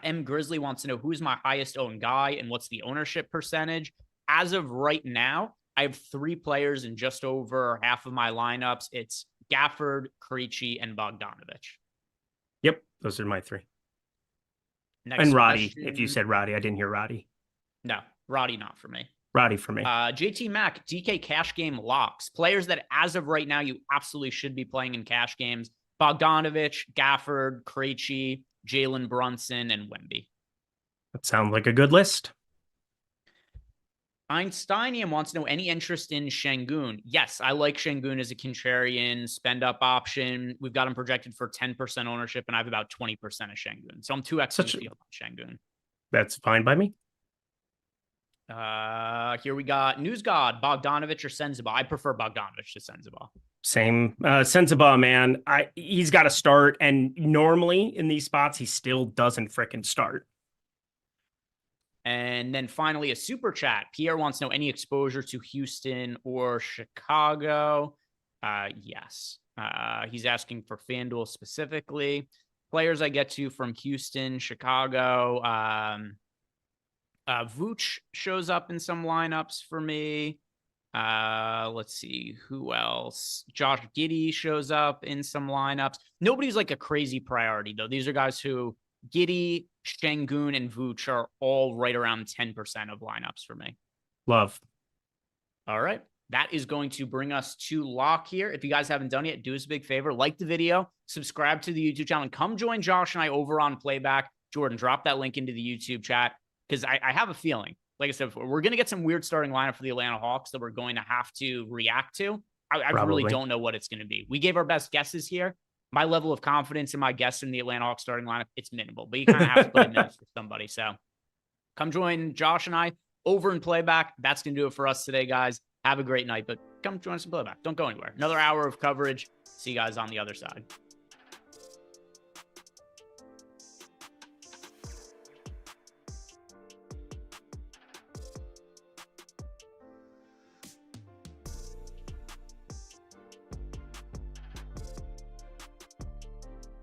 M. Grizzly wants to know who's my highest owned guy and what's the ownership percentage. As of right now, I have 3 players in just over half of my lineups. It's Gafford, Krejci, and Bogdanovic. Yep, those are my 3. Next and Roddy, question. if you said Roddy, I didn't hear Roddy. No, Roddy not for me. Roddy for me. JT Mack, DK cash game locks. Players that as of right now, you absolutely should be playing in cash games. Bogdanovic, Gafford, Krejci, Jalen Brunson, and Wemby. That sounds like a good list. Einsteinium wants to know any interest in Şengün. Yes, I like Şengün as a contrarian spend-up option. We've got him projected for 10% ownership, and I have about 20% of Şengün. So I'm 2x the field on Şengün. That's fine by me. Here we got News God, Bogdanovic or Sensabaugh. I prefer Bogdanovic to Sensabaugh. Same. Sensabaugh, man. He's got to start, and normally in these spots, he still doesn't frickin' start. And then finally, a super chat. Pierre wants to know any exposure to Houston or Chicago. Yes. He's asking for FanDuel specifically. Players I get to from Houston, Chicago. Vooch shows up in some lineups for me. Let's see who else. Josh Giddey shows up in some lineups. Nobody's like a crazy priority though. These are guys who Giddey, Şengün, and Vooch are all right around 10% of lineups for me. Love. All right. That is going to bring us to lock here. If you guys haven't done it, do us a big favor. Like the video, subscribe to the YouTube channel, and come join Josh and I over on Playback. Jordan, drop that link into the YouTube chat because I have a feeling, like I said before, we're going to get some weird starting lineup for the Atlanta Hawks that we're going to have to react to. I really don't know what it's going to be. We gave our best guesses here. My level of confidence in my guess in the Atlanta Hawks starting lineup, it's minimal, but you kind of have to put it in for somebody. So come join Josh and I over in Playback. That's going to do it for us today, guys. Have a great night, but come join us in Playback. Don't go anywhere. Another hour of coverage. See you guys on the other side.